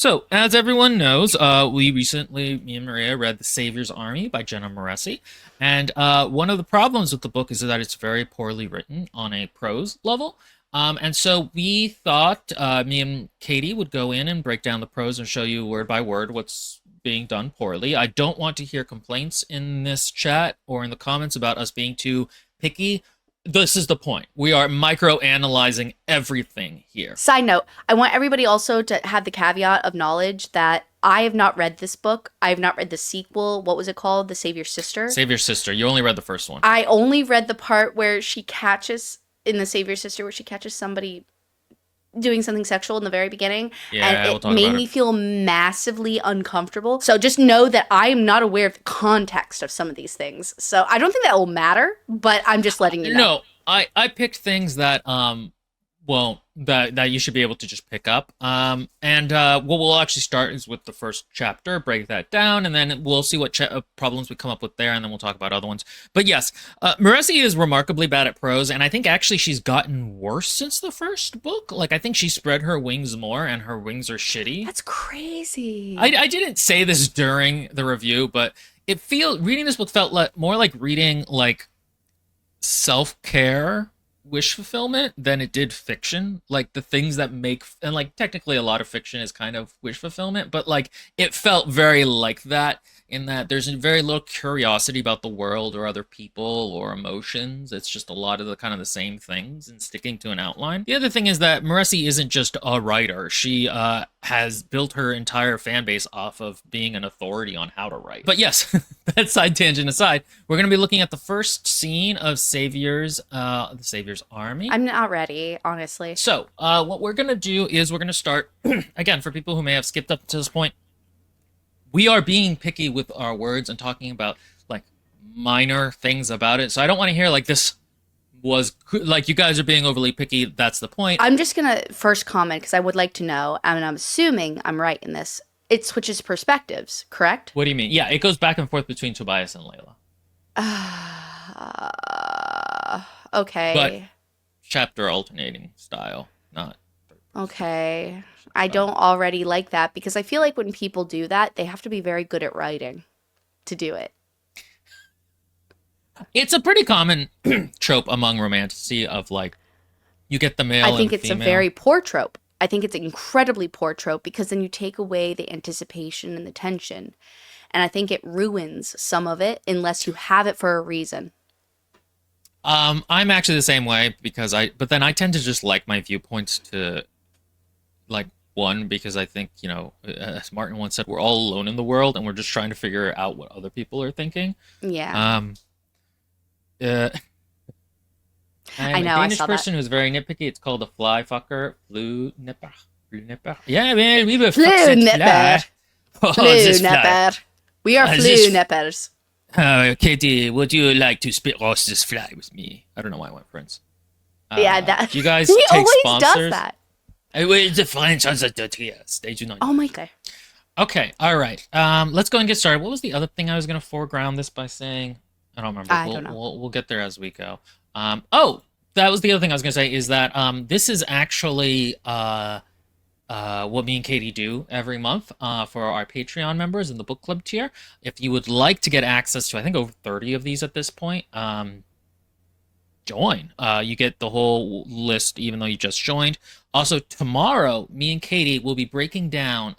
So, as everyone knows, we recently, me and Maria, read The Savior's Army by Jenna Moreci. And one of the problems with the book is that it's very poorly written on a prose level. And so we thought me and Katie would go in and break down the prose and show you word by word what's being done poorly. I don't want to hear complaints in this chat or in the comments about us being too picky. This is the point. We are micro-analyzing everything here. Side note, I want everybody also to have the caveat of knowledge that I have not read this book. I have not read the sequel. What was it called? The Savior's Sister? Savior's Sister. You only read the first one. I only read the part where she catches, in The Savior's Sister, where she catches somebody doing something sexual in the very beginning. Yeah, and we'll it talk made about me it. feel massively uncomfortable. So just know that I am not aware of the context of some of these things. So I don't think that will matter, but I'm just letting you know. No, I picked things that that you should be able to just pick up. And what we'll actually start is with the first chapter, break that down, and then we'll see what problems we come up with there, and then we'll talk about other ones. But yes, Moreci is remarkably bad at prose, and I think actually she's gotten worse since the first book. Like, I think she spread her wings more, and her wings are shitty. That's crazy. I didn't say this during the review, but reading this book felt more like reading like self-care wish fulfillment than it did fiction. Like the things that make, and like technically a lot of fiction is kind of wish fulfillment, but like it felt very like that, in that there's very little curiosity about the world or other people or emotions. It's just a lot of the kind of the same things and sticking to an outline. The other thing is that Moreci isn't just a writer. She has built her entire fan base off of being an authority on how to write. But yes, that side tangent aside, we're going to be looking at the first scene of the Savior's Army. I'm not ready, honestly. So, what we're going to do is we're going to start, again, for people who may have skipped up to this point, we are being picky with our words and talking about, like, minor things about it. So I don't want to hear, like, this was, like, you guys are being overly picky. That's the point. I'm just going to first comment because I would like to know, and I'm assuming I'm right in this, it switches perspectives, correct? What do you mean? Yeah, it goes back and forth between Tobias and Layla. Okay. But chapter alternating style, not... Okay. I don't already like that because I feel like when people do that, they have to be very good at writing to do it. It's a pretty common trope among romanticy of, like, you get the male I think and it's female. a very poor trope. I think it's an incredibly poor trope because then you take away the anticipation and the tension. And I think it ruins some of it unless you have it for a reason. I'm actually the same way but then I tend to just like my viewpoints to, like, one, because I think, as Martin once said, we're all alone in the world and we're just trying to figure out what other people are thinking. Yeah. I'm I know, a I Danish saw that. person who's very nitpicky. It's called a fly fucker. Flu nipper. Flu nipper. Yeah, man, we were Flu fucking nipper. fly. Oh, Flu this fly. nipper. We are Is flu this- nippers. Katie, would you like to spit roast this fly with me? I don't know why I went Prince. Yeah, that. Do you guys he take always sponsors? does that. The French are the dirtiest. They do not. Oh my god. Okay, all right. Let's go and get started. What was the other thing I was going to foreground this by saying? I don't remember. I don't know. We'll get there as we go. That was the other thing I was going to say, is that this is actually what me and Katie do every month for our Patreon members in the book club tier. If you would like to get access to, I think, over 30 of these at this point, join. You get the whole list even though you just joined. Also, tomorrow, me and Katie will be breaking down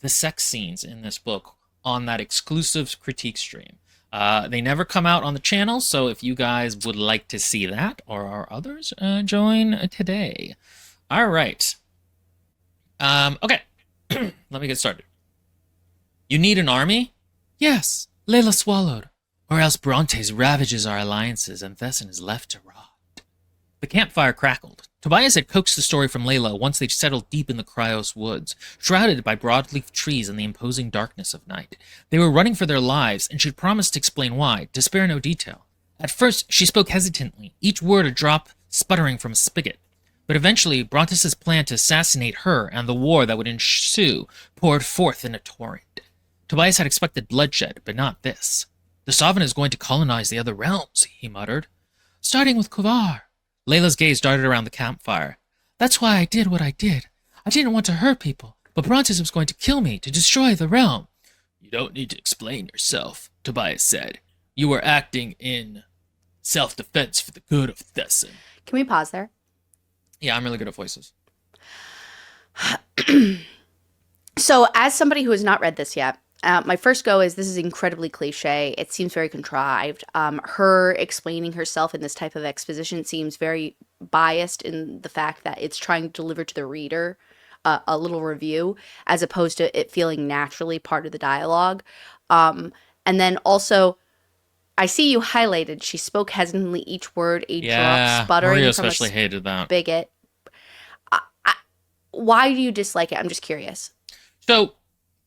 the sex scenes in this book on that exclusive critique stream. They never come out on the channel, so if you guys would like to see that, or our others, join today. All right. Okay. Let me get started. You need an army? Yes, Layla swallowed. Or else Brontes ravages our alliances and Thesson is left to rot. The campfire crackled. Tobias had coaxed the story from Layla once they'd settled deep in the Cryos woods, shrouded by broadleaf trees and the imposing darkness of night. They were running for their lives, and she'd promised to explain why, to spare no detail. At first, she spoke hesitantly, each word a drop sputtering from a spigot. But eventually, Brontes's plan to assassinate her and the war that would ensue poured forth in a torrent. Tobias had expected bloodshed, but not this. The Sovereign is going to colonize the other realms, he muttered. Starting with Kovar. Layla's gaze darted around the campfire. That's why I did what I did. I didn't want to hurt people, but Brontis was going to kill me to destroy the realm. You don't need to explain yourself, Tobias said. You were acting in self-defense for the good of Thesson. Can we pause there? Yeah, I'm really good at voices. So, as somebody who has not read this yet, my first go is this is incredibly cliche. It seems very contrived. Her explaining herself in this type of exposition seems very biased in the fact that it's trying to deliver to the reader a little review as opposed to it feeling naturally part of the dialogue. And then also, I see you highlighted, she spoke hesitantly, each word a drop, sputtering Maria from especially hated that. Spigot. Why do you dislike it? I'm just curious. So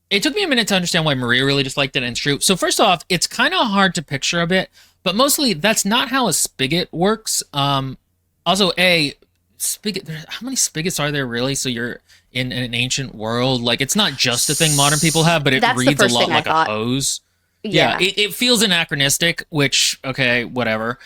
it took me a minute to understand why Maria really disliked it, and it's true. So first off, it's kind of hard to picture a bit, but mostly that's not how a spigot works. Also, spigot. How many spigots are there really? So you're in an ancient world. Like, it's not just a thing modern people have, but it That's the reads a first lot thing I like a thought. hose. Yeah. It feels anachronistic, which, okay, whatever.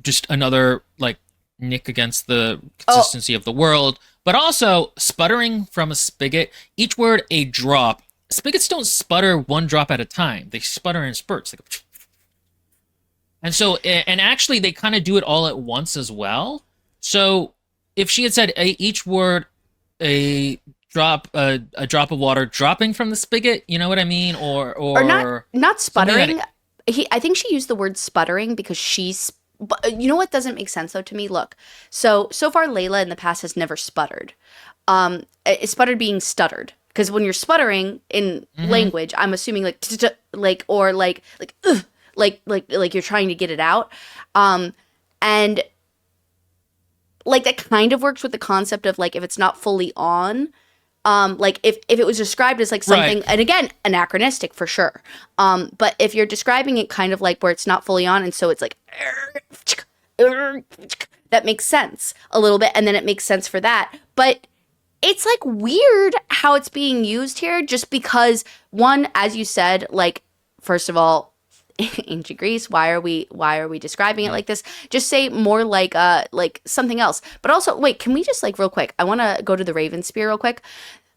Just another, like, nick against the consistency of the world. But also, sputtering from a spigot, each word a drop. Spigots don't sputter one drop at a time. They sputter in spurts. They go, and so, and actually, they kind of do it all at once as well. So, if she had said each word a drop of water dropping from the spigot, you know what I mean? Or not sputtering. That I think she used the word sputtering because you know what doesn't make sense though to me? Look, so far Layla in the past has never sputtered. It sputtered being stuttered. Because when you're sputtering in language, I'm assuming like ugh, like you're trying to get it out. And like that kind of works with the concept of like if it's not fully on. Like if it was described as like something, right. And again, anachronistic for sure. But if you're describing it kind of like where it's not fully on, and so it's like that makes sense a little bit, and then it makes sense for that. But it's like weird how it's being used here, just because one, as you said, like first of all, ancient Greece, why are we describing it like this? Just say more like something else. But also, wait, can we just like real quick, I want to go to the Raven Spear real quick.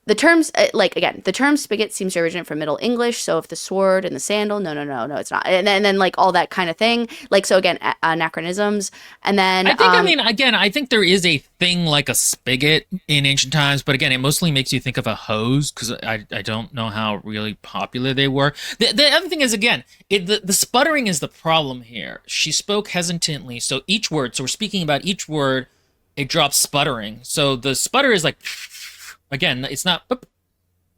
The terms, the term spigot seems to originate from Middle English. So if the sword and the sandal, no, it's not. And then like all that kind of thing. Like, so again, anachronisms. And then I think there is a thing like a spigot in ancient times, but again, it mostly makes you think of a hose because I don't know how really popular they were. The other thing is, again, the sputtering is the problem here. She spoke hesitantly, so each word, so we're speaking about each word, it drops sputtering. So the sputter is like, again, it's not boop,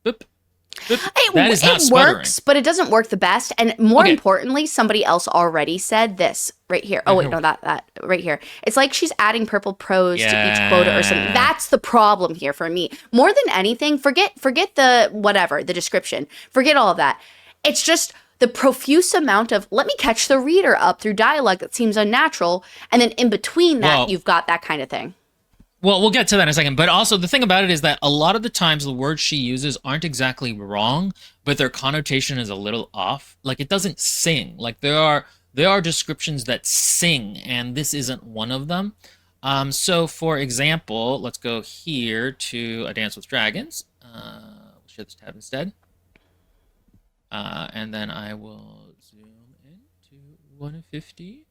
boop, boop. That is not sputtering. It works, but it doesn't work the best. And more importantly, somebody else already said this right here. Oh, wait, no, that right here. It's like she's adding purple prose to each quota or something. That's the problem here for me. More than anything, forget the whatever, the description. Forget all of that. It's just the profuse amount of, let me catch the reader up through dialogue that seems unnatural. And then in between that, you've got that kind of thing. Well, we'll get to that in a second. But also, the thing about it is that a lot of the times the words she uses aren't exactly wrong, but their connotation is a little off. Like, it doesn't sing. Like, there are descriptions that sing, and this isn't one of them. So, for example, let's go here to A Dance with Dragons. We'll share this tab instead. And then I will zoom into 150.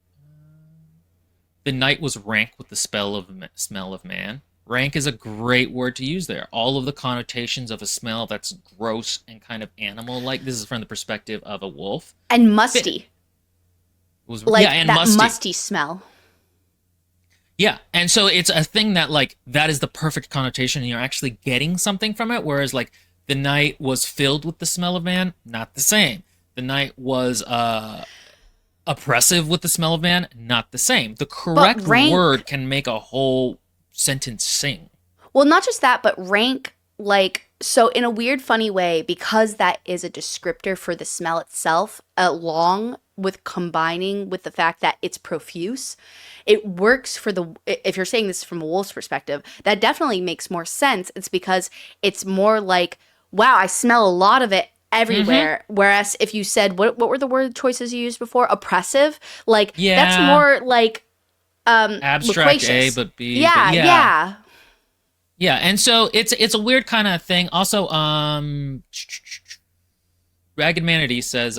The night was rank with the smell of man. Rank is a great word to use there. All of the connotations of a smell that's gross and kind of animal-like. This is from the perspective of a wolf. And musty. And that musty smell. Yeah, and so it's a thing that, like, that is the perfect connotation, and you're actually getting something from it, whereas, like, the night was filled with the smell of man, not the same. The night was, oppressive with the smell of man, not the same. The correct word can make a whole sentence sing. Well, not just that, but rank, like, so in a weird, funny way, because that is a descriptor for the smell itself, along with combining with the fact that it's profuse, it works for if you're saying this from a wolf's perspective, that definitely makes more sense. It's because it's more like, wow, I smell a lot of it everywhere. Whereas if you said, what were the word choices you used before? Oppressive? Like, that's more like abstract loquacious. A, but B. Yeah. Yeah, and so it's a weird kind of thing. Also, Ragged Manatee says,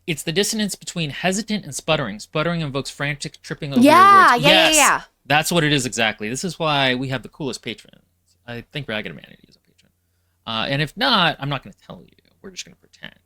it's the dissonance between hesitant and sputtering. Sputtering invokes frantic tripping over your words. Yeah, yeah, yeah, Yes, yeah. that's what it is exactly. This is why we have the coolest patrons. I think Ragged Manatee is a patron. And if not, I'm not going to tell you. We're just going to pretend.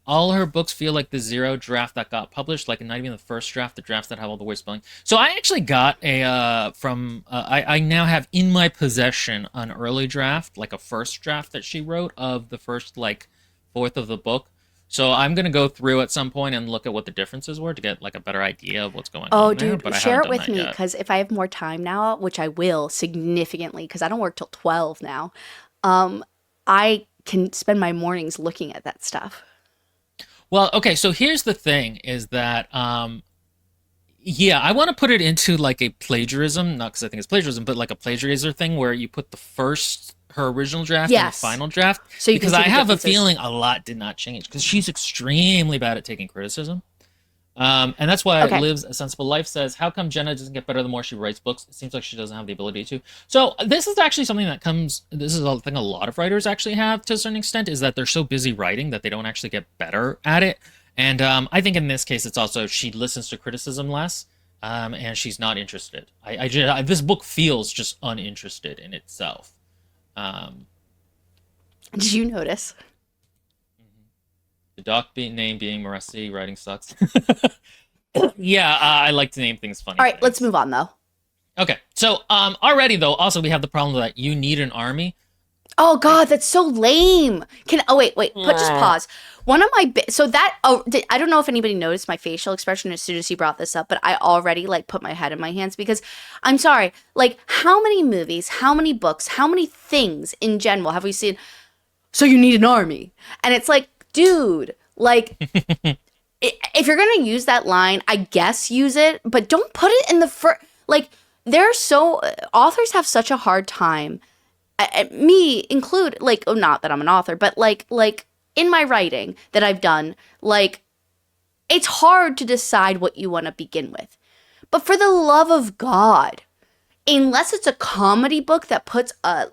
All her books feel like the zero draft that got published, like not even the first draft, the drafts that have all the weird spelling. So I actually got I now have in my possession an early draft, like a first draft that she wrote of the first like fourth of the book. So I'm gonna go through at some point and look at what the differences were to get like a better idea of what's going Oh, on there. dude, But I share haven't it done with that me yet. because if I have more time now, which I will significantly, because I don't work till 12 now, um, I can spend my mornings looking at that stuff. Well, okay, so here's the thing is that yeah, I want to put it into like a plagiarism, not because I think it's plagiarism, but like a plagiarizer thing where you put the first her original draft and the Yes. final draft So you can because see I the have a differences. feeling a lot did not change because she's extremely bad at taking criticism. And that's why Okay. Lives a Sensible Life says, how come Jenna doesn't get better the more she writes books? It seems like she doesn't have the ability to. So this is actually something that comes, this is a thing a lot of writers actually have to a certain extent, is that they're so busy writing that they don't actually get better at it. And I think in this case, it's also she listens to criticism less, and she's not interested. This book feels just uninterested in itself. Um, Did you notice? the name being Moreci, writing sucks. Yeah, I like to name things funny All right, let's things. move on though. Okay, so already though, also we have the problem that you need an army. Oh Like, God, that's so lame. Can oh wait, put just pause. One of my so that I don't know if anybody noticed my facial expression as soon as you brought this up, but I already like put my head in my hands because I'm sorry. Like, how many movies, how many books, how many things in general have we seen? So you need an army, and it's like, dude, like if you're gonna use that line, I guess use it, but don't put it in the first. Like, they're so authors have such a hard time me include like oh not that I'm an author but like in my writing that I've done like it's hard to decide what you want to begin with, but for the love of God, unless it's a comedy book that puts a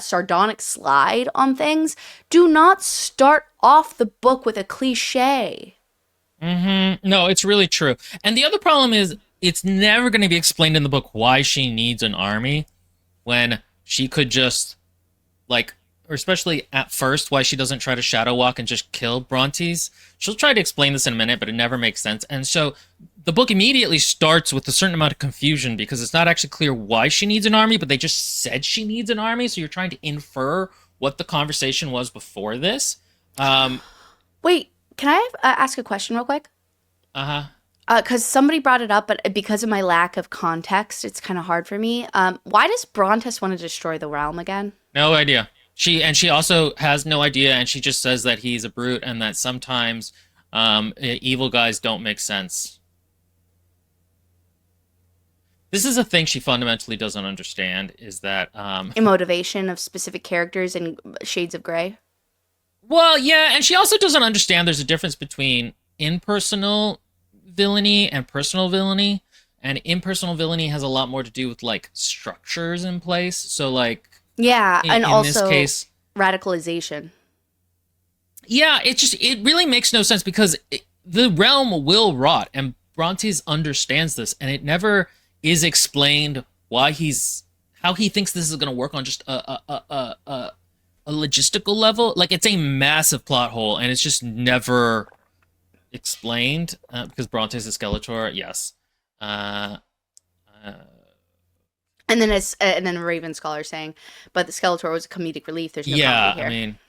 sardonic slide on things, do not start off the book with a cliche. no, it's really true. And the other problem is it's never going to be explained in the book why she needs an army when she could just like, or especially at first, why she doesn't try to shadow walk and just kill Brontes. She'll try to explain this in a minute, but it never makes sense. And so the book immediately starts with a certain amount of confusion because it's not actually clear why she needs an army, but they just said she needs an army. So you're trying to infer what the conversation was before this. Um, Wait, can I ask a question real quick? uh huh. Because somebody brought it up, but because of my lack of context, it's kind of hard for me. Why does Brontes want to destroy the realm again? No idea. She also has no idea, and she just says that he's a brute and that sometimes evil guys don't make sense. This is a thing she fundamentally doesn't understand is that Motivation of specific characters and shades of gray. well, yeah, and she also doesn't understand there's a difference between impersonal villainy and personal villainy, and impersonal villainy has a lot more to do with like structures in place. So like Yeah, and in this also case, radicalization. yeah, it really makes no sense because the realm will rot, and Brontes understands this, and it never is explained why he's how he thinks this is going to work on just a logistical level. Like it's a massive plot hole, and it's just never explained because Brontes is Skeletor. Yes. Uh, uh, And then a Raven scholar saying, but the Skeletor was a comedic relief. There's no comedy yeah, I here. mean,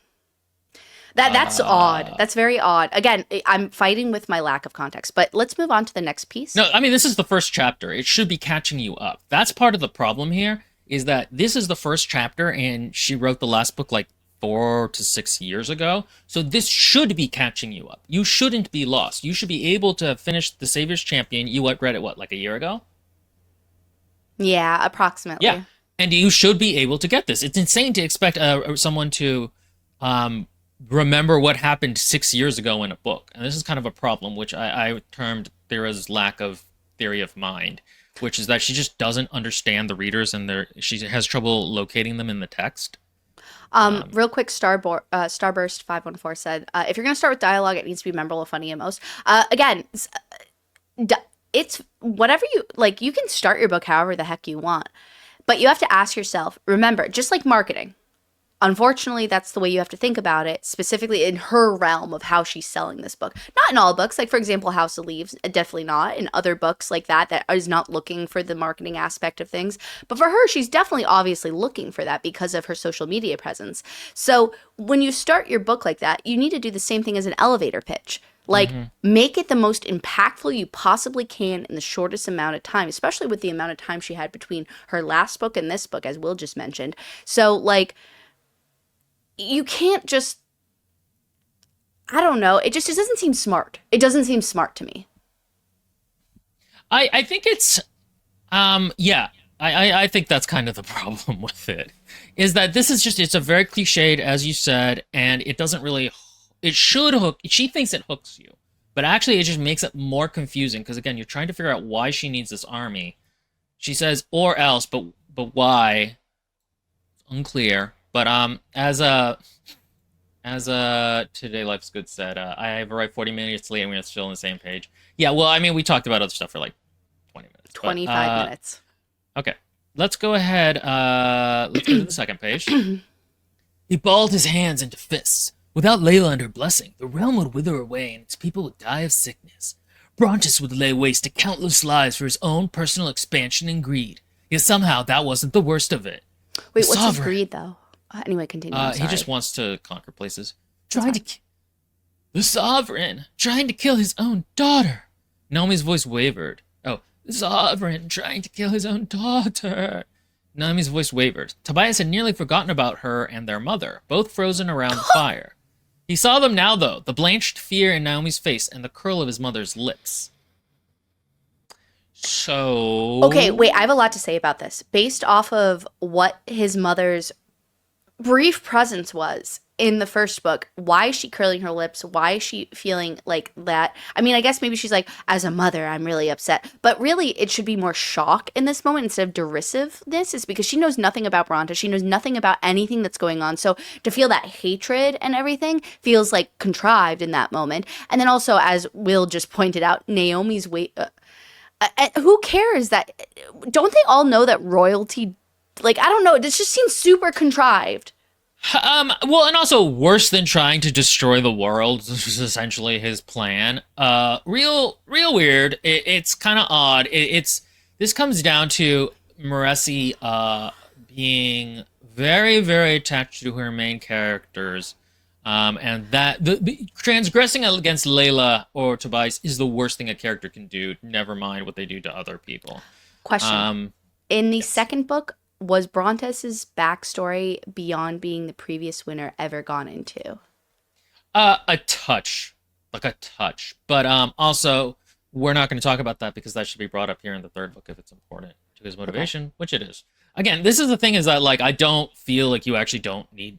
That's odd. uh, That's very odd. Again, I'm fighting with my lack of context. But let's move on to the next piece. no, I mean, this is the first chapter. It should be catching you up. That's part of the problem here, is that this is the first chapter, and she wrote the last book like 4 to 6 years ago. So this should be catching you up. You shouldn't be lost. You should be able to finish The Savior's Champion. You read it, what, like a year ago? Yeah, Yeah. approximately. And you should be able to get this. It's insane to expect someone to um, remember what happened 6 years ago in a book. And this is kind of a problem, which I termed Thera's lack of theory of mind, which is that she just doesn't understand the readers and she has trouble locating them in the text. Real quick, Starburst 514 said, if you're gonna start with dialogue, it needs to be memorable, funny, and most. Again, it's whatever you like. You can start your book however the heck you want, but you have to ask yourself. Remember, just like marketing. Unfortunately, that's the way you have to think about it, specifically in her realm of how she's selling this book. Not in all books, like for example, House of Leaves, definitely not. In other books like that is not looking for the marketing aspect of things. But for her, she's definitely obviously looking for that because of her social media presence. So when you start your book like that, you need to do the same thing as an elevator pitch. Like, make it the most impactful you possibly can in the shortest amount of time, especially with the amount of time she had between her last book and this book, as Will just mentioned. So, like, you can't just, I don't know, it doesn't seem smart. It doesn't seem smart to me. I think it's yeah. I think that's kind of the problem with it, is that this is just, it's a very cliched, as you said, and it doesn't really, it should hook, she thinks it hooks you, but actually it just makes it more confusing, because again, you're trying to figure out why she needs this army. She says, or else, but why? Unclear. But as Today Life's Good said, I have arrived 40 minutes late and we're still on the same page. Yeah, well, I mean, we talked about other stuff for like 20 minutes. 25 minutes. Okay, let's go ahead. Let's go to the second page. He balled his hands into fists. Without Layla and her blessing, the realm would wither away and its people would die of sickness. Brontes would lay waste to countless lives for his own personal expansion and greed. Yet somehow that wasn't the worst of it. Wait, what's his greed, though? Anyway, continue. He just wants to conquer places. The sovereign, trying to kill his own daughter. Naomi's voice wavered. Oh, the sovereign, trying to kill his own daughter. Naomi's voice wavered. Tobias had nearly forgotten about her and their mother, both frozen around the fire. He saw them now, though, the blanched fear in Naomi's face and the curl of his mother's lips. So... Okay, wait, I have a lot to say about this. Based off of what his mother's brief presence was in the first book, why is she curling her lips? Why is she feeling like that? I mean, I guess maybe she's like, as a mother, I'm really upset. But really, it should be more shock in this moment instead of derisiveness. Is because she knows nothing about Bronte. She knows nothing about anything that's going on. So to feel that hatred and everything feels like contrived in that moment. And then also, as Will just pointed out, Naomi's weight... who cares that? Don't they all know that royalty, like, I don't know, this just seems super contrived. Well, and also worse than trying to destroy the world, which is essentially his plan. Real weird. It's kind of odd. This comes down to Moreci being very, very attached to her main characters. And that the transgressing against Layla or Tobias is the worst thing a character can do. Never mind what they do to other people. Question: in the second book, was Brontes's backstory beyond being the previous winner ever gone into? A touch, like a touch, but also we're not going to talk about that because that should be brought up here in the third book if it's important to his motivation, which it is. Again, this is the thing, is that like I don't feel like you actually don't need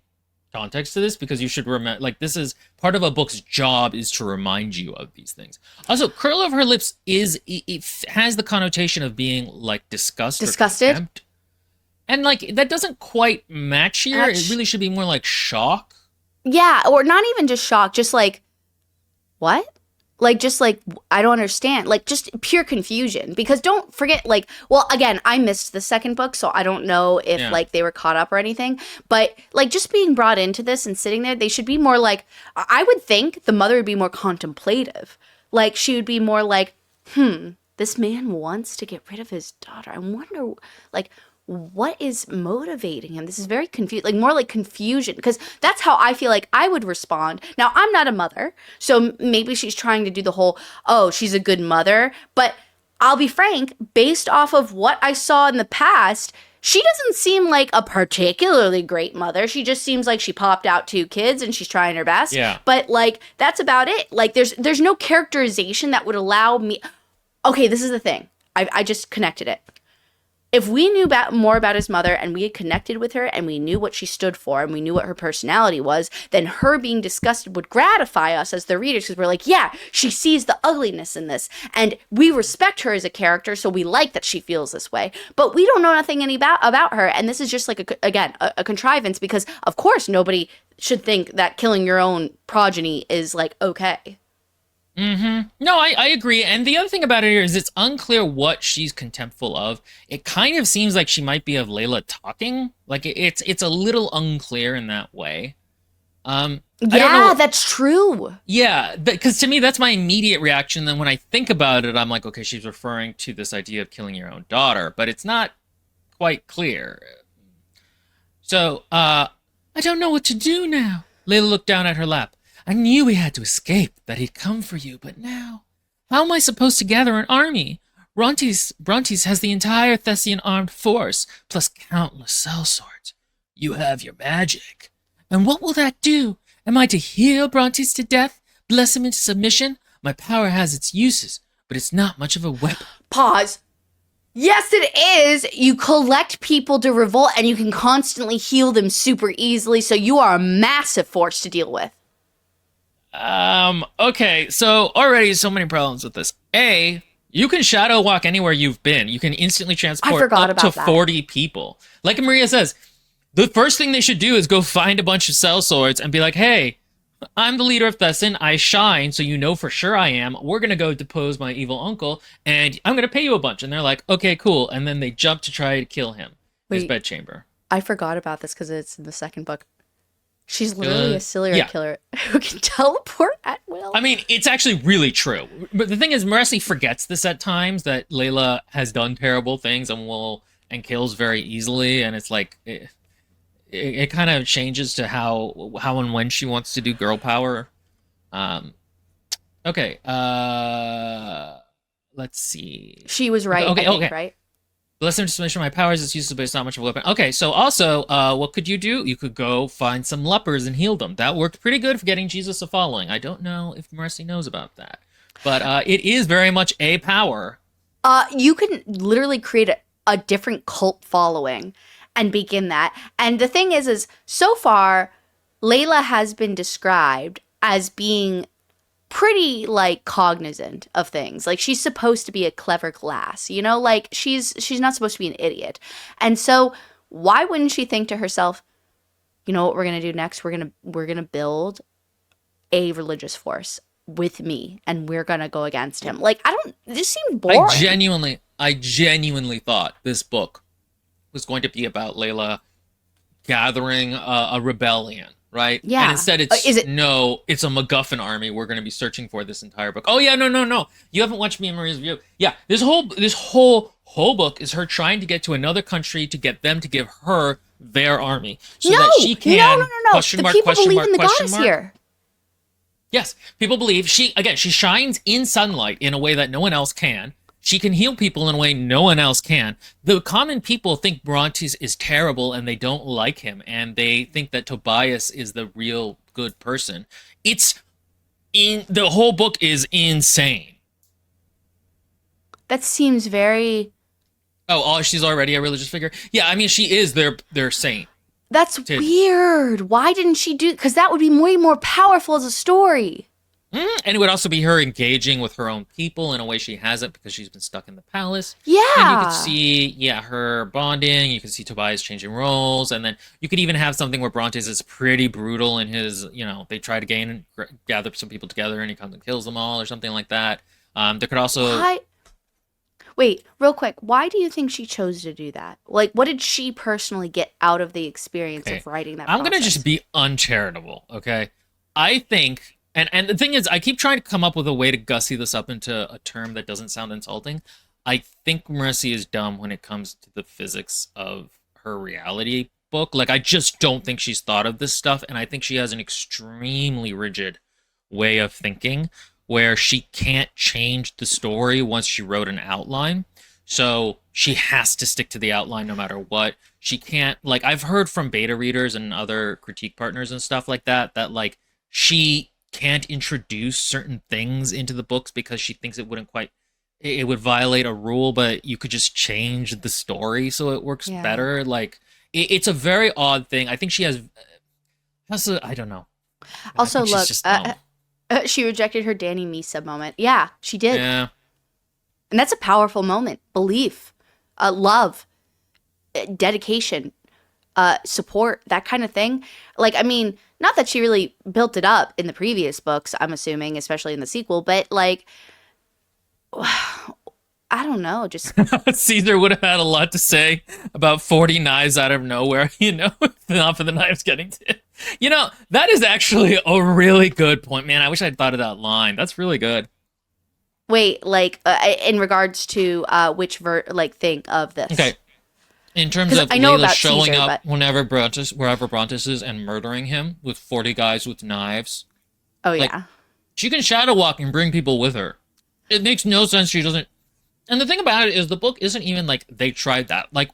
context to this, because you should remember, like, this is part of a book's job is to remind you of these things. Also, curl of her lips it has the connotation of being like disgusted, and like that doesn't quite match here. It really should be more like shock. Yeah, or not even just shock, just like, what? Like, just like, I don't understand. Like, just pure confusion. Because don't forget, like, well, again, I missed the second book, so I don't know if, like, they were caught up or anything. But, like, just being brought into this and sitting there, they should be more like, I would think the mother would be more contemplative. Like, she would be more like, this man wants to get rid of his daughter. I wonder, like, what is motivating him? This is very confused, like more like confusion, because that's how I feel like I would respond. Now, I'm not a mother, so maybe she's trying to do the whole, oh, she's a good mother. But I'll be frank, based off of what I saw in the past, she doesn't seem like a particularly great mother. She just seems like she popped out 2 kids and she's trying her best. Yeah. But like, that's about it. Like, there's no characterization that would allow me. Okay, this is the thing. I just connected it. if we knew more about his mother and we had connected with her and we knew what she stood for and we knew what her personality was, then her being disgusted would gratify us as the readers because we're like, yeah, she sees the ugliness in this. And we respect her as a character, so we like that she feels this way. But we don't know nothing about her. And this is just like, a contrivance because, of course, nobody should think that killing your own progeny is like okay. No, I agree. And the other thing about it here is it's unclear what she's contemptful of. It kind of seems like she might be of Layla talking. Like it's a little unclear in that way. I don't Yeah, know. that's true. Yeah, because to me that's my immediate reaction. Then when I think about it, I'm like, okay, she's referring to this idea of killing your own daughter, but it's not quite clear. So, I don't know what to do now. Layla looked down at her lap. I knew we had to escape, that he'd come for you, but now, how am I supposed to gather an army? Brontes has the entire Thessian armed force, plus countless sellswords. You have your magic. And what will that do? Am I to heal Brontes to death? Bless him into submission? My power has its uses, but it's not much of a weapon. Pause. Yes, it is. You collect people to revolt and you can constantly heal them super easily, so you are a massive force to deal with. Okay, so already so many problems with this. A, you can shadow walk anywhere you've been. You can instantly transport up to 40 people. Like Maria says, the first thing they should do is go find a bunch of sellswords and be like, hey, I'm the leader of Thesson. I shine, so you know for sure I am. We're going to go depose my evil uncle, and I'm going to pay you a bunch. And they're like, okay, cool. And then they jump to try to kill him. His bedchamber. I forgot about this because it's in the second book. She's literally a serial killer who can teleport at will. I mean, it's actually really true. But the thing is, Moreci forgets this at times, that Layla has done terrible things and kills very easily. And it's like, it kind of changes to how and when she wants to do girl power. Okay. Let's see. She was right. Okay. I think, right? Bless him to submission my powers is useless, but it's not much of a weapon. Okay, so also, what could you do? You could go find some lepers and heal them. That worked pretty good for getting Jesus a following. I don't know if Moreci knows about that. But it is very much a power. You can literally create a different cult following and begin that. And the thing is so far, Layla has been described as being pretty like cognizant of things. Like she's supposed to be a clever glass, you know, like she's not supposed to be an idiot. And so why wouldn't she think to herself, you know what we're going to do next? We're going to build a religious force with me and we're going to go against him. Like this seems boring. I genuinely thought this book was going to be about Layla gathering a rebellion. Right? Yeah. And instead it's it's a MacGuffin army we're going to be searching for this entire book. Oh yeah, no. You haven't watched me and Maria's review. Yeah, this whole book is her trying to get to another country to get them to give her their army so that she can No. The people believe in the goddess here. Yes, people believe she shines in sunlight in a way that no one else can. She can heal people in a way no one else can. The common people think Brontes is terrible and they don't like him, and they think that Tobias is the real good person. The whole book is insane. That seems very... Oh, she's already a religious figure? Yeah, I mean, she is their saint. That's weird. Why didn't she do... Because that would be way more powerful as a story. And it would also be her engaging with her own people in a way she hasn't because she's been stuck in the palace. Yeah. And you could see, her bonding. You could see Tobias changing roles. And then you could even have something where Brontes is pretty brutal in his, they try to gather some people together and he comes and kills them all or something like that. There could also... Wait, real quick. Why do you think she chose to do that? Like, what did she personally get out of the experience of writing that I'm going to just be uncharitable, okay? I think... And the thing is, I keep trying to come up with a way to gussy this up into a term that doesn't sound insulting. I think Moreci is dumb when it comes to the physics of her reality book. Like, I just don't think she's thought of this stuff, and I think she has an extremely rigid way of thinking where she can't change the story once she wrote an outline. So she has to stick to the outline no matter what. She can't, like, I've heard from beta readers and other critique partners and stuff like that, like, she can't introduce certain things into the books because she thinks it it would violate a rule, but you could just change the story so it works Yeah. better. Like it's a very odd thing. I think she has I don't know. I Also, think she's look, just dumb. she rejected her Danny Misa moment. Yeah, she did. Yeah. And that's a powerful moment. Belief, love, dedication, support, that kind of thing. Like, I mean, not that she really built it up in the previous books, I'm assuming, especially in the sequel, but like, I don't know, just Caesar would have had a lot to say about 40 knives out of nowhere, not for the knives getting to. That is actually a really good point, man. I wish I'd thought of that line. That's really good. wait, like, in regards to like, think of this. Okay. In terms Because of I know Layla about showing Caesar, up but wherever Brontes is and murdering him with 40 guys with knives, oh like, yeah. she can shadow walk and bring people with her. It makes no sense she doesn't. And the thing about it is, the book isn't even like they tried that. Like,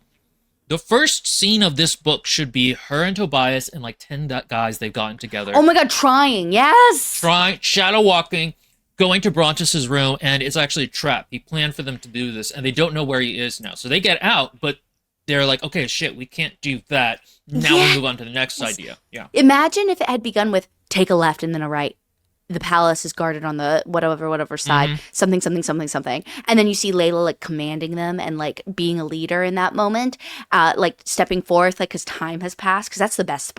the first scene of this book should be her and Tobias and like 10 guys they've gotten together, Oh my god, trying, yes. trying shadow walking, going to Brontes's room, and it's actually a trap. He planned for them to do this, and they don't know where he is now. So they get out, but they're like, okay, shit, we can't do that. Now we Yes. move on to the next idea. Yeah. Imagine if it had begun with take a left and then a right. The palace is guarded on the whatever side, Hmm. something, and then you see Layla like commanding them and like being a leader in that moment, like stepping forth, like because time has passed. Because that's the best.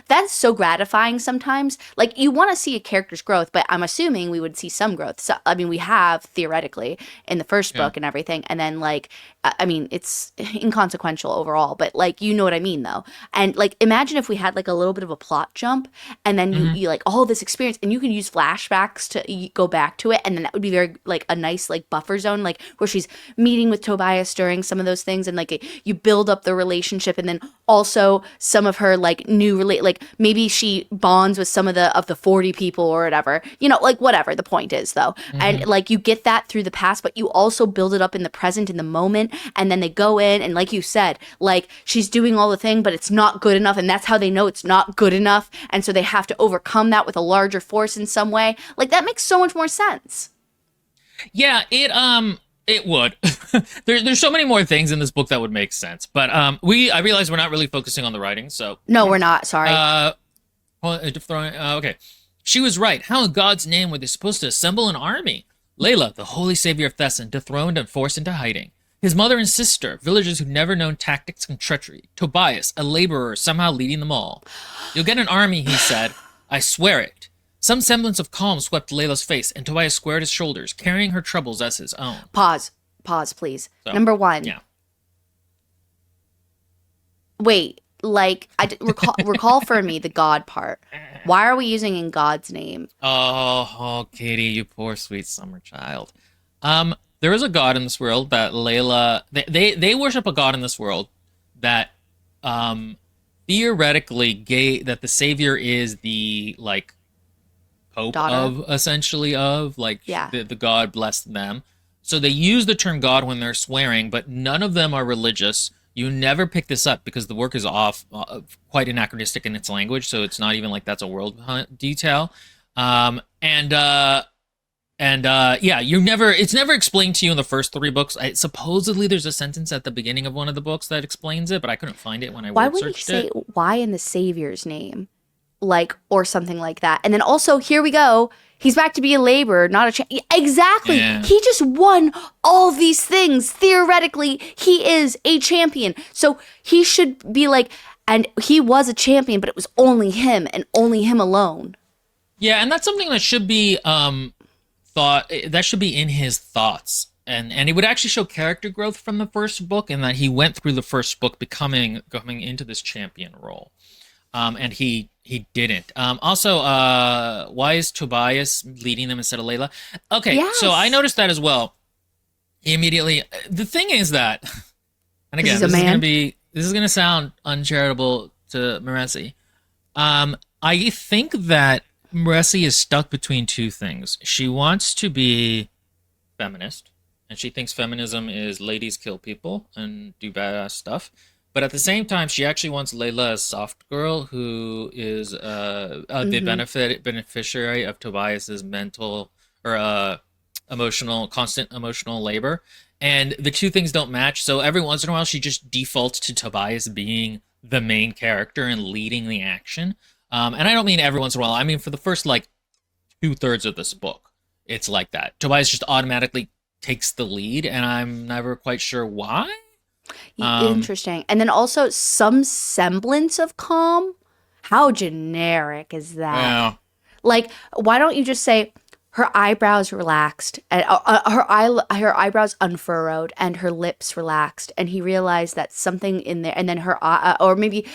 That's so gratifying sometimes. Like you want to see a character's growth, but I'm assuming we would see some growth. So I mean, we have theoretically in the first Yeah. book and everything, and then like I mean, it's inconsequential overall, but like you know what I mean though. And like imagine if we had like a little bit of a plot jump and then you Hmm. you like all this experience and you can use flashbacks to go back to it and then that would be very like a nice like buffer zone like where she's meeting with Tobias during some of those things and like you build up the relationship and then also some of her like new relate like maybe she bonds with some of the 40 people or whatever, like whatever the point is though. Hmm. And like you get that through the past but you also build it up in the present in the moment and then they go in and like you said like she's doing all the thing but it's not good enough and that's how they know it's not good enough and so they have to overcome that with a larger force in some way. Like that makes so much more sense. Yeah, it would. There's so many more things in this book that would make sense, but I realize we're not really focusing on the writing, so No, we're not. Sorry. uh, okay. She was right. How in God's name were they supposed to assemble an army? Layla, the holy savior of Thesson, dethroned and forced into hiding. His mother and sister, villagers who'd never known tactics and treachery. Tobias, a laborer, somehow leading them all. You'll get an army, he said. I swear it. Some semblance of calm swept Layla's face, and Tobias squared his shoulders, carrying her troubles as his own. Pause, please. So, Number one. yeah. Wait, like recall for me the God part. Why are we using in God's name? Oh, Katie, you poor sweet summer child. There is a god in this world that Layla. They worship a god in this world that, theoretically, that the savior is the like pope Daughter? of essentially of like Yeah. the god blessed them. So they use the term God when they're swearing, but none of them are religious. You never pick this up because the work is off, quite anachronistic in its language. So it's not even like that's a world detail. Yeah, it's never explained to you in the first three books. Supposedly there's a sentence at the beginning of one of the books that explains it, but I couldn't find it when I Why word would he searched say it. why in the Savior's name? Like, or something like that. And then also, here we go. He's back to be a laborer, not a exactly. Yeah. He just won all these things. Theoretically, he is a champion. So he should be like, and he was a champion, but it was only him and only him alone. Yeah, and that's something that should be that should be in his thoughts. And it would actually show character growth from the first book, and that he went through the first book coming into this champion role. And he didn't. Also, why is Tobias leading them instead of Layla? Okay, so Yes. I noticed that as well. Immediately, the thing is that, and again, he's a man. this is gonna sound uncharitable to Moreci. I think that Moreci is stuck between two things. She wants to be feminist, and she thinks feminism is ladies kill people and do badass stuff. But at the same time, she actually wants Layla, a soft girl who is the beneficiary of Tobias's mental or constant emotional labor. And the two things don't match. So every once in a while, she just defaults to Tobias being the main character and leading the action. And I don't mean every once in a while. I mean for the first like 2/3 of this book, it's like that. Tobias just automatically takes the lead, and I'm never quite sure why. Um, Interesting. And then also some semblance of calm. How generic is that? yeah, Like, why don't you just say her eyebrows relaxed, and her eyebrows unfurrowed, and her lips relaxed, and he realized that something in there, and then her or maybe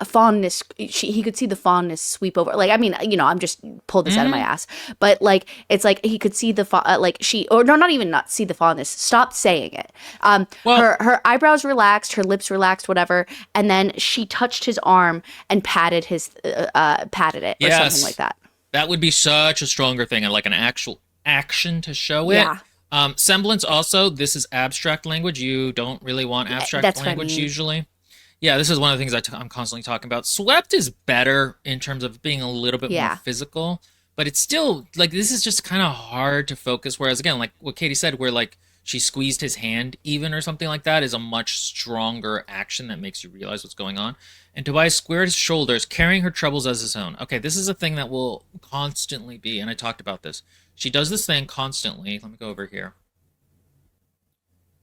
fondness. He could see the fondness sweep over. Like, I mean, I'm just pulled this out of my mhm. ass, but like, it's like he could see the like she, or no, not even not see the fondness. Stop saying it. Well, Her eyebrows relaxed, her lips relaxed, whatever, and then she touched his arm and patted it or something like yes, that. that would be such a stronger thing, and like an actual action to show it. Yeah. Semblance also, this is abstract language. You don't really want abstract That's what I language mean. usually. Yeah, this is one of the things I'm constantly talking about. Swept is better in terms of being a little bit more Yeah. physical, but it's still like this is just kind of hard to focus. Whereas again, like what Katie said, where like she squeezed his hand even or something like that is a much stronger action that makes you realize what's going on. And Tobias squared his shoulders, carrying her troubles as his own. Okay, this is a thing that will constantly be, and I talked about this. She does this thing constantly. Let me go over here.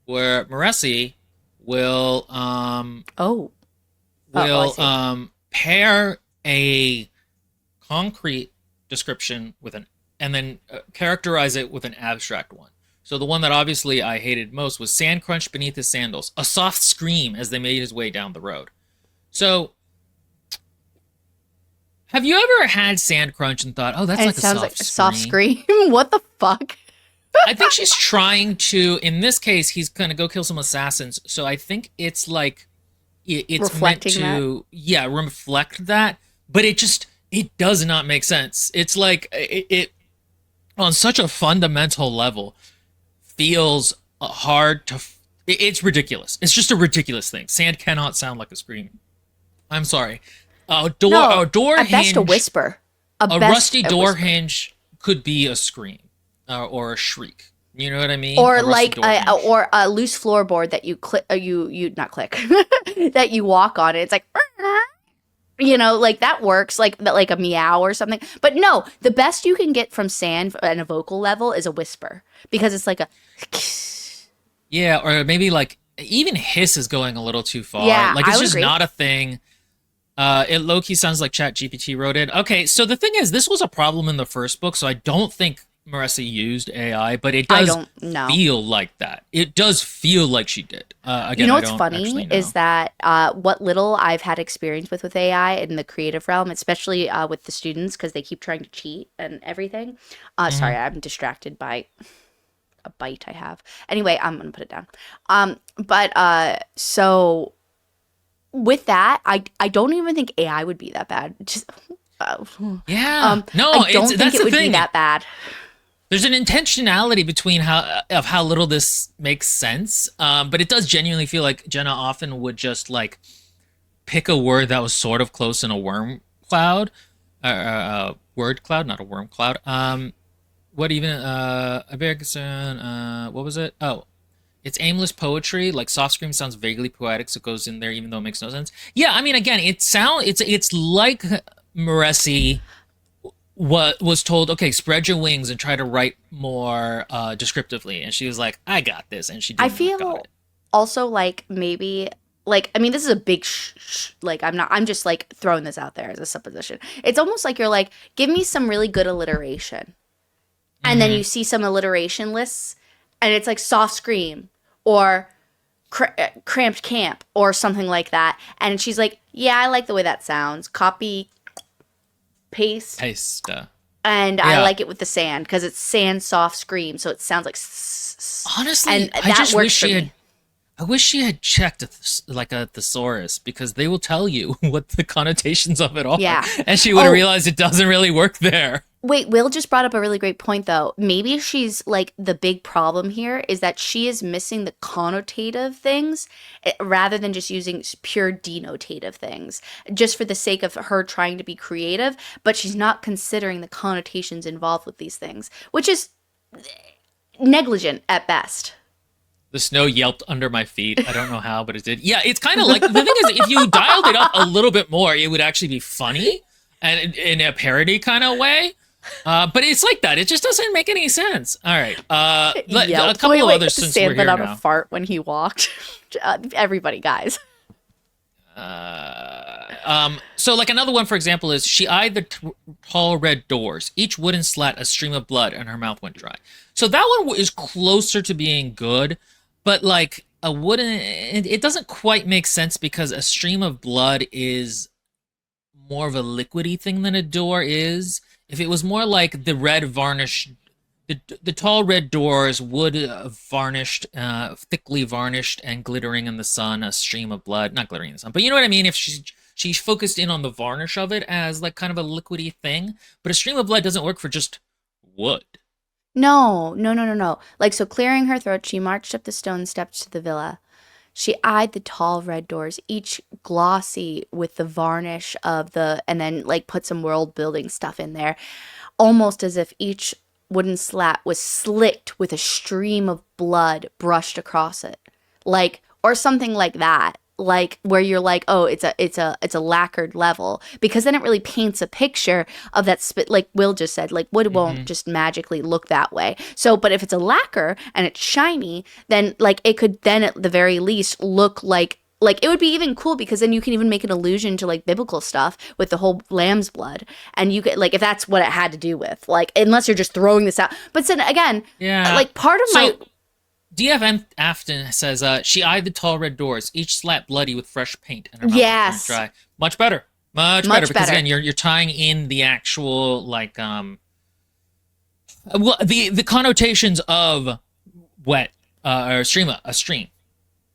Where Moreci will Oh. Oh, I will see. pair a concrete description with an and then characterize it with an abstract one. So the one that obviously I hated most was sand crunched beneath his sandals, a soft scream as they made his way down the road. So have you ever had sand crunch and thought, "Oh, that's And it like a sounds like soft a soft scream"? scream. What the fuck? I think she's trying to. In this case, he's gonna go kill some assassins. So I think it's like it's meant Reflecting that. to, yeah, reflect that. But it does not make sense. It's like it on such a fundamental level feels hard to. It's ridiculous. It's just a ridiculous thing. Sand cannot sound like a scream. I'm sorry. A No, door at best a hinge, whisper. At a best rusty a door whisper. hinge could be a scream or a shriek. You know what I mean? Or A rusty like door hinge. or a loose floorboard that you click you not click that you walk on it. It's like like that works like a meow or something. But no, the best you can get from sand at a vocal level is a whisper because it's like a Yeah, or maybe like even hiss is going a little too far. yeah, Like I it's would just agree. not a thing. It low key sounds like Chat GPT wrote it. Okay, so the thing is, this was a problem in the first book, so I don't think Marissa used AI, but it I does don't know. feel like that. It does feel like she did. You Again, know I what's don't funny actually is know. that what little I've had experience with AI in the creative realm, especially with the students because they keep trying to cheat and everything. Hmm. Sorry, I'm distracted by a bite I have. Anyway, I'm gonna put it down. But so with that, I don't even think AI would be that bad. Just uh, Yeah, I no, it's don't think that's it the would be thing. that bad. There's an intentionality between how little this makes sense, but it does genuinely feel like Jenna often would just like pick a word that was sort of close in a worm cloud, word cloud, not a worm cloud. What even? American. What was it? Oh, it's aimless poetry. Like soft scream sounds vaguely poetic, so it goes in there, even though it makes no sense. Yeah, I mean, again, it's like Moresi what was told, okay, spread your wings and try to write more descriptively, and she was like, I got this, and she I did not got feel it. also like maybe like I mean this is a big like I'm just like throwing this out there as a supposition. It's almost like you're like give me some really good alliteration. And then Hmm. you see some alliteration lists and it's like soft scream or cramped camp or something like that and she's like, "Yeah, I like the way that sounds. Copy paste Paste. and I Yeah. like it with the sand because it's sand soft scream so it sounds like Honestly, and I that just works wish for she had. me." I wish she had checked like a thesaurus because they will tell you what the connotations of it are, Yeah. and she would have Oh, realized it doesn't really work there. wait, Will just brought up a really great point though. Maybe she's like the big problem here is that she is missing the connotative things rather than just using pure denotative things just for the sake of her trying to be creative, but she's not considering the connotations involved with these things, which is negligent at best. The snow yelped under my feet. I don't know how, but it did. Yeah, it's kind of like, the thing is, if you dialed it up a little bit more, it would actually be funny and in a parody kind of way. But it's like that. It just doesn't make any sense. All right. A couple of other since we're here let out now. a fart when he walked. Everybody, guys. So like another one, for example, is she eyed the tall red doors, each wooden slat a stream of blood, and her mouth went dry. So that one is closer to being good, but like a wooden, it doesn't quite make sense because a stream of blood is more of a liquidy thing than a door is. If it was more like the red varnish, the tall red doors, wood varnished, thickly varnished and glittering in the sun, a stream of blood, not glittering in the sun, but you know what I mean? If she's focused in on the varnish of it as like kind of a liquidy thing, but a stream of blood doesn't work for just wood. No. Like, so clearing her throat, she marched up the stone steps to the villa. She eyed the tall red doors, each glossy with the varnish of and then like put some world building stuff in there, almost as if each wooden slat was slicked with a stream of blood brushed across it, like, or something like that. Like where you're like, oh, it's a lacquered level, because then it really paints a picture of that like Will just said, like wood won't just magically look that way. So, but if it's a lacquer and it's shiny, then like it could then at the very least look like it would be even cool, because then you can even make an allusion to like biblical stuff with the whole lamb's blood, and you get like, if that's what it had to do with, like, unless you're just throwing this out. But then again, yeah, like part of my. DFM Afton says, she eyed the tall red doors, each slat bloody with fresh paint, and her mouth was dry. Much better. Much better. Because again, you're tying in the actual, like, well, the connotations of wet, or a stream.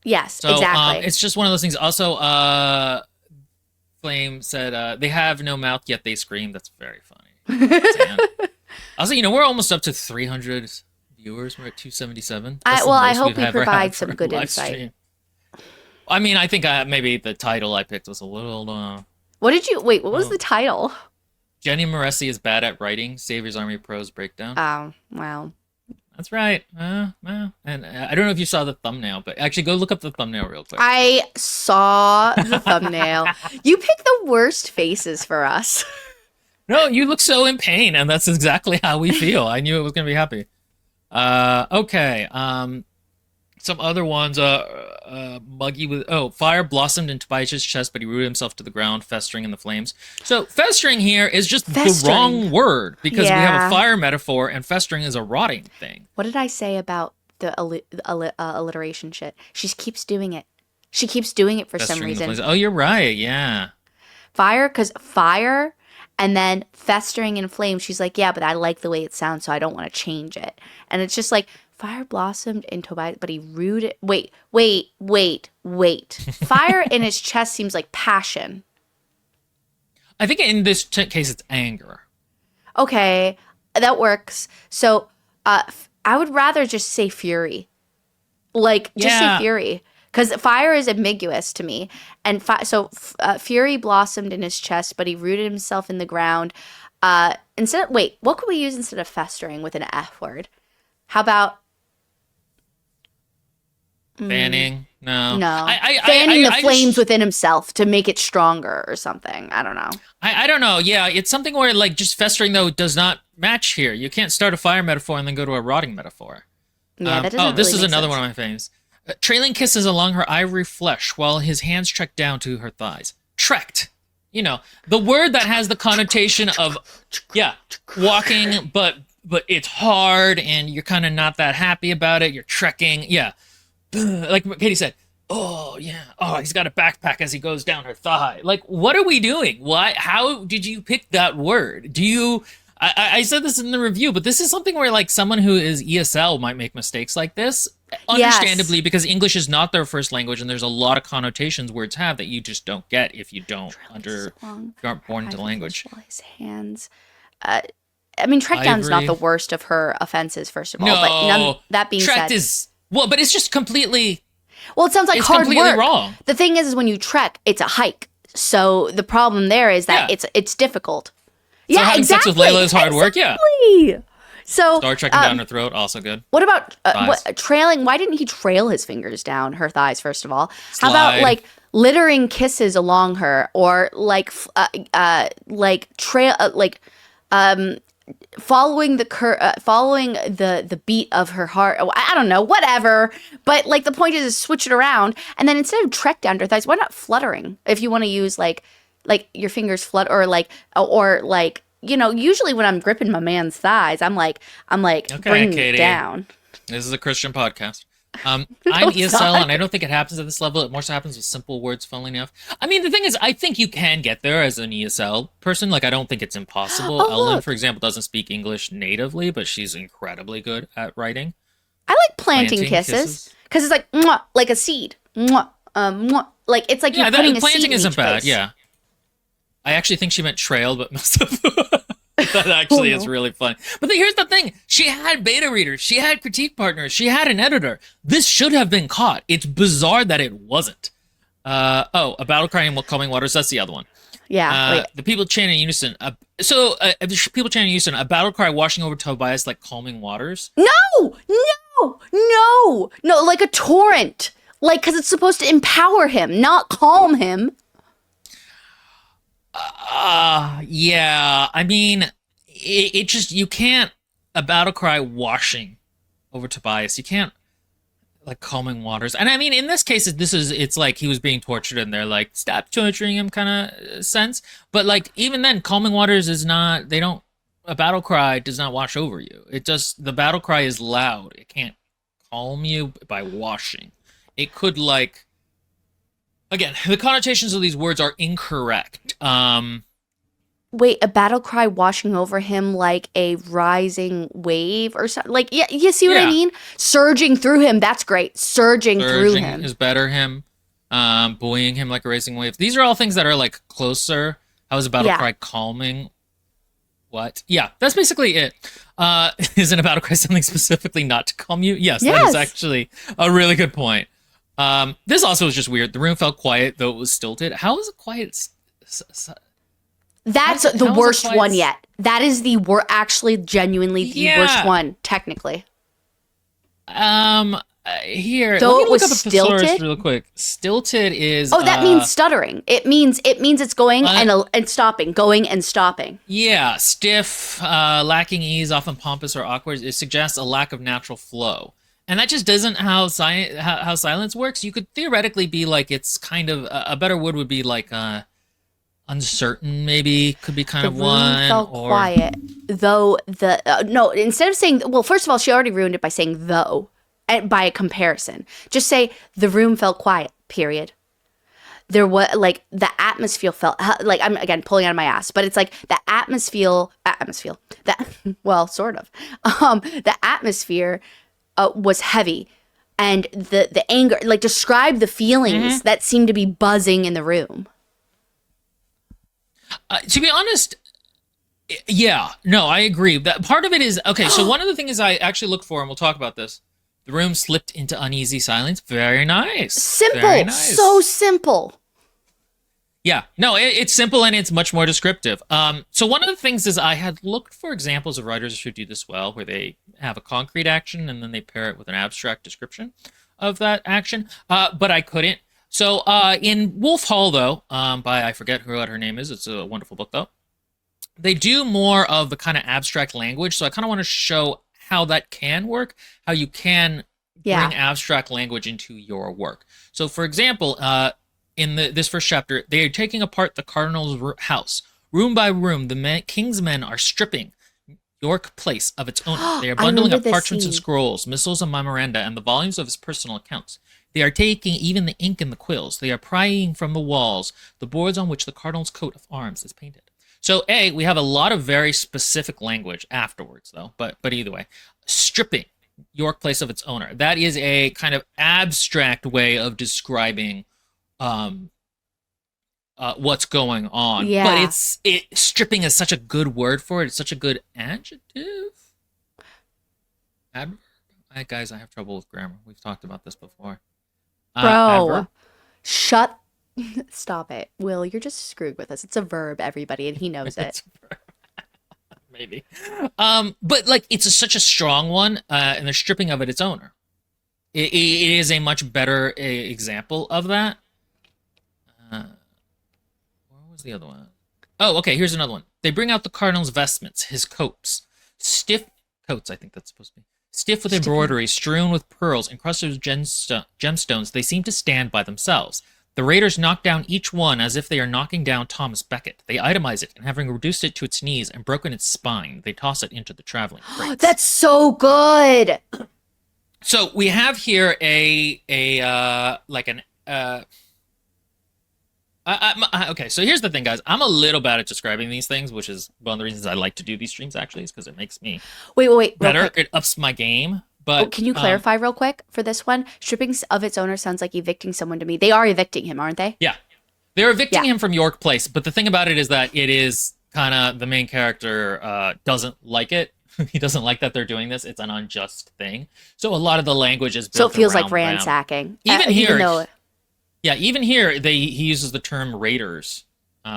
Yes, so, exactly. It's just one of those things. Also, Flame said, they have no mouth, yet they scream. That's very funny. Also, we're almost up to 300 viewers. We're at 277. I hope we provide some good insight. Stream. I mean, I think maybe the title I picked was a little. What was the title? Jenna Moreci is bad at writing. Savior's Army prose breakdown. Oh, wow. That's right. And I don't know if you saw the thumbnail, but actually go look up the thumbnail real quick. I saw the thumbnail. You picked the worst faces for us. No, you look so in pain, and that's exactly how we feel. I knew it was going to be happy. Okay. Some other ones, muggy with, fire blossomed in Tobias' chest, but he rooted himself to the ground, festering in the flames. So festering here is just the wrong word, because we have a fire metaphor, and festering is a rotting thing. What did I say about the alliteration shit? She keeps doing it. She keeps doing it for some reason. Oh, you're right. Yeah. Fire, because fire, and then festering in flames. She's like, yeah, but I like the way it sounds, so I don't want to change it. And it's just like, fire blossomed in Tobias, but he rooted. Wait. Fire in his chest seems like passion. I think in this case, it's anger. Okay, that works. So, I would rather just say fury. Like, just say fury. Because fire is ambiguous to me. And fury blossomed in his chest, but he rooted himself in the ground. What could we use instead of festering with an F word? How about fanning? No. Fanning the flames within himself to make it stronger or something. I don't know. I don't know. Yeah, it's something where like just festering though does not match here. You can't start a fire metaphor and then go to a rotting metaphor. Yeah, that doesn't this really is make another sense. one of my faves. Trailing kisses along her ivory flesh while his hands trekked down to her thighs. Trekked. The word that has the connotation of walking, but it's hard and you're kind of not that happy about it. You're trekking. Yeah. Like Katie said, oh, yeah. Oh, he's got a backpack as he goes down her thigh. Like, what are we doing? Why? How did you pick that word? I said this in the review, but this is something where, like, someone who is ESL might make mistakes like this. Understandably, because English is not their first language, and there's a lot of connotations words have that you just don't get if you aren't born into the language. His hands. I mean, trek down's not the worst of her offenses, first of all. No, but that being trekked said, but it's just completely. Well, it sounds like hard completely work. Wrong. The thing is when you trek, it's a hike. So the problem there is that it's difficult. So having sex with Layla is hard work. Yeah. So, Star trekking down her throat, also good. what about Thighs. trailing? Why didn't he trail his fingers down her thighs, first of all? How about Slide. like littering kisses along her, or like trail, following following the beat of her heart. Oh, I don't know, whatever. But like the point is switch it around, and then instead of trek down her thighs, why not fluttering? If you want to use like your fingers flutter, or like usually when I'm gripping my man's thighs, I'm like Okay, bringing it Katie. down. This is a Christian podcast. No, I'm it's ESL, not. and I don't think it happens at this level. It more so happens with simple words, funnily enough. I mean, the thing is, I think you can get there as an ESL person. Like, I don't think it's impossible. Oh, Ellen, for look, example, doesn't speak English natively, but she's incredibly good at writing. I like planting Planting kisses kisses. because it's like mwah, like a seed. Mwah, mwah. Like it's like Yeah, you're putting that a seed planting in isn't each bad. place. Yeah. I actually think she meant trailed, but must have. That Oh actually is no. really fun. But here's the thing: she had beta readers, she had critique partners, she had an editor. This should have been caught. It's bizarre that it wasn't. A battle cry in calming waters. That's the other one. Yeah. Wait. The people chant in unison. The people chant in unison. A battle cry washing over Tobias like calming waters. No, no, no, no, like a torrent. Like, because it's supposed to empower him, not calm him. Yeah. I mean, it just you can't a battle cry washing over Tobias. You can't like calming waters. And I mean, in this case, it's like he was being tortured, and they're like, stop torturing him, kind of sense. But like even then, calming waters is not. They don't. A battle cry does not wash over you. It just the battle cry is loud. It can't calm you by washing. It could like again, the connotations of these words are incorrect. Wait, a battle cry washing over him like a rising wave or something. Like, yeah, you see what I Yeah, mean? Surging through him. That's great. Surging through surging him. is better. Him, buoying him like a racing wave. These are all things that are like closer. How is a battle Yeah. cry calming? What? Yeah, that's basically it. Isn't a battle cry something specifically not to calm you? Yes, that is Yes. actually a really good point. This also was just weird. The room felt quiet, though it was stilted. How is it quiet? That's How is the it worst quiet? one yet. That is the actually genuinely the worst Yeah. one, technically. Here, Though let me it look was up a thesaurus stilted. real quick. Stilted is Oh, that means stuttering. It means it's going and stopping, going and stopping. yeah, stiff, lacking ease, often pompous or awkward. It suggests a lack of natural flow. And that just doesn't how silence works. You could theoretically be like it's kind of a better word would be like uncertain, maybe could be kind The of room one felt or quiet, though the no. Instead of saying, well, first of all, she already ruined it by saying though, and by a comparison. Just say the room felt quiet. Period. There was like the atmosphere felt like I'm again pulling out of my ass, but it's like the atmosphere that well, sort of. The atmosphere was heavy, and the anger, like describe the feelings that seemed to be buzzing in the room. to be honest, yeah, no, I agree. That part of it is okay. So one of the things I actually looked for, and we'll talk about this. The room slipped into uneasy silence. Very nice. Very Simple, nice. so simple. Yeah, no, it's simple and it's much more descriptive. So one of the things is I had looked for examples of writers who do this well, where they have a concrete action and then they pair it with an abstract description of that action, but I couldn't. So in Wolf Hall, though, by I forget who her name is. It's a wonderful book, though. They do more of the kind of abstract language. So I kind of want to show how that can work, how you can Yeah. bring abstract language into your work. So, for example, in this first chapter, they are taking apart the cardinal's house. Room by room, the king's men are stripping York Place of its owner. They are I bundling remember up this parchments and scene. scrolls, missiles and memoranda, and the volumes of his personal accounts. They are taking even the ink and the quills. They are prying from the walls the boards on which the cardinal's coat of arms is painted. So, we have a lot of very specific language afterwards, though. But either way, stripping York Place of its owner. That is a kind of abstract way of describing what's going on. Yeah. But stripping is such a good word for it. It's such a good adjective. Adverb. Guys, I have trouble with grammar. We've talked about this before. Bro, Adverb. shut. Stop it. Will, you're just screwed with us. It's a verb, everybody, and he knows it. It's maybe. But like it's such a strong one, and they're stripping of it its owner. It is a much better example of that. Where was the other one? Oh, okay. Here's another one. They bring out the cardinal's vestments, his coats, stiff coats. I think that's supposed to be stiff with embroidery, strewn with pearls, encrusted with gemstones. They seem to stand by themselves. The raiders knock down each one as if they are knocking down Thomas Becket. They itemize it, and having reduced it to its knees and broken its spine, they toss it into the traveling crates. That's so good. So we have here okay, so here's the thing, guys. I'm a little bad at describing these things, which is one of the reasons I like to do these streams, actually, is because it makes me wait. better. It ups my game. But can you clarify real quick for this one? Stripping of its owner sounds like evicting someone to me. They are evicting him, aren't they? Yeah. They're evicting him from York Place, but the thing about it is that it is kind of the main character doesn't like it. He doesn't like that they're doing this. It's an unjust thing. So a lot of the language is built so it feels like around ransacking. Even here, even here, he uses the term raiders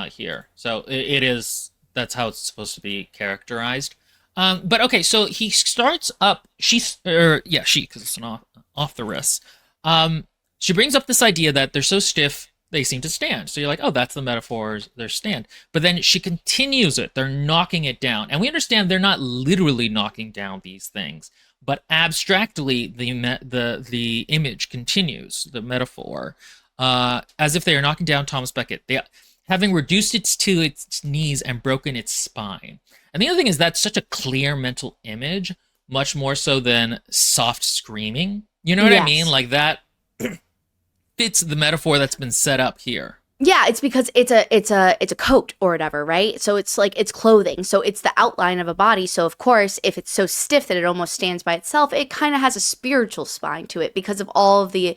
here. So it is, that's how it's supposed to be characterized. But okay, so he starts up, she, because it's an off the wrist. She brings up this idea that they're so stiff, they seem to stand. So you're like, oh, that's the metaphor, their stand. But then she continues it. They're knocking it down. And we understand they're not literally knocking down these things, but abstractly, the image continues, the metaphor, as if they are knocking down Thomas Becket. They, having reduced it to its knees and broken its spine. And the other thing is that's such a clear mental image, much more so than soft screaming. You know what I mean? Like that fits the metaphor that's been set up here. Yeah, it's because it's a coat or whatever, right? So it's like it's clothing. So it's the outline of a body. So of course, if it's so stiff that it almost stands by itself, it kind of has a spiritual spine to it because of all of the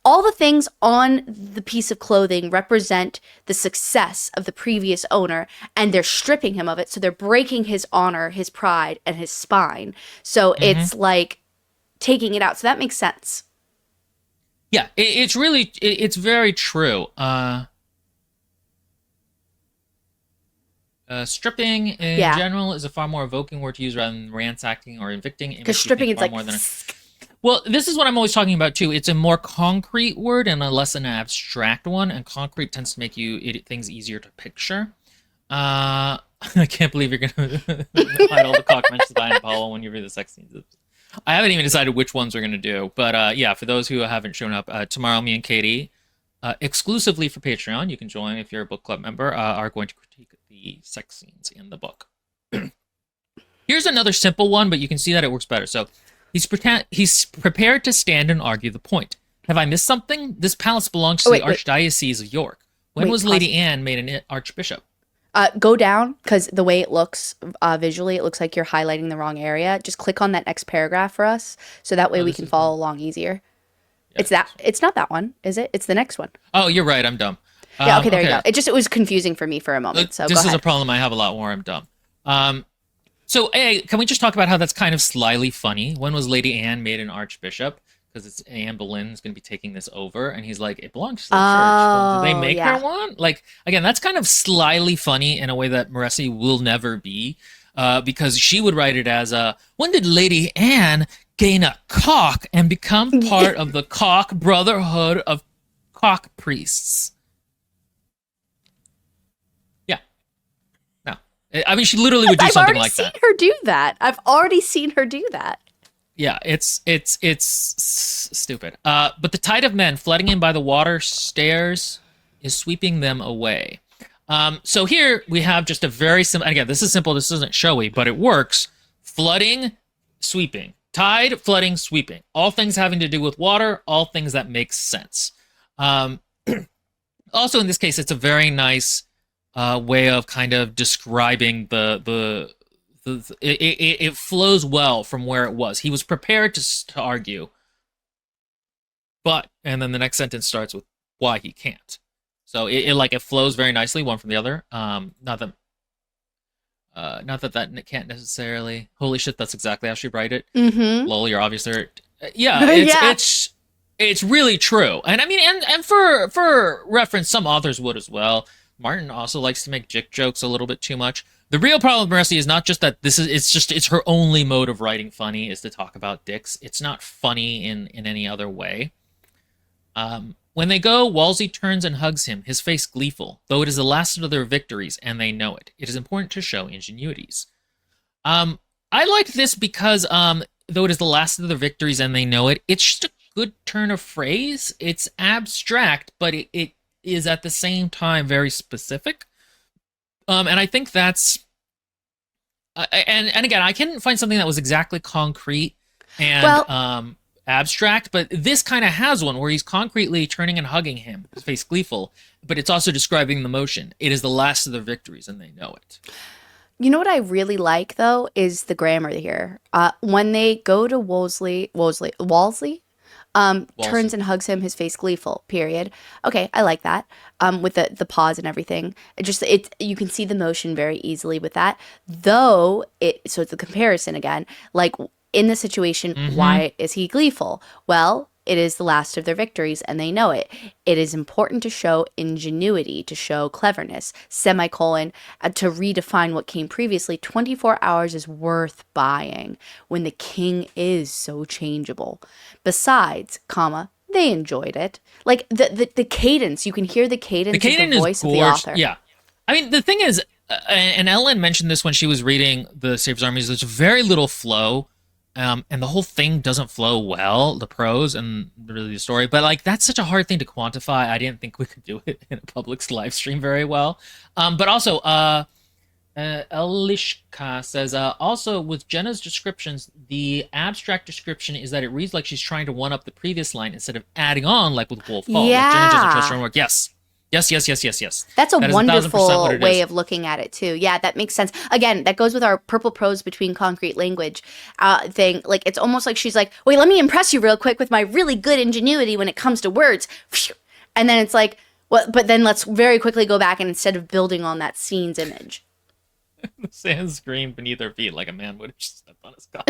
all the things on the piece of clothing represent the success of the previous owner, and they're stripping him of it. So they're breaking his honor, his pride, and his spine. So it's like taking it out. So that makes sense. Yeah, it's very true. Stripping in general is a far more evoking word to use rather than ransacking or evicting. Because stripping is like... Well, this is what I'm always talking about, too. It's a more concrete word and a less an abstract one, and concrete tends to make things easier to picture. I can't believe you're going to hide all the cock mentions by Apollo when you read the sex scenes. I haven't even decided which ones we're going to do, but yeah, for those who haven't shown up, tomorrow me and Katie, exclusively for Patreon, you can join if you're a book club member, are going to critique the sex scenes in the book. Here's another simple one, but you can see that it works better. So he's prepared to stand and argue the point. Have I missed something? This palace belongs to the Archdiocese of York. When was Lady Anne made an archbishop? Go down, because the way it looks visually, it looks like you're highlighting the wrong area. Just click on that next paragraph for us, so that way we can follow along easier. Yeah, it's not that one, is it? It's the next one. Oh, you're right. I'm dumb. Yeah, okay, there you go. It was confusing for me for a moment, so this is a problem I have a lot more. I'm dumb. So, can we just talk about how that's kind of slyly funny? When was Lady Anne made an archbishop? Because it's Anne Boleyn's going to be taking this over, and he's like, it belongs to the church. Well, did they make her one? Like, again, that's kind of slyly funny in a way that Moreci will never be, because she would write it as, when did Lady Anne gain a cock and become part of the cock brotherhood of cock priests? Yeah. No. I mean, she literally would do something like that. I've already seen her do that. Yeah, it's stupid. But the tide of men flooding in by the water stairs is sweeping them away. So here we have just a very simple, again, this is simple, this isn't showy, but it works. Flooding, sweeping. Tide, flooding, sweeping. All things having to do with water, all things that make sense. Also, in this case, it's a very nice way of kind of describing it flows well from where it was. He was prepared to argue, and then the next sentence starts with why he can't. So it flows very nicely one from the other. Not that can't necessarily. Holy shit, that's exactly how she write it. Mm-hmm. Lol, you're obviously it's really true. And I mean, and for reference, some authors would as well. Martin also likes to make dick jokes a little bit too much. The real problem with Moreci is not just that it's her only mode of writing funny is to talk about dicks. It's not funny in any other way. When they go, Wolsey turns and hugs him, his face gleeful, though it is the last of their victories, and they know it. It is important to show ingenuities. I like this because, though it is the last of their victories and they know it, it's just a good turn of phrase. It's abstract, but it is at the same time very specific. And I think that's, and again, I couldn't find something that was exactly concrete and Well, abstract, but this kind of has one where he's concretely turning and hugging him, his face gleeful, but it's also describing the motion. It is the last of their victories, and they know it. you know what I really like though is the grammar here. When they go to Wolsey, turns Walsall. and hugs him, his face gleeful. Period. Okay, I like that. With the pause and everything, it you can see the motion very easily with that. Though so it's a comparison again. Like in the situation, Mm-hmm. why is he gleeful? Well, it is the last of their victories, and they know it. It is important to show ingenuity, to show cleverness. Semicolon to redefine what came previously. 24 hours is worth buying when the king is so changeable. Besides, comma, they enjoyed it. Like the cadence, you can hear the The cadence of the Kaden is voice of the gorgeous. author. Yeah. I mean, the thing is, and Ellen mentioned this when she was reading the Saber's Armies, there's very little flow. And the whole thing doesn't flow well, the prose and really the story. But like that's such a hard thing to quantify. I didn't think we could do it in a public live stream very well. But also, Elishka says, also with Jenna's descriptions, the abstract description is that it reads like she's trying to one up the previous line instead of adding on like with Wolf Hall. Like Jenna doesn't trust her Yeah. own work. Yes. Yes, yes, yes, yes, yes. That's a That is 1,000% what wonderful it way is. of looking at it too. Yeah, that makes sense. Again, that goes with our purple prose between concrete language thing. Like it's almost like she's like, "Wait, let me impress you real quick with my really good ingenuity when it comes to words," and then it's like, "Well, but then let's very quickly go back and instead of building on that scene's image." The sand screamed beneath her feet like a man would have just stepped on his cock.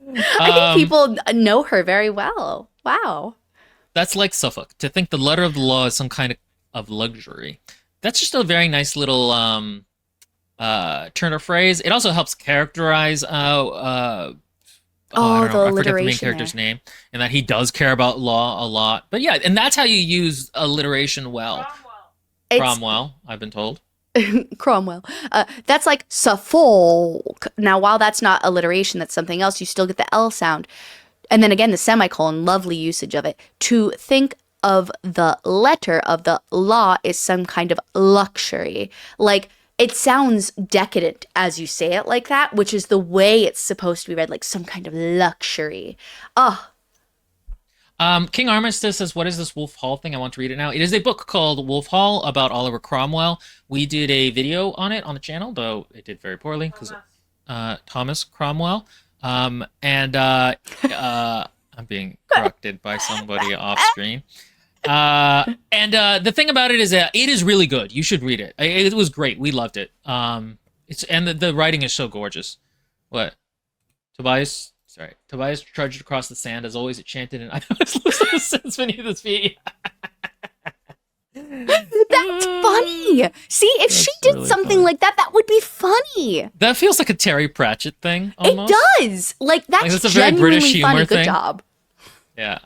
I think Um, people know her very well. Wow. That's like Suffolk. To think the letter of the law is some kind of luxury. That's just a very nice little turn of phrase. It also helps characterize I Oh, don't the know, I forget the main alliteration character's there. name, and that he does care about law a lot. But yeah, and that's how you use alliteration well. It's Cromwell, I've been told. Cromwell. That's like Suffolk. Now, while that's not alliteration, that's something else. You still get the L sound. And then again, the semicolon, lovely usage of it. To think of the letter of the law is some kind of luxury. Like, it sounds decadent as you say it like that, which is the way it's supposed to be read, like some kind of luxury. Oh, King Armistice says, "What is this Wolf Hall thing? I want to read it now." It is a book called Wolf Hall about Oliver Cromwell. We did a video on it on the channel, though it did very poorly because Thomas Cromwell. And I'm being corrected by somebody off screen. And the thing about it is that it is really good. You should read it. It was great. We loved it. It's and the writing is so gorgeous. What? Tobias? Sorry. Tobias trudged across the sand as always. It chanted, and I was listening to sense beneath his feet. that's funny. See, if she That's did really something funny. like that, that would be funny. That feels like a Terry Pratchett thing, It almost. does. Like, Like that's that's a very British genuinely humor funny. Good thing. job. Yeah.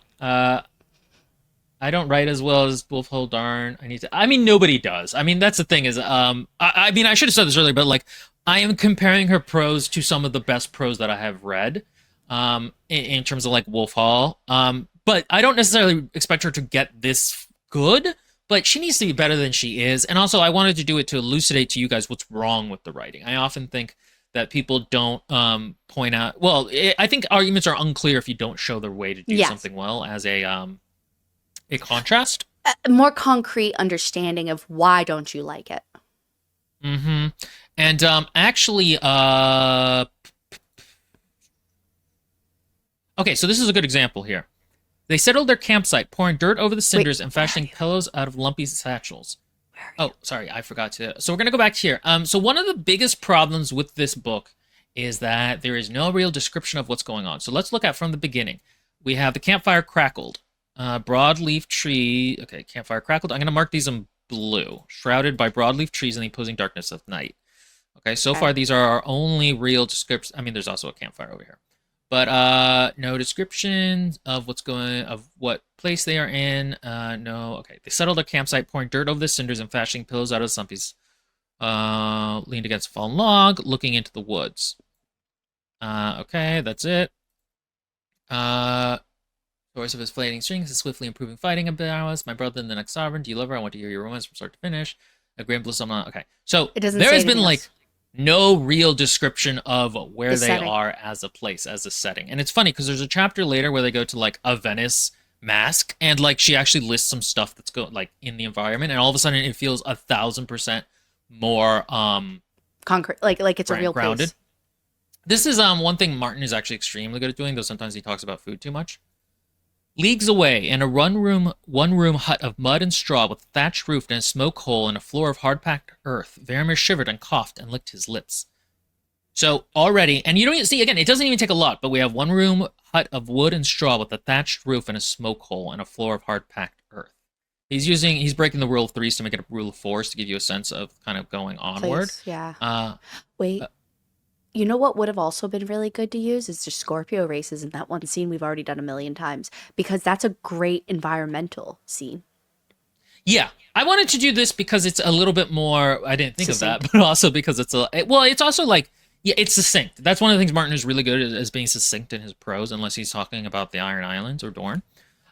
I don't write as well as Wolf Hall Darn. I need to. I mean, nobody does. I mean, that's the thing is, I mean, I should have said this earlier, but like, I am comparing her prose to some of the best prose that I have read, in terms of like Wolf Hall. But I don't necessarily expect her to get this good, but she needs to be better than she is. And also, I wanted to do it to elucidate to you guys what's wrong with the writing. I often think that people don't point out. Well, I think arguments are unclear if you don't show their way to do Yes. something well as a contrast. A more concrete understanding of why don't you like it. Mm-hmm. And actually, okay, so this is a good example here. They settled their campsite, pouring dirt over the cinders and where are fashioning you? pillows out of lumpy satchels. Where are you? Oh, sorry, I forgot to. So we're gonna go back to here. So one of the biggest problems with this book is that there is no real description of what's going on. So let's look at from the beginning. We have the campfire crackled, broadleaf tree. Okay, campfire crackled. I'm gonna mark these in blue, shrouded by broadleaf trees in the opposing darkness of night. Okay, so Okay. far these are our only real descriptions. I mean, there's also a campfire over here, but no descriptions of what place they are in. No. Okay, they settled their campsite, pouring dirt over the cinders and fashioning pillows out of the stumpies. Leaned against a fallen log, looking into the woods. Okay, that's it. Source of his flaying strings, his swiftly improving fighting abilities. My brother and the next sovereign. Do you love her? I want to hear your romance from start to finish. A grand bliss. Okay, so It doesn't there say has been anything like else. no real description of where The they setting. are as a place, as a setting. And it's funny because there's a chapter later where they go to like a Venice mask, and like she actually lists some stuff that's like in the environment, and all of a sudden it feels 1,000% more Concrete, like it's a real grounded. place. This is one thing Martin is actually extremely good at doing, though sometimes he talks about food too much. Leagues away, in a one room hut of mud and straw with a thatched roof and a smoke hole and a floor of hard-packed earth, Vermeer shivered and coughed and licked his lips. So already, and you don't even see, again, it doesn't even take a lot, but we have one room hut of wood and straw with a thatched roof and a smoke hole and a floor of hard-packed earth. He's breaking the rule of threes to make it a rule of fours to give you a sense of kind of going onward. Place, yeah. Uh, Wait, you know what would have also been really good to use is just Scorpio races in that one scene we've already done a million times because that's a great environmental scene. Yeah, I wanted to do this because it's a little bit more. I didn't think of that, Succinct. but also because it's also like, yeah, it's succinct. That's one of the things Martin is really good at, is being succinct in his prose, unless he's talking about the Iron Islands or Dorne.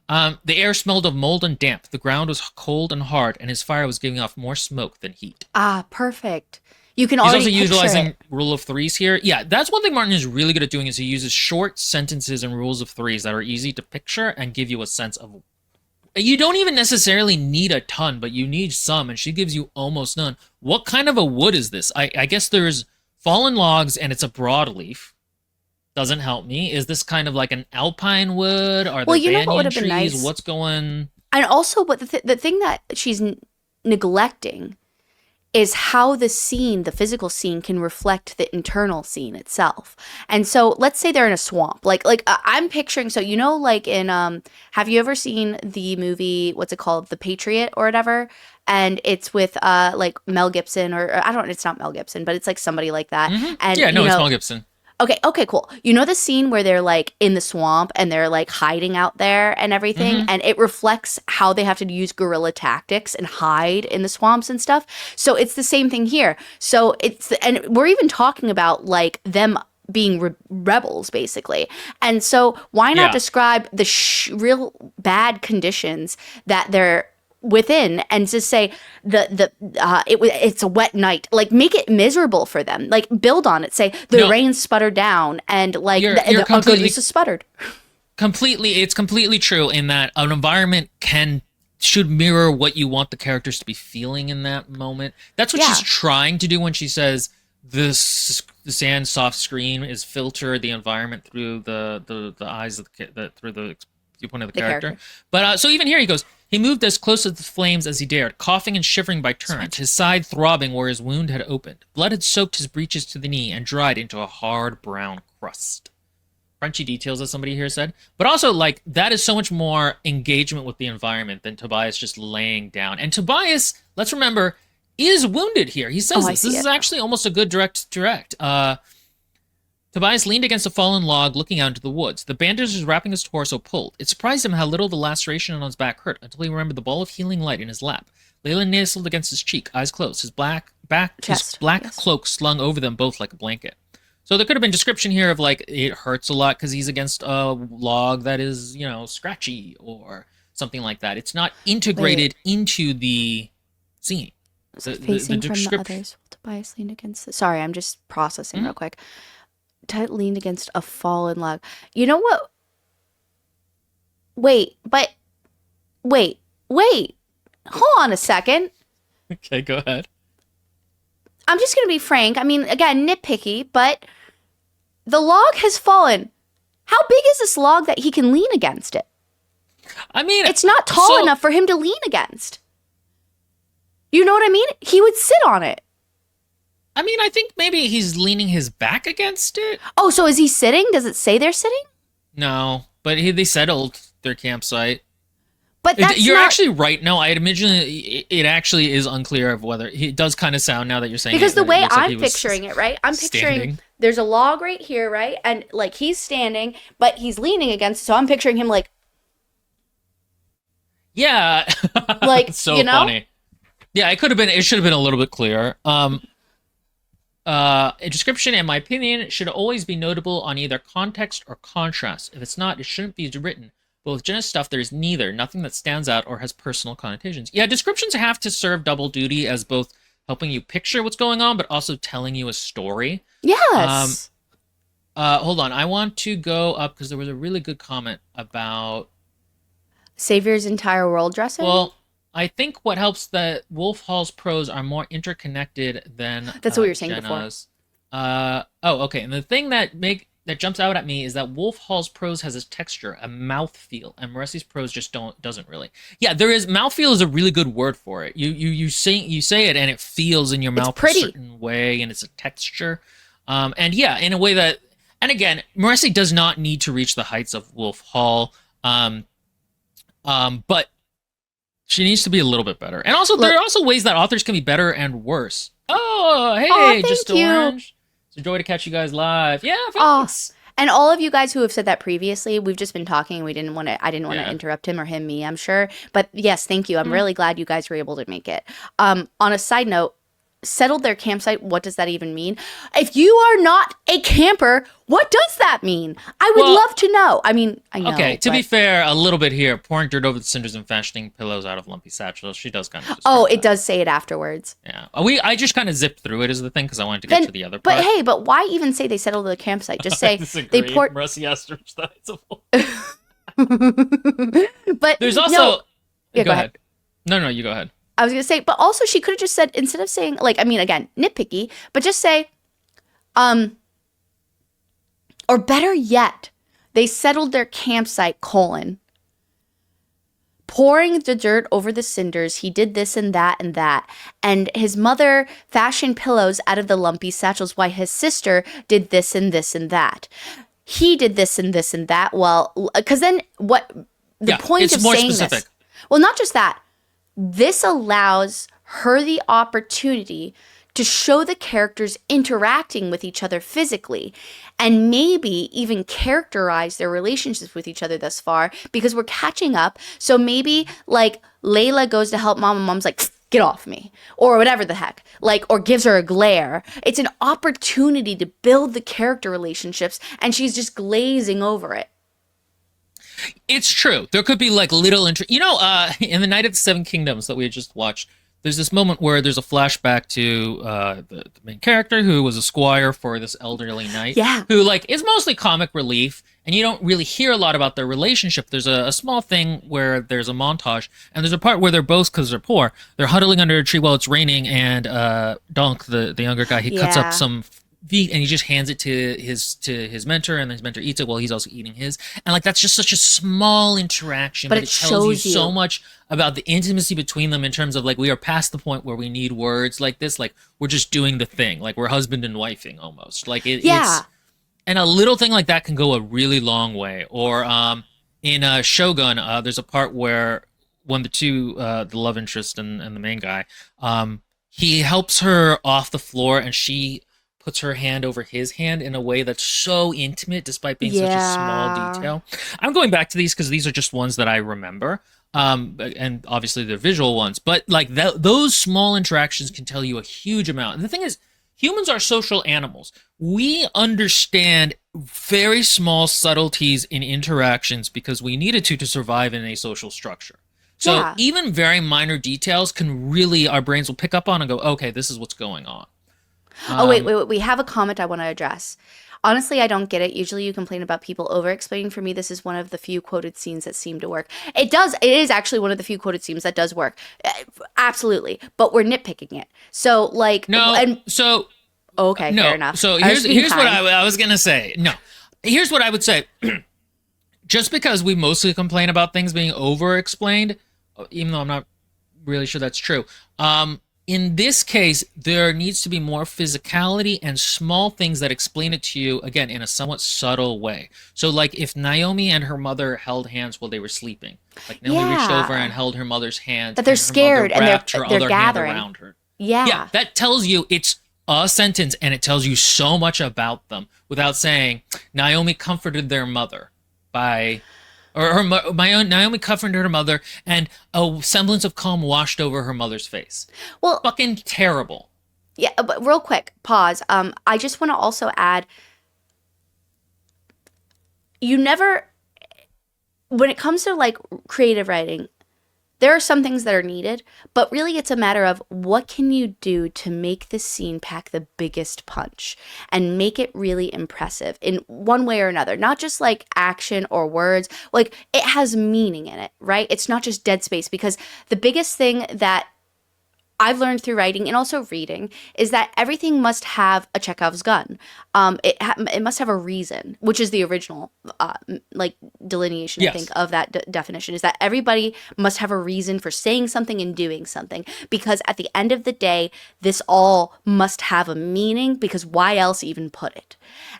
The air smelled of mold and damp. The ground was cold and hard, and his fire was giving off more smoke than heat. Ah, perfect. You can He's already also picture utilizing it. rule of threes here. Yeah, that's one thing Martin is really good at doing, is he uses short sentences and rules of threes that are easy to picture and give you a sense of. You don't even necessarily need a ton, but you need some, and she gives you almost none. What kind of a wood is this? I guess there's fallen logs, and it's a broadleaf. Doesn't help me. Is this kind of like an alpine wood? Are Well, there you know what would banyan have been trees? nice? What's going? And also, but the thing that she's neglecting is how the scene, the physical scene, can reflect the internal scene itself. And so, let's say they're in a swamp. I'm picturing. So like in have you ever seen the movie? What's it called? The Patriot or whatever. And it's with like Mel Gibson or I don't. It's not Mel Gibson, but it's like somebody like that. And Yeah, no, it's Mel Gibson. Okay, cool. You know the scene where they're like in the swamp and they're like hiding out there and everything, hmm and it reflects how they have to use guerrilla tactics and hide in the swamps and stuff. So it's the same thing here. So and we're even talking about like them being rebels basically. And so why not Yeah, describe the real bad conditions that they're within and just say it's a wet night, like make it miserable for them, like build on it, say the no, rain sputtered down and like you're oh good, completely this is sputtered. it's completely true in that an environment should mirror what you want the characters to be feeling in that moment. That's what she's Yeah, trying to do when she says the sand soft screen is filter the environment through the eyes of through the viewpoint of the the character. character. But so even here he goes. He moved as close to the flames as he dared, coughing and shivering by turns, his side throbbing where his wound had opened. Blood had soaked his breeches to the knee and dried into a hard brown crust. Crunchy details, as somebody here said. But also, like, that is so much more engagement with the environment than Tobias just laying down. And Tobias, let's remember, is wounded here. He says Oh, I this. see This is it. actually almost a good direct. Tobias leaned against a fallen log, looking out into the woods. The bandages wrapping his torso pulled. It surprised him how little the laceration on his back hurt, until he remembered the ball of healing light in his lap. Leyland nestled against his cheek, eyes closed, his Chest, black yes. cloak slung over them both like a blanket. So there could have been description here of like it hurts a lot because he's against a log that is, scratchy or something like that. It's not Wait, integrated into the scene. so The facing from the description. others, Tobias leaned against sorry, I'm just processing Mhm. real quick. Leaned against a fallen log. You know what? Wait, but wait, wait. Hold on a second. Okay, go ahead. I'm just going to be frank. I mean, again, nitpicky, but the log has fallen. How big is this log that he can lean against it? I mean, It's not tall so enough for him to lean against. You know what I mean? He would sit on it. I think maybe he's leaning his back against it. Oh, so is he sitting? Does it say they're sitting? No, but they settled their campsite. But that's You're not actually right. No, I imagine it actually is unclear of whether it does kind of sound now that you're saying because it, the that it way looks like he I'm was picturing it, right? I'm picturing standing. there's a log right here, right? And like he's standing, but he's leaning against it. So I'm picturing him Yeah, like, it's so funny. Yeah, it could have been. It should have been a little bit clearer. A description, in my opinion, should always be notable on either context or contrast. If it's not, it shouldn't be written. But with Jenna's stuff, there's neither. Nothing that stands out or has personal connotations. Yeah, descriptions have to serve double duty as both helping you picture what's going on, but also telling you a story. Um, yes. Hold on. I want to go up because there was a really good comment about. Savior's entire world dressing. Well, I think what helps that Wolf Hall's prose are more interconnected than That's what we were saying before. Jenna's. Okay. And the thing that jumps out at me is that Wolf Hall's prose has a texture, a mouthfeel, and Moreci's prose just doesn't really. Yeah, there is mouthfeel is a really good word for it. You say it and it feels in your It's mouth a pretty. certain way, and it's a texture. And yeah, in a way that, and again, Moreci does not need to reach the heights of Wolf Hall. But she needs to be a little bit better. And also, there are also ways that authors can be better and worse. Oh, hey, Thank just you. Orange. It's a joy to catch you guys live. Yeah, Oh, thanks. and all of you guys who have said that previously, we've just been talking and I didn't want to Yeah. interrupt him or him me, I'm sure. But yes, thank you. I'm really glad you guys were able to make it. On a side note, settled their campsite, what does that even mean? If you are not a camper, what does that mean? I would Well, love to know. I mean, I know. Okay, to be but- fair, a little bit here, pouring dirt over the cinders and fashioning pillows out of lumpy satchels. She does kind of. Oh, describe it that. does say it afterwards. Yeah, I just kind of zipped through it as the thing because I wanted to get Then, to the other but part. hey, but why even say they settled the campsite? Just say Disagree. they poured. Rusty Aster's But There's also. no. Yeah, go ahead. No, you go ahead. I was gonna say, but also she could have just said instead of saying like, I mean, again, nitpicky, but just say, or better yet, they settled their campsite, pouring the dirt over the cinders. He did this and that and that. And his mother fashioned pillows out of the lumpy satchels while his sister did this and this and that. He did this and this and that. Well, because then what the point it's of more saying specific. this, well, not just that, this allows her the opportunity to show the characters interacting with each other physically and maybe even characterize their relationships with each other thus far because we're catching up. So maybe like Layla goes to help mom and mom's like, get off me or whatever the heck, like, or gives her a glare. It's an opportunity to build the character relationships and she's just glazing over it. It's true. There could be like little in the Night of the Seven Kingdoms that we had just watched, there's this moment where there's a flashback to the main character who was a squire for this elderly knight. Yeah. Who like is mostly comic relief, and you don't really hear a lot about their relationship. There's a small thing where there's a montage, and there's a part where they're both, because they're poor, they're huddling under a tree while it's raining, and Donk, the younger guy, he cuts Yeah. up some feet and he just hands it to his mentor, and his mentor eats it while he's also eating his. And like that's just such a small interaction, But but it it tells you shows you. so much about the intimacy between them in terms of like we are past the point where we need words like this. Like we're just doing the thing, like we're husband and wifing almost. Like Yeah. it's and a little thing like that can go a really long way. Or in Shogun, there's a part where when the love interest and the main guy, he helps her off the floor, and she puts her hand over his hand in a way that's so intimate despite being such a small Yeah. detail. I'm going back to these because these are just ones that I remember, and obviously they're visual ones, but like those small interactions can tell you a huge amount. And the thing is, humans are social animals. We understand very small subtleties in interactions because we needed to survive in a social structure. So Yeah. even very minor details can really, our brains will pick up on and go, okay, this is what's going on. Oh, wait. We have a comment I want to address. Honestly, I don't get it. Usually you complain about people over-explaining. For me, this is one of the few quoted scenes that seem to work. It is actually one of the few quoted scenes that does work. Absolutely. But we're nitpicking it. So, like... No, And, so okay, no. fair enough. So I was being here's what kind. I was gonna say. No, here's what I would say. Just because we mostly complain about things being over-explained, even though I'm not really sure that's true, In this case, there needs to be more physicality and small things that explain it to you, again, in a somewhat subtle way. So, like if Naomi and her mother held hands while they were sleeping, like Naomi reached over Yeah. and held her mother's hand, That they're and her mother scared and wrapped her they're other hand gathering. around her. Yeah, Yeah. that tells you it's a sentence and it tells you so much about them without saying Naomi comforted their mother by or my own Naomi comforted her mother, and a semblance of calm washed over her mother's face. Well, Fucking terrible. yeah, but real quick, pause. I just want to also add, you never, when it comes to like creative writing, there are some things that are needed, but really it's a matter of what can you do to make the scene pack the biggest punch and make it really impressive in one way or another. Not just like action or words, like it has meaning in it, right? It's not just dead space, because the biggest thing that I've learned through writing and also reading is that everything must have a Chekhov's gun. It must have a reason, which is the original like delineation, I Yes. think, of that definition, is that everybody must have a reason for saying something and doing something, because at the end of the day, this all must have a meaning, because why else even put it?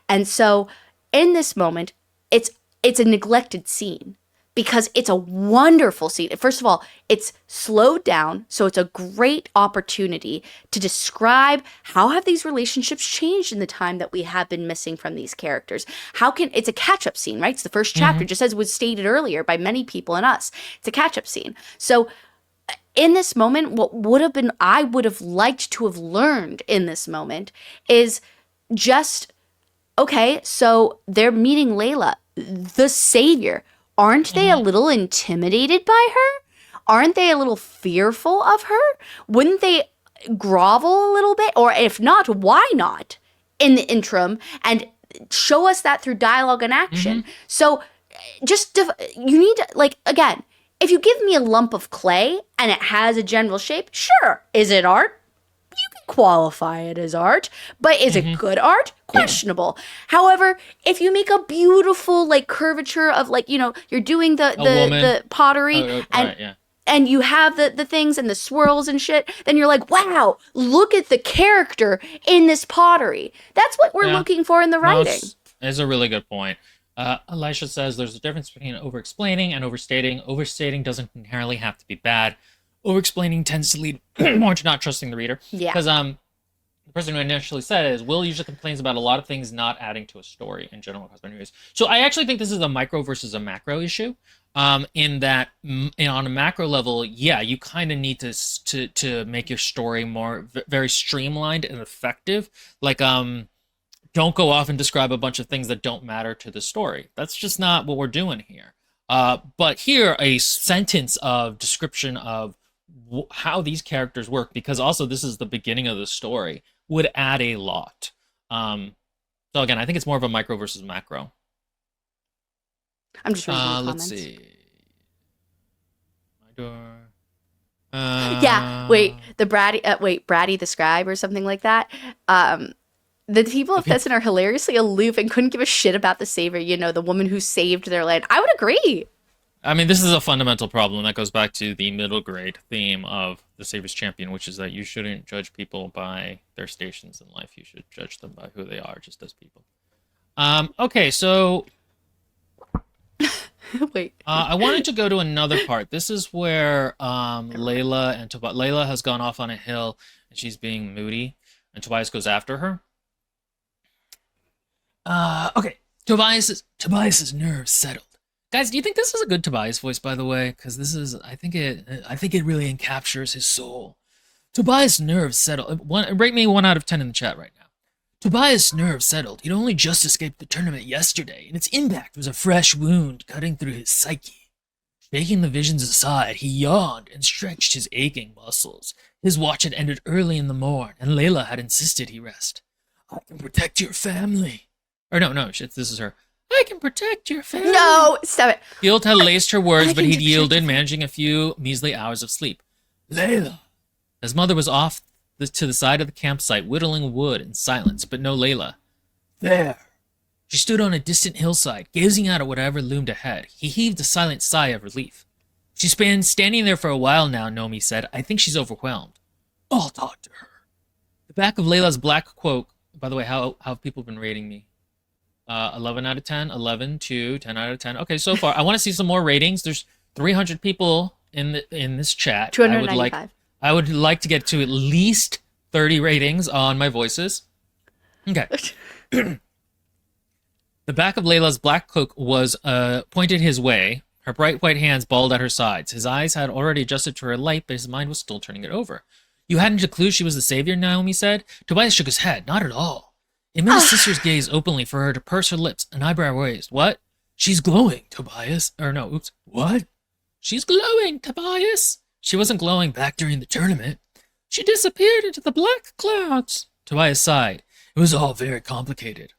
And so in this moment, it's a neglected scene, because it's a wonderful scene. First of all, it's slowed down, so it's a great opportunity to describe how have these relationships changed in the time that we have been missing from these characters. It's a catch-up scene, right? It's the first chapter, just as was stated earlier by many people and us. It's a catch-up scene. So in this moment, what would have been, I would have liked to have learned in this moment is just, okay, so they're meeting Layla, the savior. Aren't they a little intimidated by her? Aren't they a little fearful of her? Wouldn't they grovel a little bit? Or if not, why not in the interim and show us that through dialogue and action? So you need to, like, again, if you give me a lump of clay and it has a general shape, sure. Is it art? Qualify it as art, but is it good art? Questionable. However, if you make a beautiful like curvature of, like, you're doing the pottery and Right, yeah. and you have the things and the swirls and shit, then you're like, wow, look at the character in this pottery. That's what we're Yeah. looking for in the No, writing. it's a really good point. Elisha says there's a difference between over-explaining and overstating. Overstating doesn't inherently have to be bad. Over-explaining tends to lead more to not trusting the reader. Yeah. Because the person who initially said it is Will usually complains about a lot of things not adding to a story in general across many ways. So I actually think this is a micro versus a macro issue. In that, on a macro level, yeah, you kind of need to make your story more very streamlined and effective. Like don't go off and describe a bunch of things that don't matter to the story. That's just not what we're doing here. But here, a sentence of description of how these characters work, because also this is the beginning of the story, would add a lot. So again, I think it's more of a micro versus macro. I'm just reading the comments. Let's see. My door. Yeah, wait, Bratty the scribe or something like that. The people of Thesson are hilariously aloof and couldn't give a shit about the savior, the woman who saved their land. I would agree. I mean, this is a fundamental problem that goes back to the middle grade theme of the Savior's Champion, which is that you shouldn't judge people by their stations in life. You should judge them by who they are, just as people. Okay, so Wait. I wanted to go to another part. This is where Layla has gone off on a hill and she's being moody, and Tobias goes after her. Okay. Tobias's nerves settled. Guys, do you think this is a good Tobias voice, by the way? Because I think it really encaptures his soul. Tobias' nerves settled. Rate me 1 out of 10 in the chat right now. Tobias' nerves settled. He'd only just escaped the tournament yesterday, and its impact was a fresh wound cutting through his psyche. Shaking the visions aside, he yawned and stretched his aching muscles. His watch had ended early in the morn, and Layla had insisted he rest. I can protect your family. Or no, shit, this is her. I can protect your family. No, stop it. Guilt had laced her words, I but can he'd protect yielded, managing a few measly hours of sleep. Layla. His mother was off to the side of the campsite, whittling wood in silence, but no Layla. There. She stood on a distant hillside, gazing out at whatever loomed ahead. He heaved a silent sigh of relief. She's been standing there for a while now, Nomi said. I think she's overwhelmed. I'll talk to her. The back of Layla's black cloak. By the way, how have people been rating me? 11 out of 10, 11, 2, 10 out of 10. Okay, so far. I want to see some more ratings. There's 300 people in this chat. 295. I would like to get to at least 30 ratings on my voices. Okay. The back of Layla's black cloak was pointed his way. Her bright white hands balled at her sides. His eyes had already adjusted to her light, but his mind was still turning it over. You hadn't a clue she was the savior, Naomi said. Tobias shook his head. Not at all. It made his sister's gaze openly for her to purse her lips, an eyebrow raised. What? She's glowing, Tobias. Or no, oops. What? She's glowing, Tobias. She wasn't glowing back during the tournament. She disappeared into the black clouds. Tobias sighed. It was all very complicated.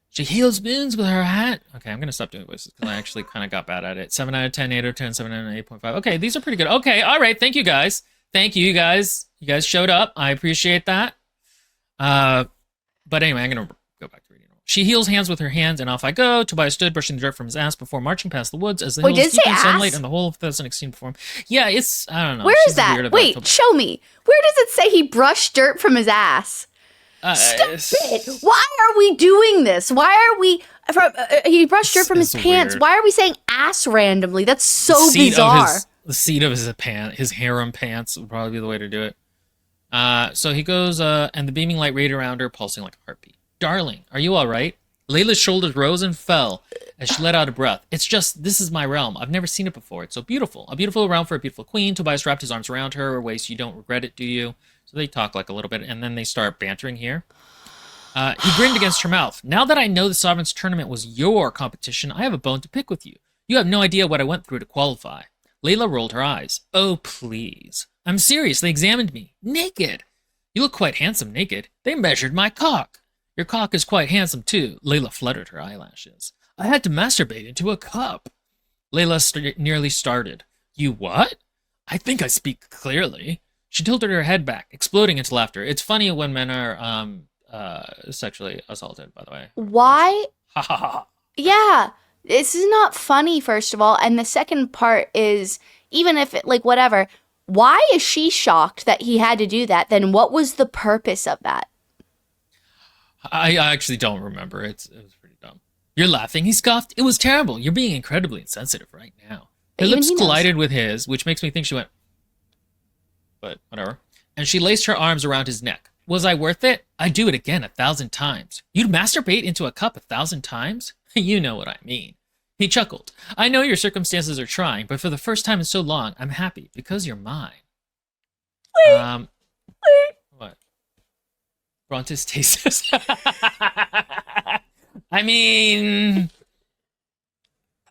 She heals wounds with her hat. Okay, I'm going to stop doing voices because I actually kind of got bad at it. 7 out of 10, 8 out of 10, 7 out of 8.5. Okay, these are pretty good. Okay, all right. Thank you, guys. Thank you, guys. You guys showed up. I appreciate that. But anyway, I'm going to go back to reading. She heals hands with her hands, and off I go. Tobias stood, brushing the dirt from his ass before marching past the woods as the hills steeped in sunlight and the whole of doesn't exceed before him. Yeah, it's, I don't know. Where is that? Wait, show me. Where does it say he brushed dirt from his ass? Stop it! Why are we doing this? Why are we... he brushed dirt from his pants. Weird. Why are we saying ass randomly? That's so bizarre. The seat of his harem pants would probably be the way to do it. So he goes, and the beaming light rayed around her, pulsing like a heartbeat. Darling, are you all right? Layla's shoulders rose and fell as she let out a breath. It's just, this is my realm. I've never seen it before. It's so beautiful. A beautiful realm for a beautiful queen. Tobias wrapped his arms around her waist. You don't regret it, do you? So they talk like a little bit, and then they start bantering here. He grinned against her mouth. Now that I know the Sovereign's tournament was your competition, I have a bone to pick with you. You have no idea what I went through to qualify. Layla rolled her eyes. Oh, please. I'm serious. They examined me. Naked. You look quite handsome naked. They measured my cock. Your cock is quite handsome, too. Layla fluttered her eyelashes. I had to masturbate into a cup. Layla nearly started. You what? I think I speak clearly. She tilted her head back, exploding into laughter. It's funny when men are sexually assaulted, by the way. Why? Ha ha ha. Yeah. This is not funny, first of all. And the second part is, even if it, like, whatever, why is she shocked that he had to do that? Then what was the purpose of that? I actually don't remember. It was pretty dumb. You're laughing, he scoffed. It was terrible. You're being incredibly insensitive right now. Her lips collided with his, which makes me think she went, but whatever. And she laced her arms around his neck. Was I worth it? I'd do it again 1,000 times. You'd masturbate into a cup 1,000 times? You know what I mean. He chuckled. I know your circumstances are trying, but for the first time in so long, I'm happy because you're mine. Wait. What? Brontes tastes. I mean...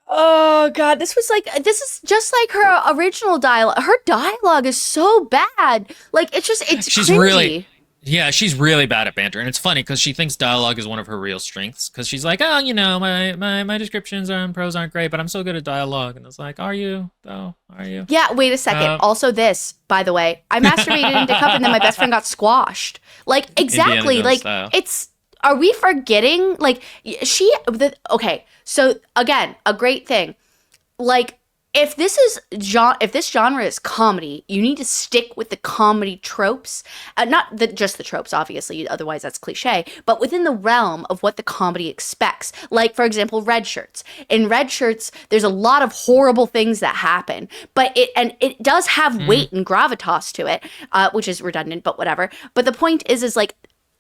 Oh, God. This is just like her original dialogue. Her dialogue is so bad. Like, it's she's cringy. She's really bad at banter. And it's funny because she thinks dialogue is one of her real strengths. Because she's like, oh, you know, my descriptions and prose aren't great, but I'm so good at dialogue. And it's like, are you, though? Are you? Yeah, wait a second. Also this, by the way, I masturbated into a cup and then my best friend got squashed. Like, exactly. Like, style. Are we forgetting? Like, okay, so again, a great thing. Like, if this genre is comedy, you need to stick with the comedy tropes. Not just the tropes, obviously, otherwise that's cliche, but within the realm of what the comedy expects. Like, for example, Red Shirts. In Red Shirts, there's a lot of horrible things that happen, but it does have weight and gravitas to it, which is redundant, but whatever. But the point is like,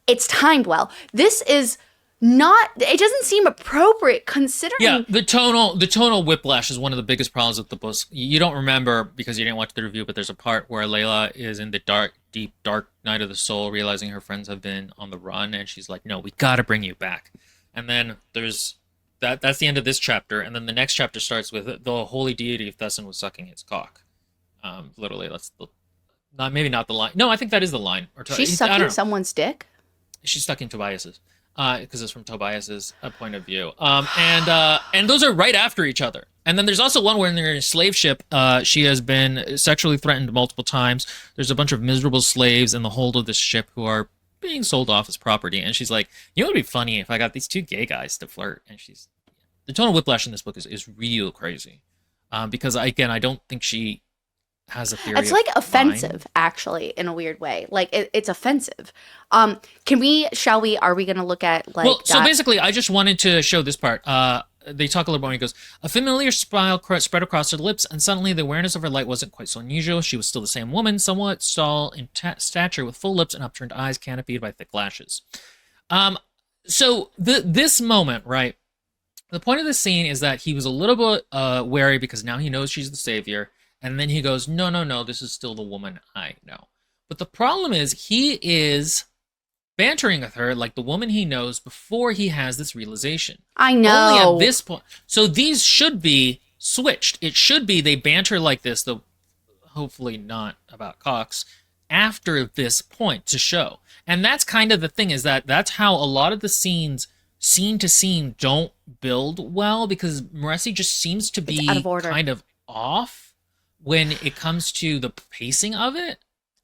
it's timed well. This is not, it doesn't seem appropriate considering. Yeah, the tonal whiplash is one of the biggest problems with the book. You don't remember because you didn't watch the review, but there's a part where Layla is in the deep dark night of the soul, realizing her friends have been on the run, and she's like, no, we gotta bring you back. And then there's that's the end of this chapter, and then the next chapter starts with the holy deity of Thesson was sucking his cock. Literally, that's maybe not the line. No, I think that is the line. She's sucking someone's dick? She's stuck in Tobias's. Because it's from Tobias's point of view. And those are right after each other. And then there's also one where they're in a slave ship. She has been sexually threatened multiple times. There's a bunch of miserable slaves in the hold of this ship who are being sold off as property. And she's like, you know what would be funny if I got these two gay guys to flirt? And the tonal whiplash in this book is real crazy. Because, again, I don't think she has a theory It's of like mind. offensive, actually, in a weird way. Like it's offensive. Shall we? Are we going to look at Well, like so that? basically, I just wanted to show this part. They talk a little more. He goes, a familiar smile spread across her lips, and suddenly the awareness of her light wasn't quite so unusual. She was still the same woman, somewhat tall in stature, with full lips and upturned eyes, canopied by thick lashes. Um, so this moment, right? The point of the scene is that he was a little bit wary because now he knows she's the savior, and then he goes, "No, no, no, this is still the woman I know." But the problem is he is bantering with her like the woman he knows before he has this realization. I Only at know. this point, so these should be switched. It should be they banter like this, though hopefully not about Cox, after this point to show. And that's kind of the thing is that that's how a lot of the scenes, scene to scene, don't build well because Moreci just seems to It's out of be order. kind of off when it comes to the pacing of it.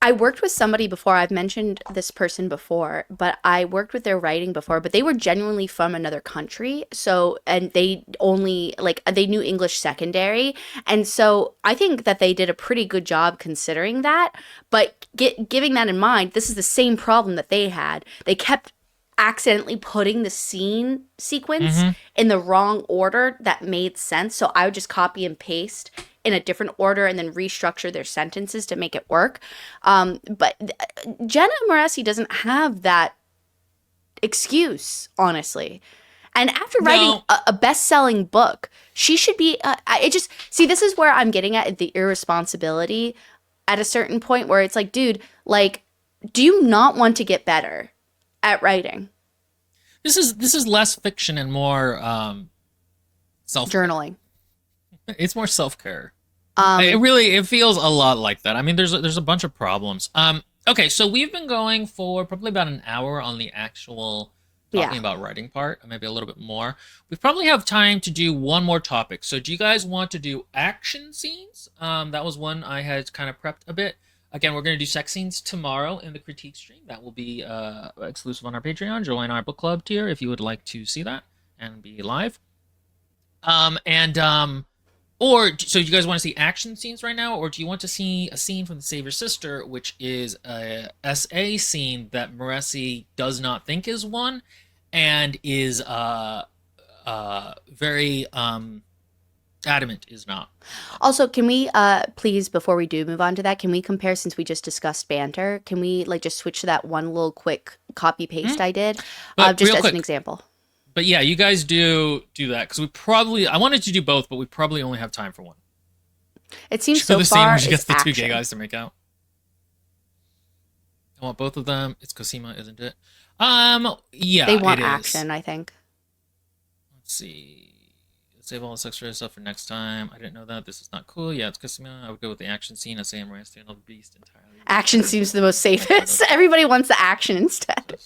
I worked with somebody before. I've mentioned this person before, but I worked with their writing before, but they were genuinely from another country. So, and they only like they knew English secondary. And so I think that they did a pretty good job considering that. But giving that in mind, this is the same problem that they had. They kept accidentally putting the scene sequence Mm-hmm. in the wrong order that made sense. So I would just copy and paste in a different order and then restructure their sentences to make it work. But Jenna Moreci doesn't have that excuse, honestly. And after writing No, a best-selling book, she should be. It just see this is where I'm getting at the irresponsibility at a certain point where it's like, dude, like, do you not want to get better at writing? this is less fiction and more self care. Journaling. It's more self care. It Um, really it feels a lot like that. I mean, there's a bunch of problems. Okay, so we've been going for probably about an hour on the actual yeah. talking about writing part, maybe a little bit more. We probably have time to do one more topic. So do you guys want to do action scenes? That was one I had kind of prepped a bit. Again, we're going to do sex scenes tomorrow in the critique stream. That will be exclusive on our Patreon. Join our book club tier if you would like to see that and be live. And or so you guys want to see action scenes right now, or do you want to see a scene from the Savior Sister, which is a SA scene that Moreci does not think is one, and is very adamant is not. Also, can we please before we do move on to that, can we compare since we just discussed banter? Can we like just switch to that one little quick copy paste Hmm? I did, But just real as an quick, example? but yeah, you guys do that because we probably I wanted to do both, but we probably only have time for one. It seems Show so the scene where far she is gets the two gay action. guys to make out. I want both of them. It's Cosima, isn't it? They Yeah, it want is. action, I think. Let's see. Save all the sexual stuff for next time. I didn't know that. This is not cool. Yeah, it's Cosima. I would go with the action scene. I say I'm Rance the Beast entirely. Action seems the most safest. Everybody wants the action instead.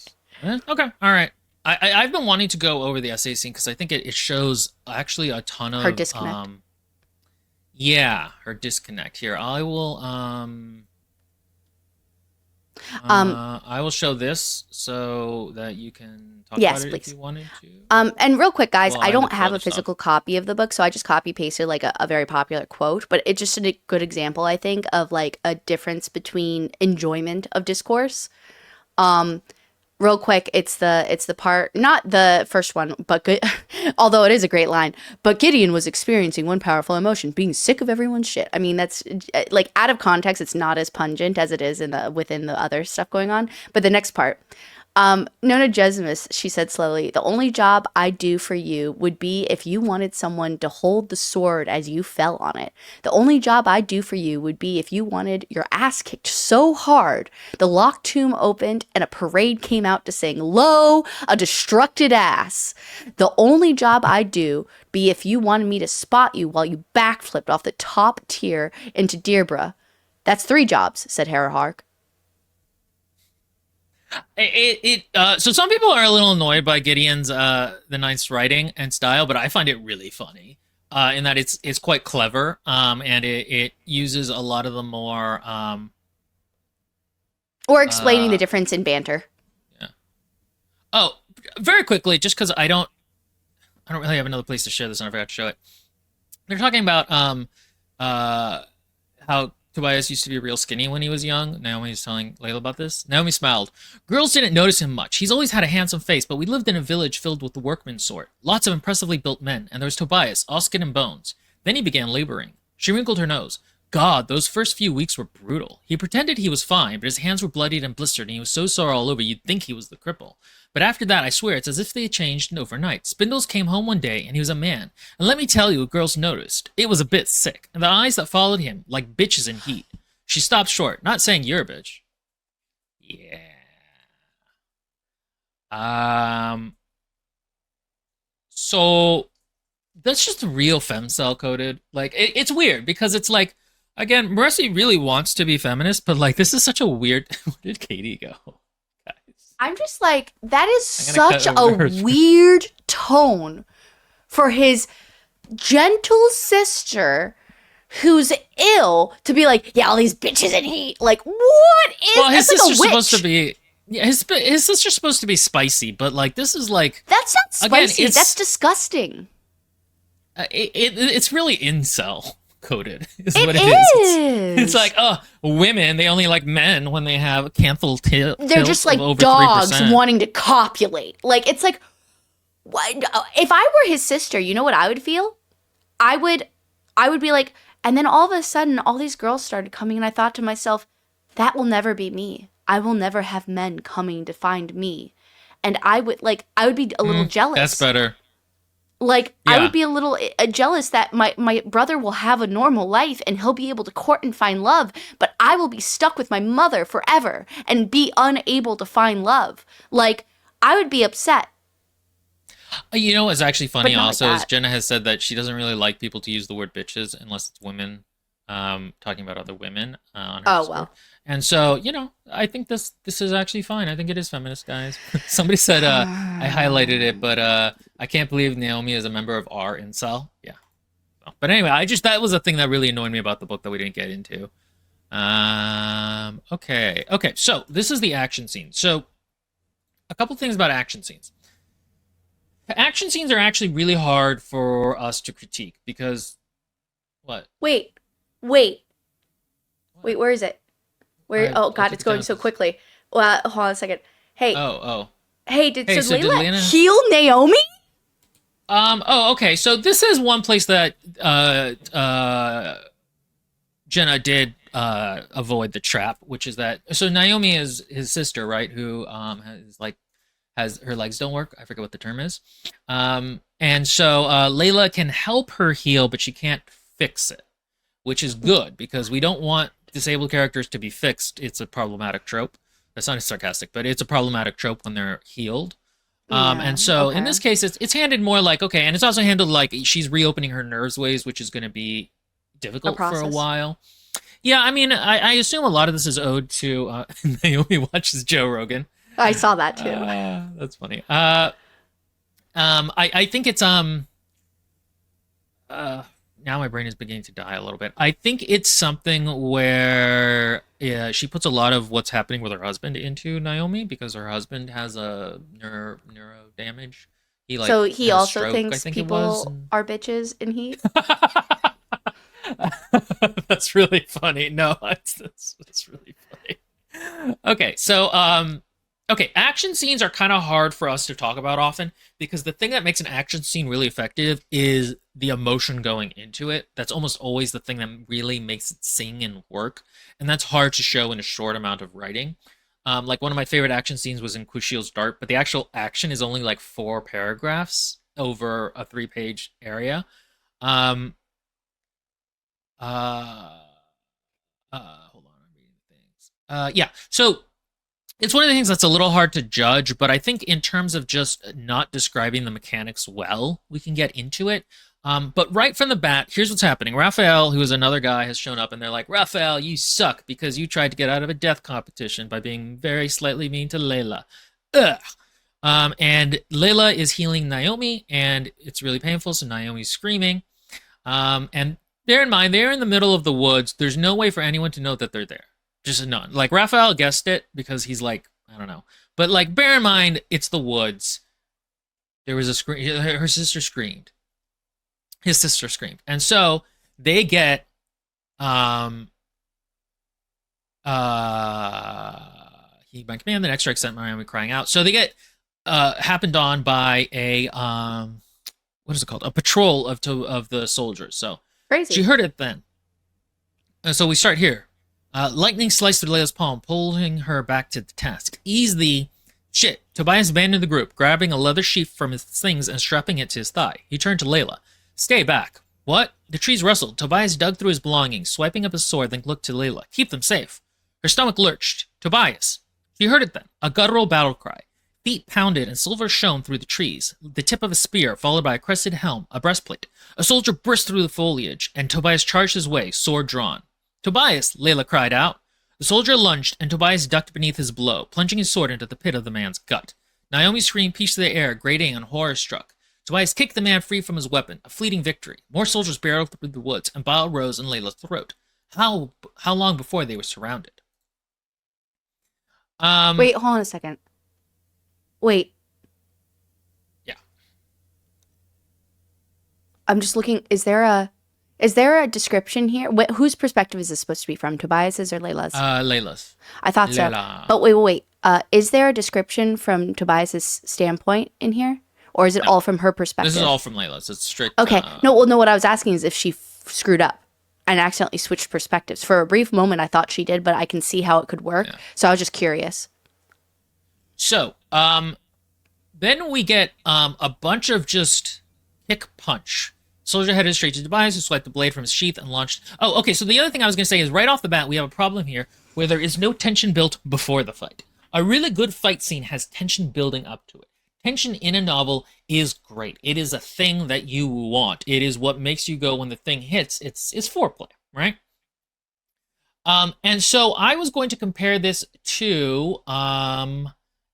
Okay, all right. I've been wanting to go over the essay scene because I think it shows actually a ton Her of disconnect. yeah, her disconnect here. Um, I will show this so that you can talk yes, about it if please. you wanted to. And real quick, guys, Well, I I don't look for have other a stuff. physical copy of the book, so I just copy pasted like a very popular quote, but it's just a good example, I think, of like a difference between enjoyment of discourse. Um, Real quick, it's the part, not the first one, but good, although it is a great line. But Gideon was experiencing one powerful emotion, being sick of everyone's shit. I mean, that's like out of context, it's not as pungent as it is in the within the other stuff going on. But the next part, Nona Gesimus, she said slowly, the only job I'd do for you would be if you wanted someone to hold the sword as you fell on it. The only job I'd do for you would be if you wanted your ass kicked so hard the locked tomb opened and a parade came out to sing, Lo, a destructed ass. The only job I'd do be if you wanted me to spot you while you backflipped off the top tier into Deirdre. That's 3 jobs, said Harahark. So some people are a little annoyed by Gideon's the Ninth's writing and style, but I find it really funny. In that it's quite clever, and it uses a lot of the more Or explaining the uh difference in banter. yeah. Oh, very quickly, just because I don't really have another place to share this, and I forgot to show it. They're talking about uh how Tobias used to be real skinny when he was young. Naomi's telling Layla about this. Naomi smiled. Girls didn't notice him much. He's always had a handsome face, but we lived in a village filled with the workman sort. Lots of impressively built men, and there was Tobias, all skin and bones. Then he began laboring. She wrinkled her nose. God, those first few weeks were brutal. He pretended he was fine, but his hands were bloodied and blistered, and he was so sore all over you'd think he was the cripple. But after that, I swear, it's as if they had changed overnight. Spindles came home one day, and he was a man. And let me tell you, girls noticed. It was a bit sick. And the eyes that followed him, like bitches in heat. She stopped short, not saying you're a bitch. Yeah. So that's just real femcel coded. Like it's weird because it's like again, Moreci really wants to be feminist, but like this is such a weird. Where did Katie go, guys? I'm just like, that is I'm such a weird tone for his gentle sister who's ill to be like, yeah, all these bitches in heat. Like, what is? Well, his that's sister's like a witch. supposed to be. Yeah, his sister's supposed to be spicy, but like this is like That's not spicy. Again, That's disgusting. It's really incel coded. Is It what it is. is. It's like, oh, women, they only like men when they have canthal They're just like over dogs 3%. wanting to copulate. Like, it's like, what? If I were his sister, you know what I would feel? I would be like, and then all of a sudden, all these girls started coming, and I thought to myself, that will never be me. I will never have men coming to find me. And I would be a little jealous. That's better. Like, Yeah. I would be a little jealous that my brother will have a normal life and he'll be able to court and find love, but I will be stuck with my mother forever and be unable to find love. Like, I would be upset. You know what's actually funny But not also like is that. Jenna has said that she doesn't really like people to use the word bitches unless it's women talking about other women on her Oh, Discord. well. And so, you know, I think this is actually fine. I think it is feminist, guys. Somebody said I highlighted it, but I can't believe Naomi is a member of our incel. Yeah. But anyway, that was a thing that really annoyed me about the book that we didn't get into. Okay. So this is the action scene. So a couple things about action scenes. Action scenes are actually really hard for us to critique because what? Wait, where is it? Where? I Oh God, took it's it going down so 'cause- quickly. Well, hold on a second. Hey, Oh. did Hey, so did Layla Lena- heal Naomi? Okay. So this is one place that Jenna did avoid the trap, which is that so Naomi is his sister, right? Who has her legs don't work. I forget what the term is. And so Layla can help her heal, but she can't fix it, which is good because we don't want disabled characters to be fixed. It's a problematic trope. That's not sarcastic, but it's a problematic trope when they're healed. And so in this case, it's handed more like, okay, and it's also handled like she's reopening her nerves ways, which is going to be difficult for a while. Yeah, I mean, I assume a lot of this is owed to Naomi watches Joe Rogan. I saw that too. That's funny. I think it's now my brain is beginning to die a little bit. I think it's something where she puts a lot of what's happening with her husband into Naomi because her husband has a neuro damage. He So he had a also stroke, I thinks think it people was, and- are bitches in heat. That's really funny. No, that's really funny. Okay, so action scenes are kind of hard for us to talk about often because the thing that makes an action scene really effective is the emotion going into it. That's almost always the thing that really makes it sing and work, and that's hard to show in a short amount of writing. Like one of my favorite action scenes was in Kushiel's Dart, but the actual action is only like 4 paragraphs over a 3-page area. Hold on, I'm reading things. Yeah, so it's one of the things that's a little hard to judge, but I think in terms of just not describing the mechanics well, we can get into it. But right from the bat, here's what's happening. Raphael, who is another guy, has shown up, and they're like, Raphael, you suck because you tried to get out of a death competition by being very slightly mean to Layla. Ugh. And Layla is healing Naomi, and it's really painful, so Naomi's screaming. And bear in mind, they're in the middle of the woods. There's no way for anyone to know that they're there. Just none. Like, Raphael guessed it because he's like, I don't know. But, like, bear in mind, it's the woods. There was a scream. Her sister screamed. His sister screamed. And so they get He by command the next strike sent Miami crying out. So they get happened on by a what is it called? A patrol of the soldiers. So she Crazy. heard it then. So we start here. Lightning sliced through Layla's palm, pulling her back to the task. Ease the shit. Tobias abandoned the group, grabbing a leather sheath from his things and strapping it to his thigh. He turned to Layla. Stay back. What? The trees rustled. Tobias dug through his belongings, swiping up his sword, then looked to Layla. Keep them safe. Her stomach lurched. Tobias. She heard it then. A guttural battle cry. Feet pounded and silver shone through the trees. The tip of a spear, followed by a crested helm, a breastplate. A soldier burst through the foliage, and Tobias charged his way, sword drawn. Tobias! Layla cried out. The soldier lunged, and Tobias ducked beneath his blow, plunging his sword into the pit of the man's gut. Naomi screamed peace to the air, grating and horror-struck. Tobias kicked the man free from his weapon, a fleeting victory. More soldiers barreled through the woods, and bile rose in Layla's throat. How long before they were surrounded? Wait, hold on a second. Wait, Yeah. I'm just looking. Is there a description here? Whose perspective is this supposed to be from? Tobias's or Layla's? Layla's. I thought so. Layla. But wait. Is there a description from Tobias's standpoint in here? Or is it No. all from her perspective? This is all from Layla's. It's strict. Okay. No, what I was asking is if she screwed up and accidentally switched perspectives. For a brief moment, I thought she did, but I can see how it could work. Yeah. So I was just curious. So, then we get a bunch of just kick punch. Soldier headed straight to Tobias, who swiped the blade from his sheath and launched. Oh, okay. So the other thing I was going to say is right off the bat, we have a problem here where there is no tension built before the fight. A really good fight scene has tension building up to it. Tension in a novel is great. It is a thing that you want. It is what makes you go when the thing hits. It's foreplay, right? And so I was going to compare this to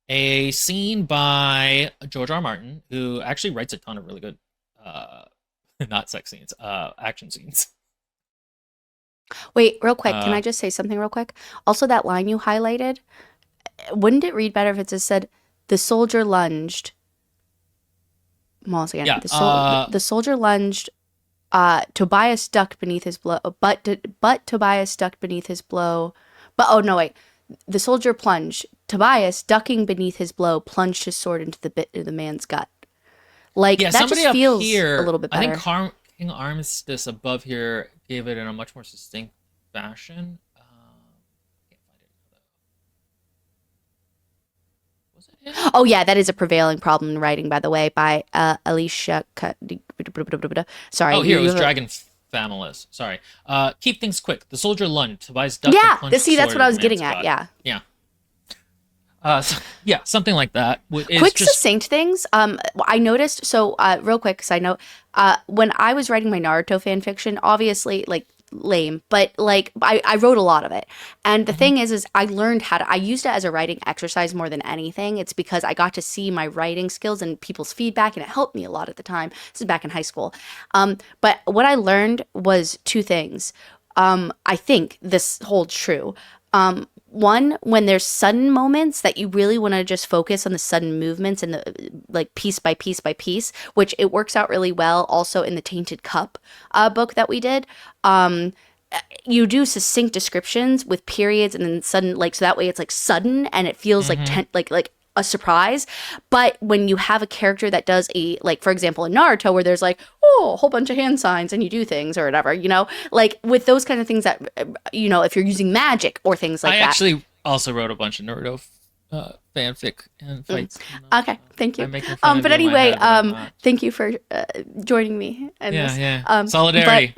a scene by George R. R. Martin, who actually writes a ton of really good, not sex scenes, action scenes. Wait, real quick. Can I just say something real quick? Also, that line you highlighted, wouldn't it read better if it just said, the soldier lunged. Once again, Yeah, the soldier lunged. Tobias ducked beneath his blow, but Tobias ducked beneath his blow. But oh no, wait. The soldier plunged. Tobias, ducking beneath his blow, plunged his sword into the bit of the man's gut. Like Yeah, that somebody just up feels here, a little bit better. I think King Armistice above here gave it in a much more succinct fashion. Can't find it though. Was it him? Oh yeah, that is a prevailing problem in writing, by the way, by Alicia. Sorry. Oh, here it was have a- Dragon Familis. Sorry. Keep things quick. The soldier lunged. Tobias ducked and Yeah, plunged see, that's sword what I into was the getting man's at. gut. Yeah. Yeah. Yeah, something like that. It's Quick, just succinct things. I noticed. So, real quick side note. When I was writing my Naruto fan fiction, obviously, like lame, but like I wrote a lot of it. And the thing is I learned how to. I used it as a writing exercise more than anything. It's because I got to see my writing skills and people's feedback, and it helped me a lot at the time. This is back in high school. But what I learned was two things. I think this holds true. One, when there's sudden moments that you really want to just focus on the sudden movements and the like piece by piece by piece, which it works out really well also in the Tainted Cup book that we did. You do succinct descriptions with periods and then sudden, like, so that way it's like sudden and it feels like a surprise. But when you have a character that does like, for example, in Naruto, where there's like, oh, a whole bunch of hand signs and you do things or whatever, like with those kind of things that, if you're using magic or things like I that. actually also wrote a bunch of Naruto fanfic and fights. Okay, thank you. I'm making fun of But you in my anyway, head, but I'm not. thank you for joining me in this. Yeah. Solidarity.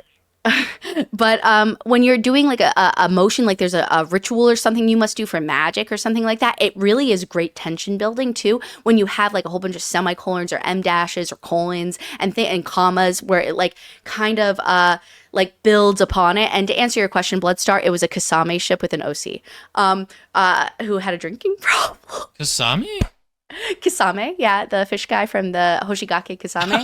But when you're doing like a motion, like there's a ritual or something you must do for magic or something like that, it really is great tension building too. When you have like a whole bunch of semicolons or em dashes or colons and commas, where it like kind of like builds upon it. And to answer your question, Bloodstar, it was a Kasame ship with an OC, who had a drinking problem. Kasami? Kisame, yeah, the fish guy from the Hoshigake Kisame.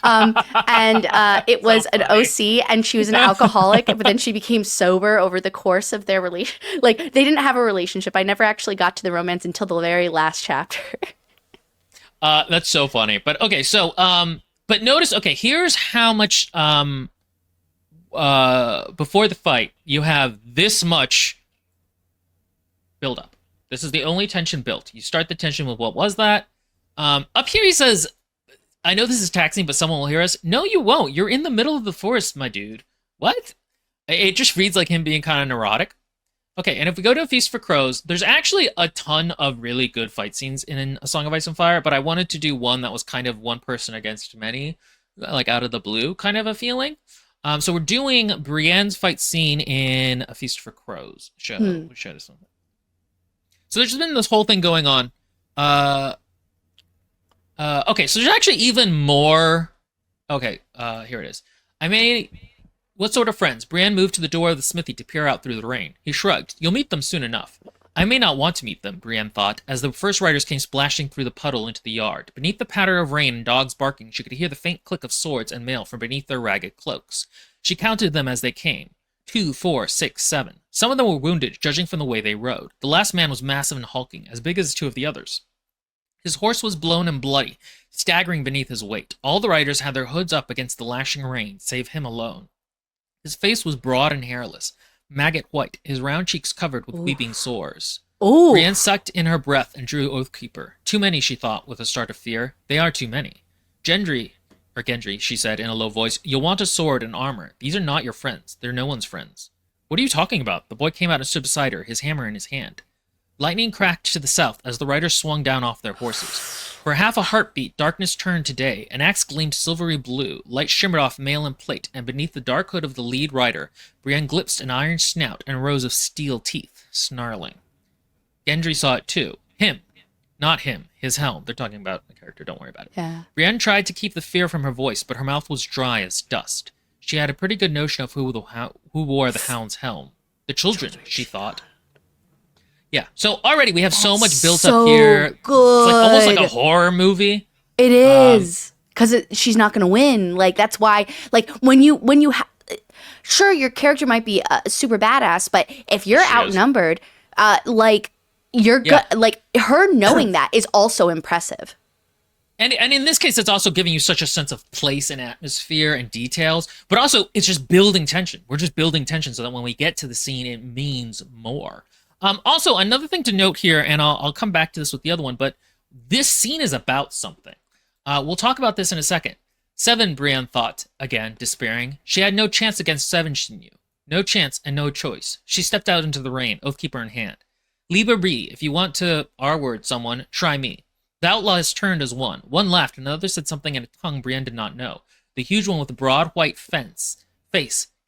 And it was an OC, and she was an alcoholic, but then she became sober over the course of their relation. Like, they didn't have a relationship. I never actually got to the romance until the very last chapter. That's so funny. But okay, so but notice, okay, here's how much before the fight you have this much build up. This is the only tension built. You start the tension with what was that? Up here he says, I know this is taxing, but someone will hear us. No, you won't. You're in the middle of the forest, my dude. What? It just reads like him being kind of neurotic. Okay, and if we go to A Feast for Crows, there's actually a ton of really good fight scenes in A Song of Ice and Fire, but I wanted to do one that was kind of one person against many, like out of the blue kind of a feeling. So we're doing Brienne's fight scene in A Feast for Crows. Show this something. So there's been this whole thing going on. Okay, so there's actually even more. Okay, here it is. What sort of friends? Brienne moved to the door of the smithy to peer out through the rain. He shrugged. You'll meet them soon enough. I may not want to meet them, Brienne thought, as the first riders came splashing through the puddle into the yard. Beneath the patter of rain and dogs barking, she could hear the faint click of swords and mail from beneath their ragged cloaks. She counted them as they came. 2, 4, 6, 7. Some of them were wounded, judging from the way they rode. The last man was massive and hulking, as big as 2 of the others. His horse was blown and bloody, staggering beneath his weight. All the riders had their hoods up against the lashing rain, save him alone. His face was broad and hairless, maggot white, his round cheeks covered with weeping sores. Brienne sucked in her breath and drew Oathkeeper. Too many, she thought, with a start of fear. They are too many. Gendry, she said in a low voice, you'll want a sword and armor. These are not your friends. They're no one's friends. What are you talking about? The boy came out and stood beside her, his hammer in his hand. Lightning cracked to the south as the riders swung down off their horses. For half a heartbeat, darkness turned to day. An axe gleamed silvery blue. Light shimmered off mail and plate, and beneath the dark hood of the lead rider, Brienne glimpsed an iron snout and rows of steel teeth, snarling. Gendry saw it too. Him. Not him. His helm. They're talking about the character. Don't worry about it. Yeah. Brienne tried to keep the fear from her voice, but her mouth was dry as dust. She had a pretty good notion of who wore the hound's helm. The children, she thought. Yeah, so already we have so much built up here. Good. It's like almost like a horror movie. It is, because she's not going to win. Like, that's why, like, sure, your character might be super badass, but if you're outnumbered, like, like, her knowing that is also impressive. And in this case, it's also giving you such a sense of place and atmosphere and details, but also it's just building tension. We're just building tension so that when we get to the scene, it means more. Also, another thing to note here, and I'll come back to this with the other one, but this scene is about something. We'll talk about this in a second. 7, Brienne thought, again, despairing. She had no chance against 7, she knew. No chance and no choice. She stepped out into the rain, Oathkeeper in hand. Lieber be, if you want to R-word someone, try me. The outlaws turned as one. One laughed, and another said something in a tongue Brienne did not know. The huge one with the broad white face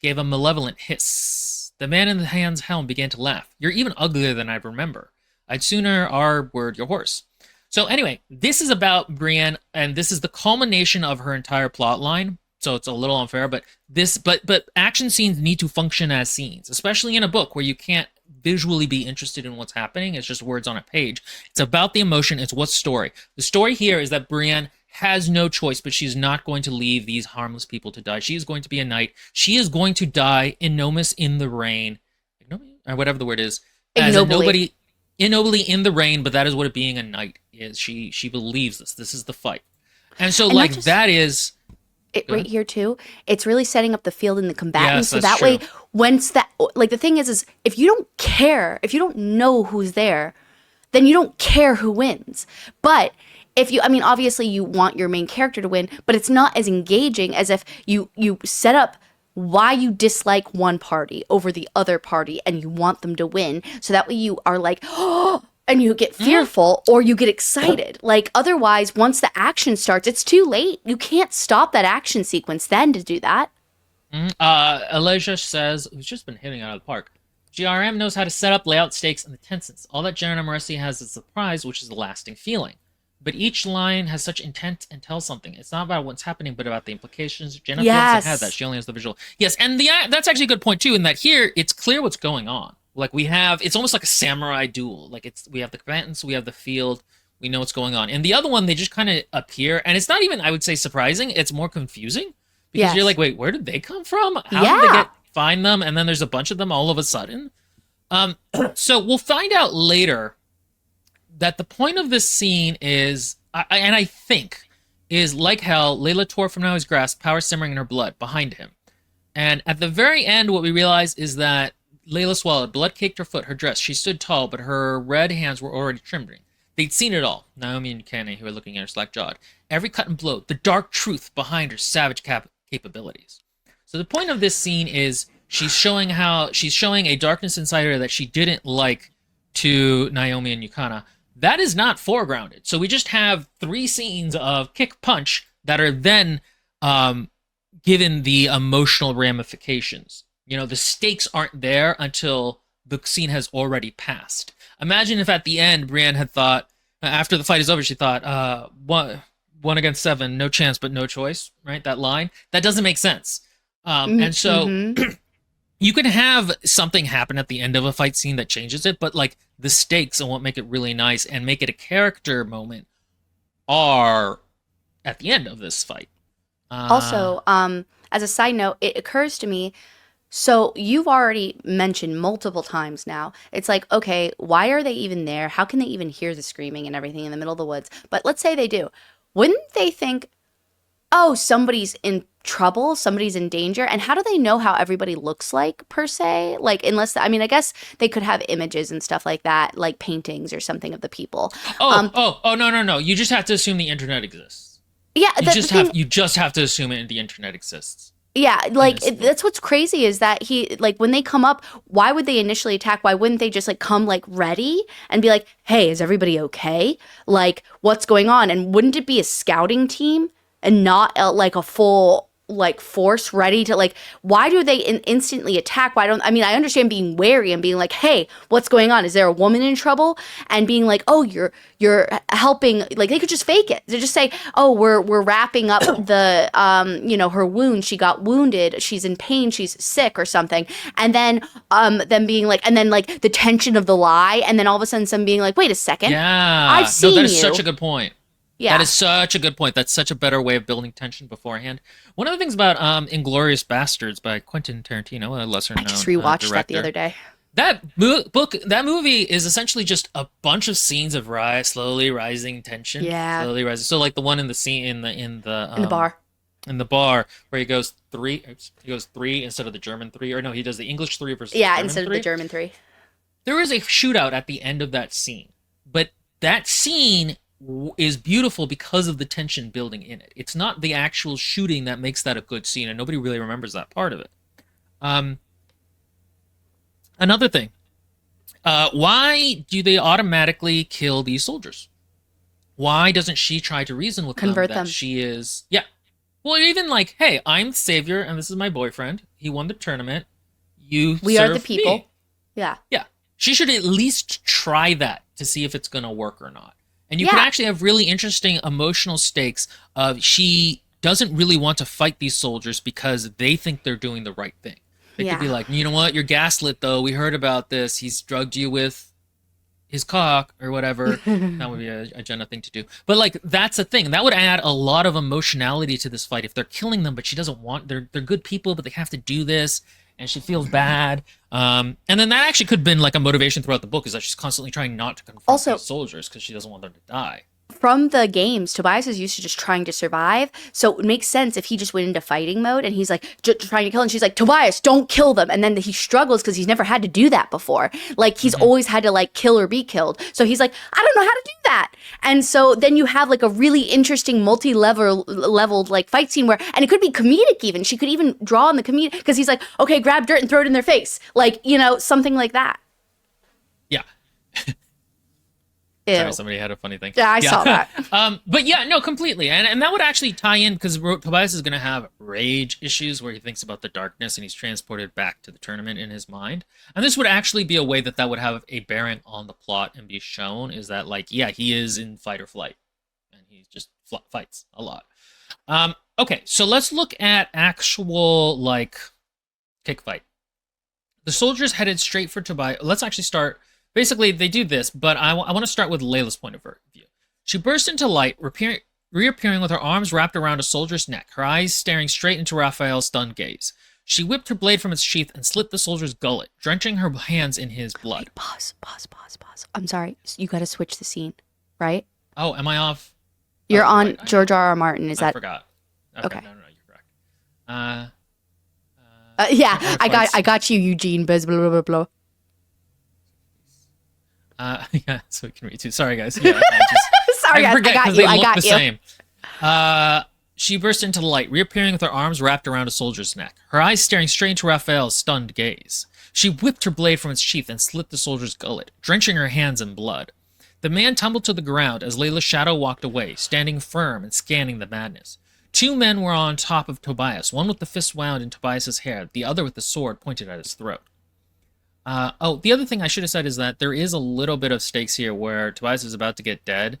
gave a malevolent hiss. The man in the hand's helm began to laugh. You're even uglier than I'd remember. I'd sooner R-word your horse. So anyway, this is about Brienne, and this is the culmination of her entire plot line. So it's a little unfair, but action scenes need to function as scenes, especially in a book where you can't visually be interested in what's happening. It's just words on a page. It's about the emotion. It's what's story. The story here is that Brienne has no choice, but she's not going to leave these harmless people to die. She is going to be a knight. She is going to die ignominious in the rain, or whatever the word is, ignobly in the rain. But that is what being a knight is. She believes this. This is the fight, and so like that is it right here too. It's really setting up the field and the combatants, yes, so that true. way, once that, like, the thing is if you don't care, if you don't know who's there, then you don't care who wins. But if you, I mean, obviously you want your main character to win, but it's not as engaging as if you set up why you dislike one party over the other party and you want them to win. So that way you are like, oh, and you get fearful or you get excited. Like, otherwise, once the action starts, it's too late. You can't stop that action sequence then to do that. Elijah says, who's just been hitting out of the park, GRM knows how to set up, lay out stakes, and the tensions. All that Jenna Moreci has is surprise, which is a lasting feeling. But each line has such intent and tells something. It's not about what's happening, but about the implications. Jenna has that. She only has the visual. Yes, and that's actually a good point, too, in that here, it's clear what's going on. Like, it's almost like a samurai duel. Like, we have the combatants, we have the field, we know what's going on. And the other one, they just kind of appear, and it's not even, I would say, surprising. It's more confusing. Because you're like, wait, where did they come from? How did they find them? And then there's a bunch of them all of a sudden. So we'll find out later that the point of this scene is, and I think, is like hell, Layla tore from Naoi's grasp, power simmering in her blood, behind him. And at the very end, what we realize is that Layla swallowed. Blood caked her foot, her dress. She stood tall, but her red hands were already trembling. They'd seen it all. Naomi and Kenny, who were looking at her slack-jawed. Every cut and blow. The dark truth behind her savage capabilities. So the point of this scene is she's showing a darkness inside her that she didn't like to Naomi and Yukana. That is not foregrounded. So we just have 3 scenes of kick punch that are then given the emotional ramifications. The stakes aren't there until the scene has already passed. Imagine if at the end Brienne had thought, after the fight is over, she thought, one against 7, no chance but no choice, right? That line. That doesn't make sense. And so you can have something happen at the end of a fight scene that changes it, but like the stakes and what make it really nice and make it a character moment are at the end of this fight. Also, as a side note, it occurs to me, so you've already mentioned multiple times now, it's like, okay, why are they even there? How can they even hear the screaming and everything in the middle of the woods? But let's say they do. Wouldn't they think, oh, somebody's in trouble, somebody's in danger? And how do they know how everybody looks like, per se? Like, unless, I mean, I guess they could have images and stuff like that, like paintings or something of the people. No. You just have to assume the internet exists. Yeah, you just have to assume the internet exists. Yeah, like that's what's crazy is that when they come up, why would they initially attack? Why wouldn't they just like come like ready and be like, "Hey, is everybody okay? Like, what's going on?" And wouldn't it be a scouting team and not like a full like force ready to like? Why do they instantly attack? I mean, I understand being wary and being like, "Hey, what's going on? Is there a woman in trouble?" And being like, "Oh, you're helping." Like they could just fake it. They just say, "Oh, we're wrapping up the her wound. She got wounded. She's in pain. She's sick or something." And then being like, and then like the tension of the lie, and then all of a sudden some being like, "Wait a second, yeah, I've seen that is you." such a good point. Yeah. That is such a good point. That's such a better way of building tension beforehand. One of the things about Inglourious Bastards by Quentin Tarantino, a lesser-known I just rewatched director, that the other day. That movie is essentially just a bunch of scenes of slowly rising tension. Yeah. Slowly rising. So like the one in the scene in the bar. In the bar where he goes 3 instead of the German 3, or no, he does the English 3 versus the German instead 3. of the German 3. There is a shootout at the end of that scene, but that scene is beautiful because of the tension building in it. It's not the actual shooting that makes that a good scene, and nobody really remembers that part of it. Another thing, why do they automatically kill these soldiers? Why doesn't she try to reason with Convert them that she is... Yeah. Well, even like, hey, I'm the savior, and this is my boyfriend. He won the tournament. We are the people. Me. Yeah. Yeah. She should at least try that to see if it's going to work or not. And you can actually have really interesting emotional stakes of she doesn't really want to fight these soldiers because they think they're doing the right thing. They could be like, you know what, you're gaslit though. We heard about this. He's drugged you with his cock or whatever. That would be a Jenna thing to do. But like, that's a thing. That would add a lot of emotionality to this fight if they're killing them, but she doesn't want, they're good people, but they have to do this. And she feels bad. And then that actually could have been like a motivation throughout the book, is that she's constantly trying not to confront these soldiers because she doesn't want them to die. From the games, Tobias is used to just trying to survive. So it makes sense if he just went into fighting mode and he's like trying to kill, and she's like, "Tobias, don't kill them." And then he struggles because he's never had to do that before. Like he's always had to like kill or be killed. So he's like, "I don't know how to do that." And so then you have like a really interesting leveled like fight scene where, and it could be comedic even. She could even draw on the comedic because he's like, "Okay, grab dirt and throw it in their face." Like, something like that. Yeah. Ew. Sorry, somebody had a funny thing. Yeah, I saw that. But yeah, no, completely. And that would actually tie in because Tobias is going to have rage issues where he thinks about the darkness and he's transported back to the tournament in his mind. And this would actually be a way that would have a bearing on the plot and be shown, is that like, yeah, he is in fight or flight and he just fights a lot. Okay, so let's look at actual like kick fight. The soldiers headed straight for Tobias. Let's actually start. Basically, they do this, but I want to start with Layla's point of view. She burst into light, reappearing with her arms wrapped around a soldier's neck, her eyes staring straight into Raphael's stunned gaze. She whipped her blade from its sheath and slit the soldier's gullet, drenching her hands in his blood. Wait, pause. I'm sorry. You got to switch the scene, right? Oh, am I off? You're on right. George R.R. Martin. I forgot. Okay. No, you're correct. Yeah, Or I fights. got you, Eugene. Blah blah blah blah. Yeah, so we can read too. Sorry, guys. Yeah, Sorry, I guys. I forget got because you. they I look got the you. same. She burst into the light, reappearing with her arms wrapped around a soldier's neck, her eyes staring straight into Raphael's stunned gaze. She whipped her blade from its sheath and slit the soldier's gullet, drenching her hands in blood. The man tumbled to the ground as Layla's shadow walked away, standing firm and scanning the madness. Two men were on top of Tobias, one with the fist wound in Tobias's hair, the other with the sword pointed at his throat. The other thing I should have said is that there is a little bit of stakes here where Tobias is about to get dead,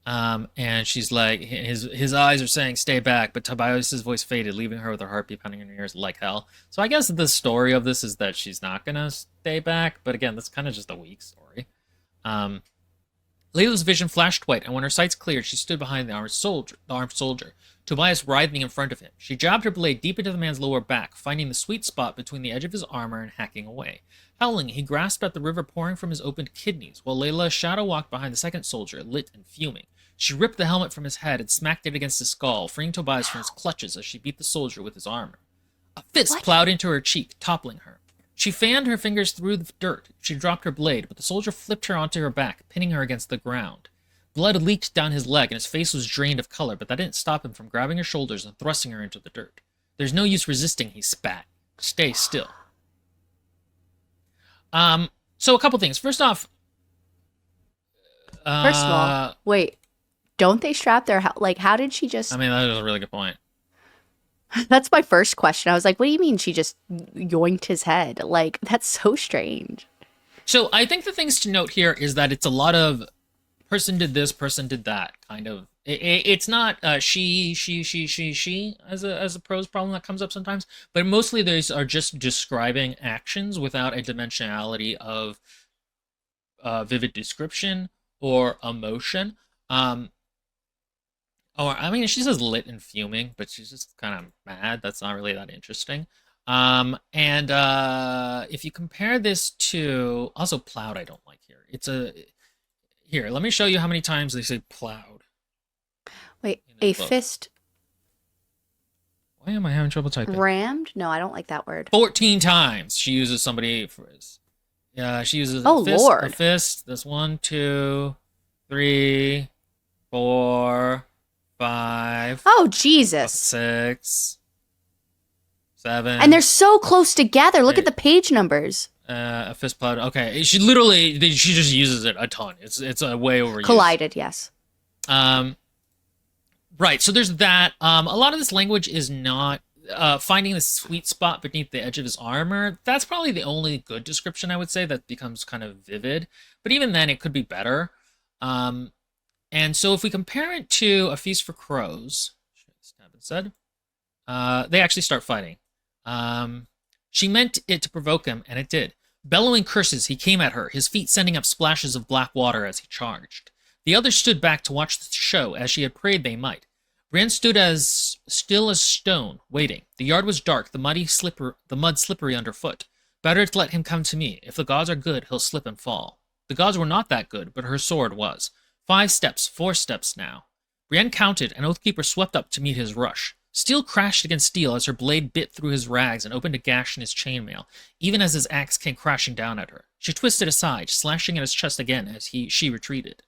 and she's like, his eyes are saying "stay back," but Tobias's voice faded, leaving her with her heartbeat pounding in her ears like hell. So I guess the story of this is that she's not gonna stay back, but again, that's kind of just a weak story. Um, Layla's vision flashed white, and when her sights cleared, she stood behind the armed soldier, Tobias writhing in front of him. She jabbed her blade deep into the man's lower back, finding the sweet spot between the edge of his armor and hacking away. Howling, he grasped at the river pouring from his opened kidneys, while Layla's shadow walked behind the second soldier, lit and fuming. She ripped the helmet from his head and smacked it against his skull, freeing Tobias from his clutches as she beat the soldier with his armor. A fist What? plowed into her cheek, toppling her. She fanned her fingers through the dirt. She dropped her blade, but the soldier flipped her onto her back, pinning her against the ground. Blood leaked down his leg, and his face was drained of color, but that didn't stop him from grabbing her shoulders and thrusting her into the dirt. There's no use resisting, he spat. Stay still. So a couple things. First off, First of all, wait. Don't they strap their like? How did she just? I mean, that is a really good point. That's my first question. I was like, what do you mean she just yoinked his head? Like, that's so strange. So I think the things to note here is that it's a lot of person did this, person did that kind of. It's not she as a prose problem that comes up sometimes, but mostly those are just describing actions without a dimensionality of vivid description or emotion. Or I mean, she says lit and fuming, but she's just kind of mad. That's not really that interesting. And if you compare this to also plowed, I don't like here. It's a here. Let me show you how many times they say plowed Wait, in this a book. fist Why am I having trouble typing? rammed? No, I don't like that word. 14 times she uses somebody for his. Yeah, she uses Oh, a fist. Lord. A fist. That's 1, 2, 3, 4, 5, Oh, Jesus. 6, 7. And they're so close together. Look at Eight. the page numbers. A fist plowed. Okay, she just uses it a ton. It's a way overused. Collided, yes. Right. So there's that. A lot of this language is not finding the sweet spot beneath the edge of his armor. That's probably the only good description I would say that becomes kind of vivid. But even then, it could be better. And so if we compare it to A Feast for Crows, said, they actually start fighting. She meant it to provoke him, and it did. Bellowing curses, he came at her, his feet sending up splashes of black water as he charged. The others stood back to watch the show, as she had prayed they might. Brienne stood as still as stone, waiting. The yard was dark, the mud slippery underfoot. Better to let him come to me. If the gods are good, he'll slip and fall. The gods were not that good, but her sword was. 5 steps, 4 steps now. Brienne counted, and Oathkeeper swept up to meet his rush. Steel crashed against steel as her blade bit through his rags and opened a gash in his chainmail, even as his axe came crashing down at her. She twisted aside, slashing at his chest again as she retreated.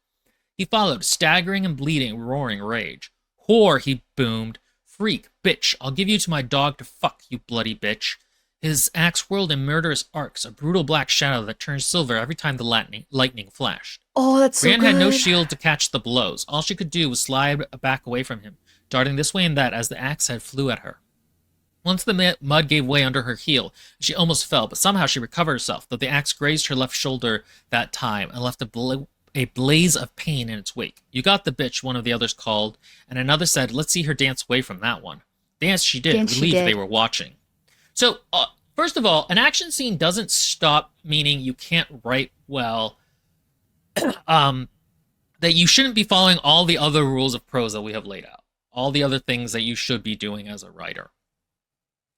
He followed, staggering and bleeding, roaring rage. Whore, he boomed. Freak, bitch, I'll give you to my dog to fuck, you bloody bitch. His axe whirled in murderous arcs, a brutal black shadow that turned silver every time the lightning flashed. Oh, that's so Brienne good. had no shield to catch the blows. All she could do was slide back away from him, darting this way and that as the axe head flew at her. Once the mud gave way under her heel, she almost fell, but somehow she recovered herself, though the axe grazed her left shoulder that time and left a blaze of pain in its wake. You got the bitch, one of the others called, and another said, let's see her dance away from that one. Dance she did, relieved they were watching. So, first of all, an action scene doesn't stop meaning you can't write well, that you shouldn't be following all the other rules of prose that we have laid out. All the other things that you should be doing as a writer.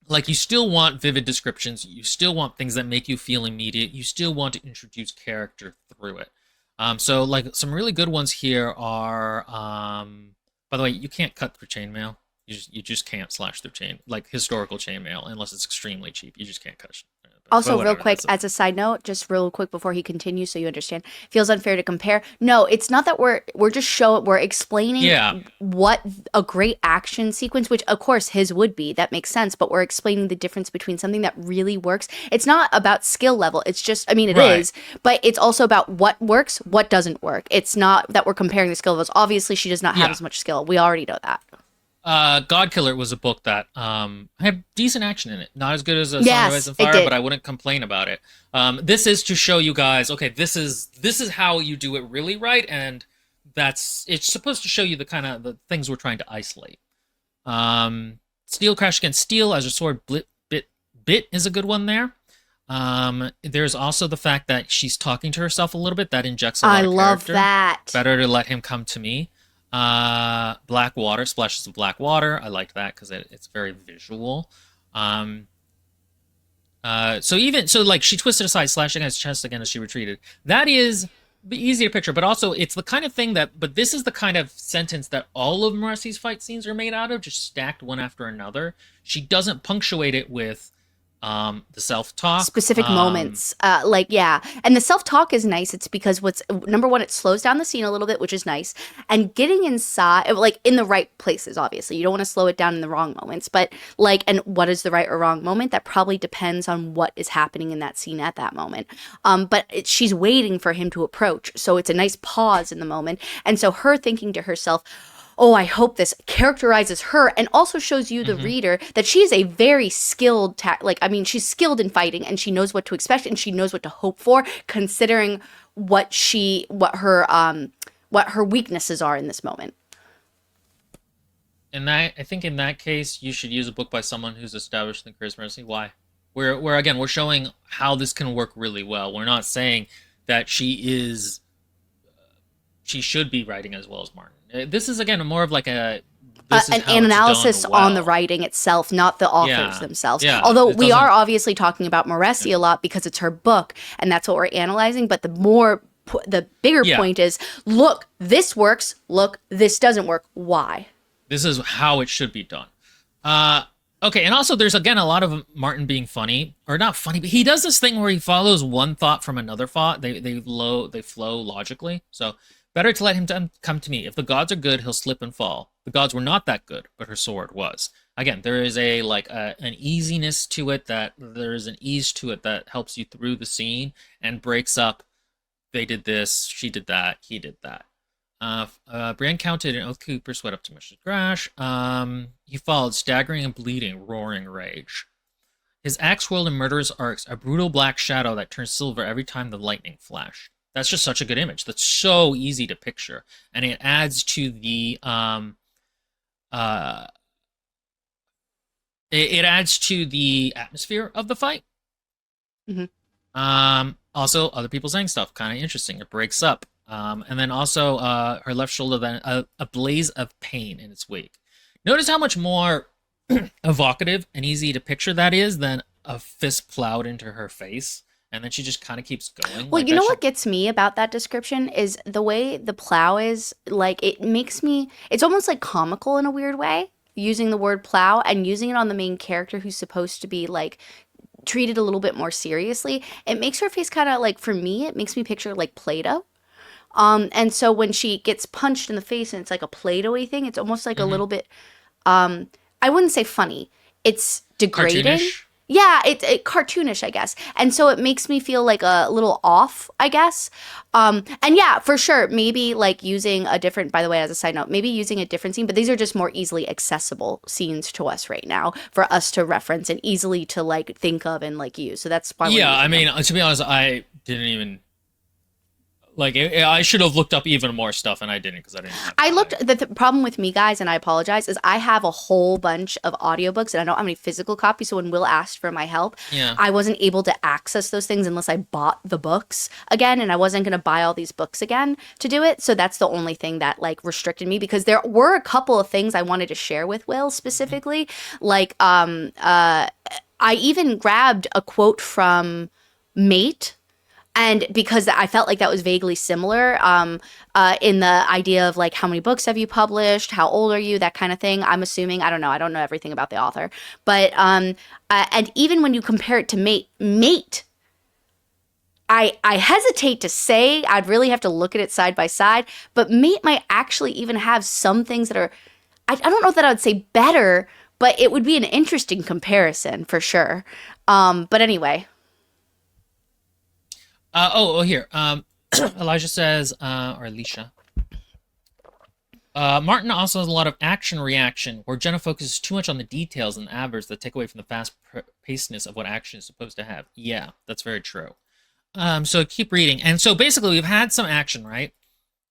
Like, you still want vivid descriptions, you still want things that make you feel immediate, you still want to introduce character through it. So, like, some really good ones here are, by the way, you can't cut through chainmail. You just can't slash through chain like historical chainmail unless it's extremely cheap. You just can't cut it. But Also, real whatever. quick, as a side note, just real quick before he continues, so you understand, feels unfair to compare. No, it's not that we're just we're explaining Yeah. what a great action sequence, which of course his would be, that makes sense, but we're explaining the difference between something that really works. It's not about skill level. It's just, I mean, it Right. is, but it's also about what works, what doesn't work. It's not that we're comparing the skill levels. Obviously, she does not have Yeah. as much skill. We already know that. God Killer was a book that had decent action in it. Not as good as a Song of Ice Yes, and it Fire, but did. I wouldn't complain about it. This is to show you guys, okay, this is how you do it really right, and it's supposed to show you the kind of the things we're trying to isolate. Steel Crash Against Steel as a sword bit is a good one there. There's also the fact that she's talking to herself a little bit that injects a I lot of love character. that. Better to let him come to me. Black Water, splashes of black water. I like that because it's very visual. Um, so like she twisted aside, slashing his chest again as she retreated. That is easy to picture, but also it's the kind of thing that. But this is the kind of sentence that all of Moreci's fight scenes are made out of, just stacked one after another. She doesn't punctuate it with the self talk. Specific moments, like, yeah, and the self-talk is nice. It's because what's number one, it slows down the scene a little bit, which is nice, and getting inside, like, in the right places. Obviously you don't want to slow it down in the wrong moments, but like, and what is the right or wrong moment, that probably depends on what is happening in that scene at that moment. She's waiting for him to approach, so it's a nice pause in the moment, and so her thinking to herself, oh, I hope this characterizes her and also shows you, the Hmm. reader, that she is a very skilled, like, I mean, she's skilled in fighting and she knows what to expect and she knows what to hope for, considering what her weaknesses are in this moment. I think in that case, you should use a book by someone who's established in charisma. Why? We're again, we're showing how this can work really well. We're not saying that she should be writing as well as Martin. This is again more of like this is An how it's analysis done on the well. writing itself, not the authors Yeah, themselves. yeah. Although It we are doesn't. obviously talking about Yeah, Moreci a lot because it's her book and that's what we're analyzing. But the bigger yeah. point is, look, this works. Look, this doesn't work. Why? This is how it should be done. Uh, okay, and also there's again a lot of Martin being funny or not funny, but he does this thing where he follows one thought from another thought. They flow logically. So better to let him come to me. If the gods are good, he'll slip and fall. The gods were not that good, but her sword was. Again, there is an easiness to it, that there is an ease to it that helps you through the scene and breaks up. They did this, she did that, he did that. Bran counted an Oath Keeper sweat up to Mr. Grash. He followed, staggering and bleeding, roaring rage. His axe wielding murderous arcs, a brutal black shadow that turns silver every time the lightning flashed. That's just such a good image. That's so easy to picture, and it adds to the uh, it adds to the atmosphere of the fight. Hmm. Also, other people saying stuff, kind of interesting. It breaks up. And then also her left shoulder, then a blaze of pain in its wake. Notice how much more evocative and easy to picture that is than a fist plowed into her face. And then she just kind of keeps going. Well, Like you that know should. what gets me about that description is the way the plow is, like, it makes me, it's almost like comical in a weird way, using the word plow and using it on the main character who's supposed to be like treated a little bit more seriously. It makes her face kind of like, for me, it makes me picture like Play-Doh. And so when she gets punched in the face and it's like a Play-Doh-y thing, it's almost like a Hmm. little bit, I wouldn't say funny. It's degrading. Cartoonish. Yeah, it cartoonish, I guess. And so it makes me feel like a little off, I guess. And yeah, for sure, maybe like using a different, by the way, as a side note, maybe using a different scene, but these are just more easily accessible scenes to us right now for us to reference and easily to like think of and like use. So that's why we're Yeah, I using them. mean, to be honest, I didn't even I should have looked up even more stuff, and I didn't because I didn't have I looked, time. the problem with me, guys, and I apologize, is I have a whole bunch of audiobooks and I don't have any physical copies. So when Will asked for my help, Yeah. I wasn't able to access those things unless I bought the books again. And I wasn't going to buy all these books again to do it. So that's the only thing that like restricted me, because there were a couple of things I wanted to share with Will Mhm. specifically. Like, I even grabbed a quote from Mate, And because I felt like that was vaguely similar in the idea of like how many books have you published, how old are you, that kind of thing. I'm assuming, I don't know everything about the author, but and even when you compare it to Mate, I hesitate to say, I'd really have to look at it side by side, but Mate might actually even have some things that are, I don't know that I would say better, but it would be an interesting comparison for sure. But anyway. Here. Elijah says, or Alicia. Martin also has a lot of action reaction, where Jenna focuses too much on the details and adverbs that take away from the fast pacedness of what action is supposed to have. Yeah, that's very true. So keep reading. And so basically we've had some action, right?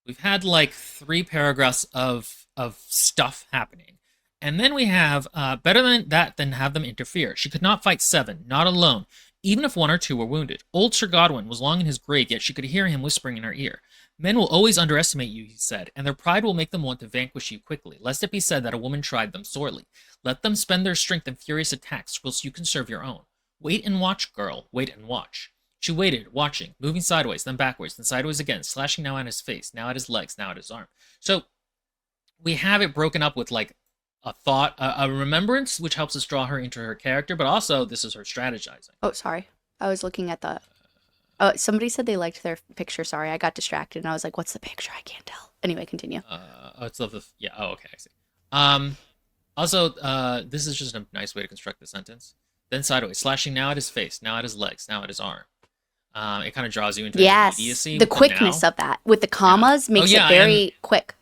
We've had like 3 paragraphs of stuff happening. And then we have, better than that than have them interfere. She could not fight 7, not alone, even if 1 or 2 were wounded. Old Sir Godwin was long in his grave, yet she could hear him whispering in her ear. Men will always underestimate you, he said, and their pride will make them want to vanquish you quickly, lest it be said that a woman tried them sorely. Let them spend their strength in furious attacks, whilst you can serve your own. Wait and watch, girl, wait and watch. She waited, watching, moving sideways, then backwards, then sideways again, slashing now at his face, now at his legs, now at his arm. So we have it broken up with like a thought, a remembrance, which helps us draw her into her character, but also this is her strategizing. Oh, sorry. I was looking at the... Oh, somebody said they liked their picture. Sorry, I got distracted, and I was like, what's the picture? I can't tell. Anyway, continue. It's of the... Yeah, oh, okay, I see. Also, this is just a nice way to construct the sentence. Then sideways, slashing now at his face, now at his legs, now at his arm. It kind of draws you into immediacy. The quickness of that with the commas makes it very quick.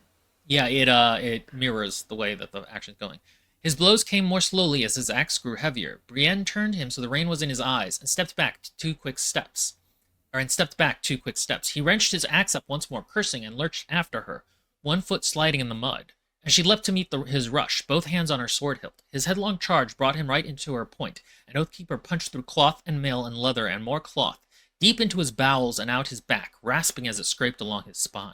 Yeah, it mirrors the way that the action's going. His blows came more slowly as his axe grew heavier. Brienne turned him so the rain was in his eyes and stepped back 2 quick steps. He wrenched his axe up once more, cursing, and lurched after her, 1 foot sliding in the mud. As she leapt to meet his rush, both hands on her sword hilt, his headlong charge brought him right into her point, and Oathkeeper punched through cloth and mail and leather and more cloth, deep into his bowels and out his back, rasping as it scraped along his spine.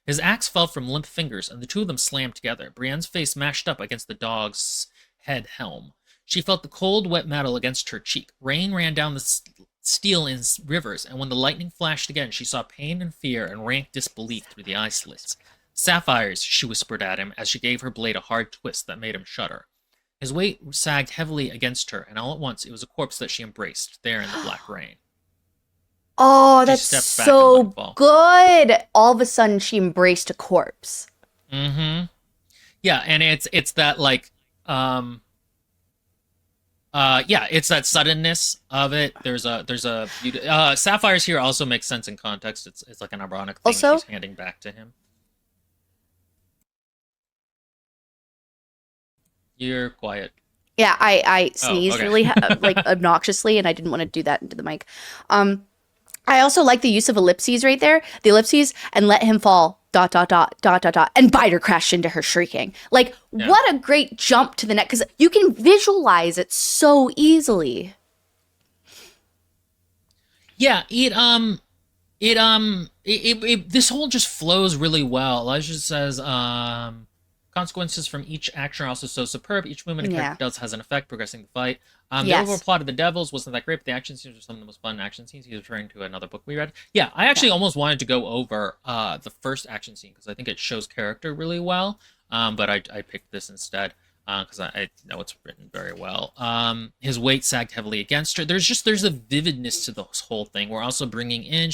His axe fell from limp fingers, and the 2 of them slammed together, Brienne's face mashed up against the dog's head helm. She felt the cold, wet metal against her cheek. Rain ran down the steel in rivers, and when the lightning flashed again, she saw pain and fear and rank disbelief through the eye slits. Sapphires, she whispered at him as she gave her blade a hard twist that made him shudder. His weight sagged heavily against her, and all at once it was a corpse that she embraced, there in the black rain. Oh, that's so good. All of a sudden, she embraced a corpse. Mm-hmm. Yeah, and it's that like, it's that suddenness of it. There's a beauty. Sapphires here also makes sense in context. It's like an ironic thing also, she's handing back to him. You're quiet. Yeah, I sneezed really like obnoxiously, and I didn't want to do that into the mic. I also like the use of ellipses right there. The ellipses, and let him fall, ... and biter crashed into her shrieking. Like, what a great jump to the next, because you can visualize it so easily. Yeah, this whole just flows really well. Elijah says, consequences from each action are also so superb. Each movement a character does has an effect, progressing the fight. The overall plot of The Devils wasn't that great, but the action scenes were some of the most fun action scenes. He's referring to another book we read. Yeah, I actually almost wanted to go over the first action scene, because I think it shows character really well, but I picked this instead, because I know it's written very well. His weight sagged heavily against her. There's a vividness to this whole thing. We're also bringing in,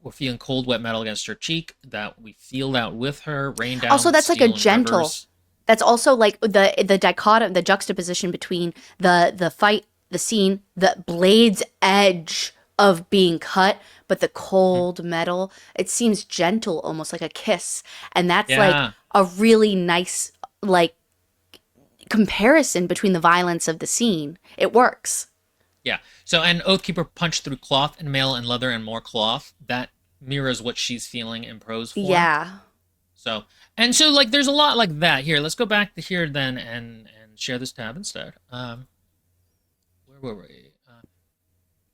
we're feeling cold, wet metal against her cheek, that we feel that with her, rain down. Also, that's like a gentle... Rivers. That's also like the dichotomy, the juxtaposition between the fight, the scene, the blade's edge of being cut, but the cold metal. It seems gentle, almost like a kiss, and that's like a really nice like comparison between the violence of the scene. It works. Yeah. So, and Oathkeeper punched through cloth and mail and leather and more cloth. That mirrors what she's feeling in prose form. Yeah. So like there's a lot like that here. Let's go back to here then and share this tab instead. Where were we?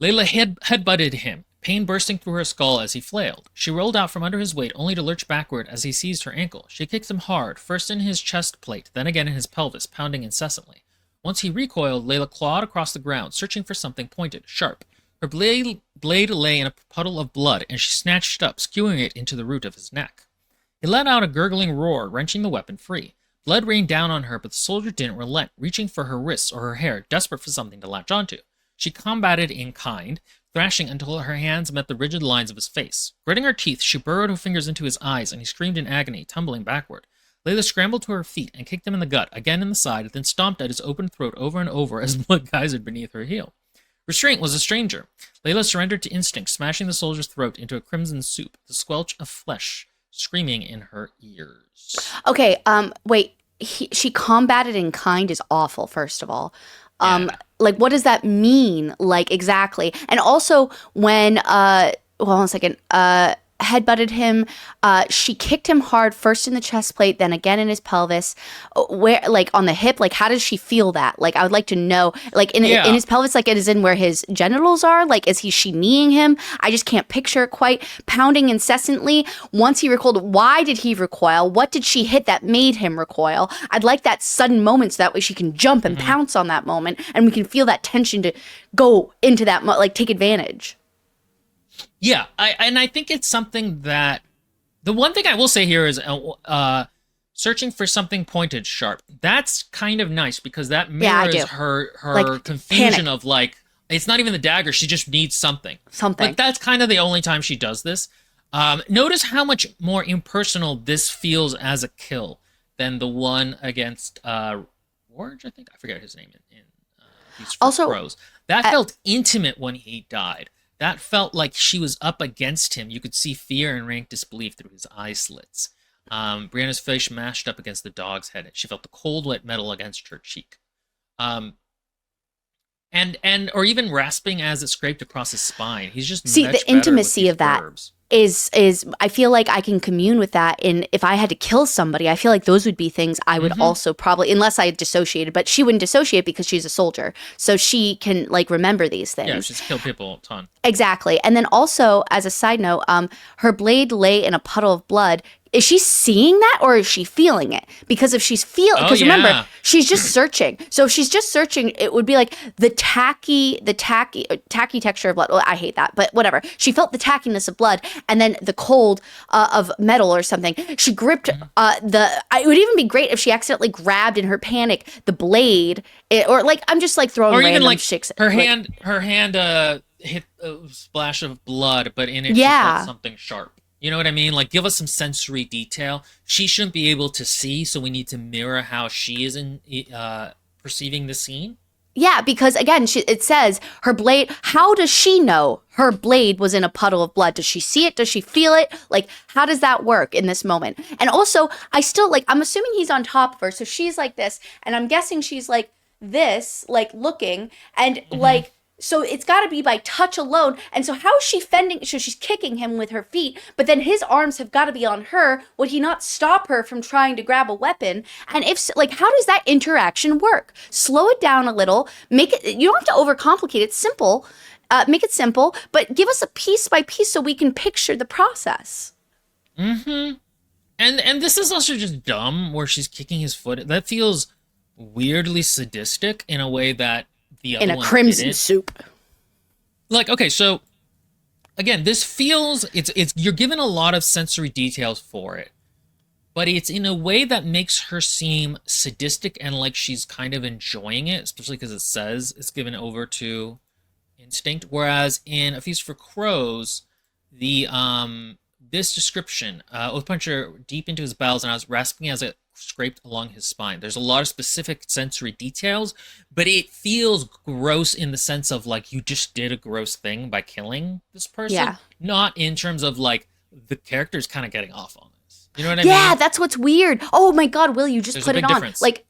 Layla headbutted him, pain bursting through her skull as he flailed. She rolled out from under his weight, only to lurch backward as he seized her ankle. She kicked him hard, first in his chest plate, then again in his pelvis, pounding incessantly. Once he recoiled, Layla clawed across the ground, searching for something pointed, sharp. Her blade lay in a puddle of blood, and she snatched it up, skewing it into the root of his neck. He let out a gurgling roar, wrenching the weapon free. Blood rained down on her, but the soldier didn't relent, reaching for her wrists or her hair, desperate for something to latch onto. She combated in kind, thrashing until her hands met the rigid lines of his face. Gritting her teeth, she burrowed her fingers into his eyes, and he screamed in agony, tumbling backward. Layla scrambled to her feet and kicked him in the gut, again in the side, then stomped at his open throat over and over as blood geysered beneath her heel. Restraint was a stranger. Layla surrendered to instinct, smashing the soldier's throat into a crimson soup, the squelch of flesh screaming in her ears. Okay, wait. She combated in kind is awful, first of all. Yeah. Like, what does that mean? Like, exactly. And also, when, hold on a second, headbutted him, she kicked him hard, first in the chest plate, then again in his pelvis. Where, like, on the hip, like, how does she feel that? Like, I would like to know, like, in his pelvis, like, it is in where his genitals are. Like, is she kneeing him? I just can't picture it quite. Pounding incessantly. Once he recoiled, why did he recoil? What did she hit that made him recoil? I'd like that sudden moment so that way she can jump and pounce on that moment, and we can feel that tension to go into that, like, take advantage. Yeah, I think it's something that the one thing I will say here is searching for something pointed, sharp. That's kind of nice because that mirrors her like, confusion panic. of like it's not even the dagger; she just needs something. Something. But that's kind of the only time she does this. Notice how much more impersonal this feels as a kill than the one against Warge. I think I forget his name in Feast for Also, Crows. That felt intimate when he died. That felt like she was up against him. You could see fear and rank disbelief through his eye slits. Brianna's face mashed up against the dog's head. She felt the cold, wet metal against her cheek. And or even rasping as it scraped across his spine. He's just see the intimacy of that verbs. is I feel like I can commune with that. And if I had to kill somebody, I feel like those would be things I would also probably, unless I dissociated, but she wouldn't dissociate because she's a soldier, so she can like remember these things. Yeah, she's killed people a ton. Exactly. And then also, as a side note, her blade lay in a puddle of blood. Is she seeing that or is she feeling it? Because if she's because remember, she's just searching. So if she's just searching, it would be like the tacky texture of blood. Well, I hate that, but whatever. She felt the tackiness of blood and then the cold of metal or something. She gripped it would even be great if she accidentally grabbed in her panic the blade, or like I'm just like throwing or random even like shakes. her like, hand hit a splash of blood, but in it she felt something sharp. You know what I mean? Like, give us some sensory detail. She shouldn't be able to see, so we need to mirror how she is perceiving the scene. Yeah, because again, it says her blade. How does she know her blade was in a puddle of blood? Does she see it? Does she feel it? Like, how does that work in this moment? And also, I'm assuming he's on top of her, so she's like this, and I'm guessing she's like this, like looking, and like. So it's got to be by touch alone. And so how is she fending? So she's kicking him with her feet, but then his arms have got to be on her. Would he not stop her from trying to grab a weapon? And if so, like, how does that interaction work? Slow it down a little. Make it. You don't have to overcomplicate it. Simple. Make it simple, but give us a piece by piece so we can picture the process. And this is also just dumb, where she's kicking his foot. That feels weirdly sadistic in a way that. In a crimson soup. Like, okay, so again, this feels it's you're given a lot of sensory details for it, but it's in a way that makes her seem sadistic and like she's kind of enjoying it, especially because it says it's given over to instinct. Whereas in A Feast for Crows, the this description, Oathpuncher deep into his bowels, and I was rasping as it scraped along his spine. There's a lot of specific sensory details, but it feels gross in the sense of like you just did a gross thing by killing this person. Yeah. Not in terms of like the character's kind of getting off on this. You know what I mean? Yeah, that's what's weird. Oh my God, Will, you just There's put a it big on. difference. Like,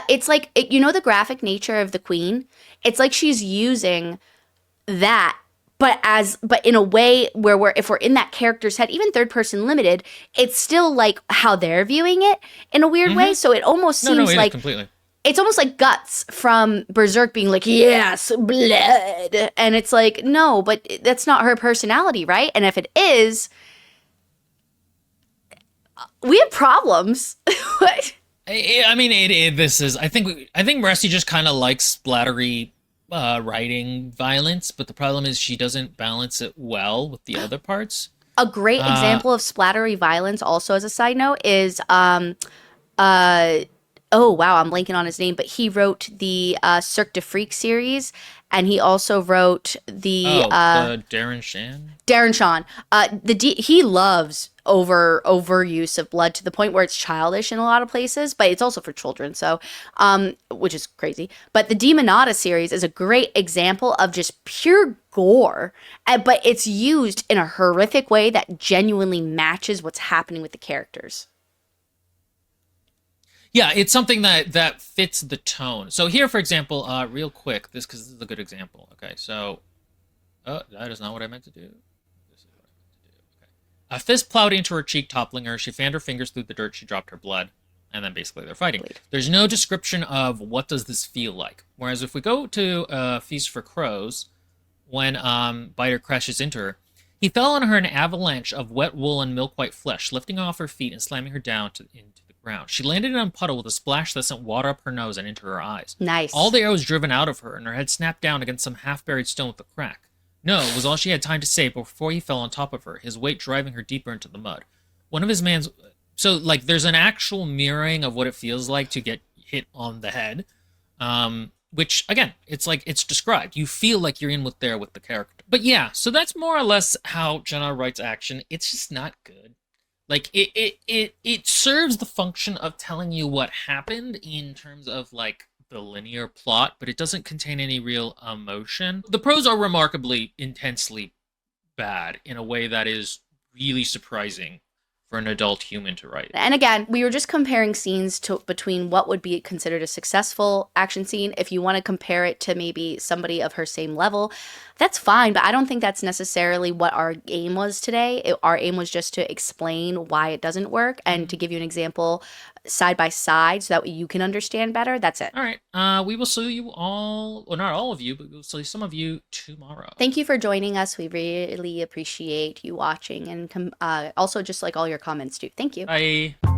it's like, you know the graphic nature of the Queen? It's like she's using that but in a way where if we're in that character's head, even third person limited, it's still like how they're viewing it in a weird way. So it almost seems like completely. It's almost like Guts from Berserk being like, yes, blood. And it's like, no, but that's not her personality, right? And if it is, we have problems. I mean, this is. I think Moreci just kind of likes splattery. writing violence, but the problem is she doesn't balance it well with the other parts. A great Uh, example of splattery violence, also as a side note, is uh oh wow, I'm blanking on his name, but he wrote the Cirque du Freak series, and he also wrote the the Darren Shan. Darren Shawn. He loves overuse of blood to the point where it's childish in a lot of places, but it's also for children, so which is crazy. But the Demonata series is a great example of just pure gore, but it's used in a horrific way that genuinely matches what's happening with the characters. Yeah, it's something that fits the tone. So here, for example, real quick, this because this is a good example. Okay, so that is not what I meant to do. This is what I meant to do. Okay, a fist plowed into her cheek, toppling her. She fanned her fingers through the dirt. She dropped her blood, and then basically they're fighting. Bleed. There's no description of what does this feel like. Whereas if we go to Feast for Crows, when Biter crashes into her, he fell on her in an avalanche of wet wool and milk-white flesh, lifting her off her feet and slamming her down into the ground. She landed in a puddle with a splash that sent water up her nose and into her eyes. All Nice. the air was driven out of her, and her head snapped down against some half-buried stone with a crack. No, it was all she had time to say before he fell on top of her, his weight driving her deeper into the mud. One of his man's... So, like, there's an actual mirroring of what it feels like to get hit on the head. Which again, it's like it's described. You feel like you're in with there with the character. But yeah, so that's more or less how Jenna writes action. It's just not good. Like it serves the function of telling you what happened in terms of like the linear plot, but it doesn't contain any real emotion. The prose are remarkably intensely bad in a way that is really surprising for an adult human to write. And again, we were just comparing scenes to between what would be considered a successful action scene. If you want to compare it to maybe somebody of her same level, that's fine. But I don't think that's necessarily what our aim was today. Our aim was just to explain why it doesn't work and to give you an example side by side so that you can understand better. That's it. All right. We will see you all, well, not all of you, but we'll see some of you tomorrow. Thank you for joining us. We really appreciate you watching and also just like all your comments too. Thank you. Bye.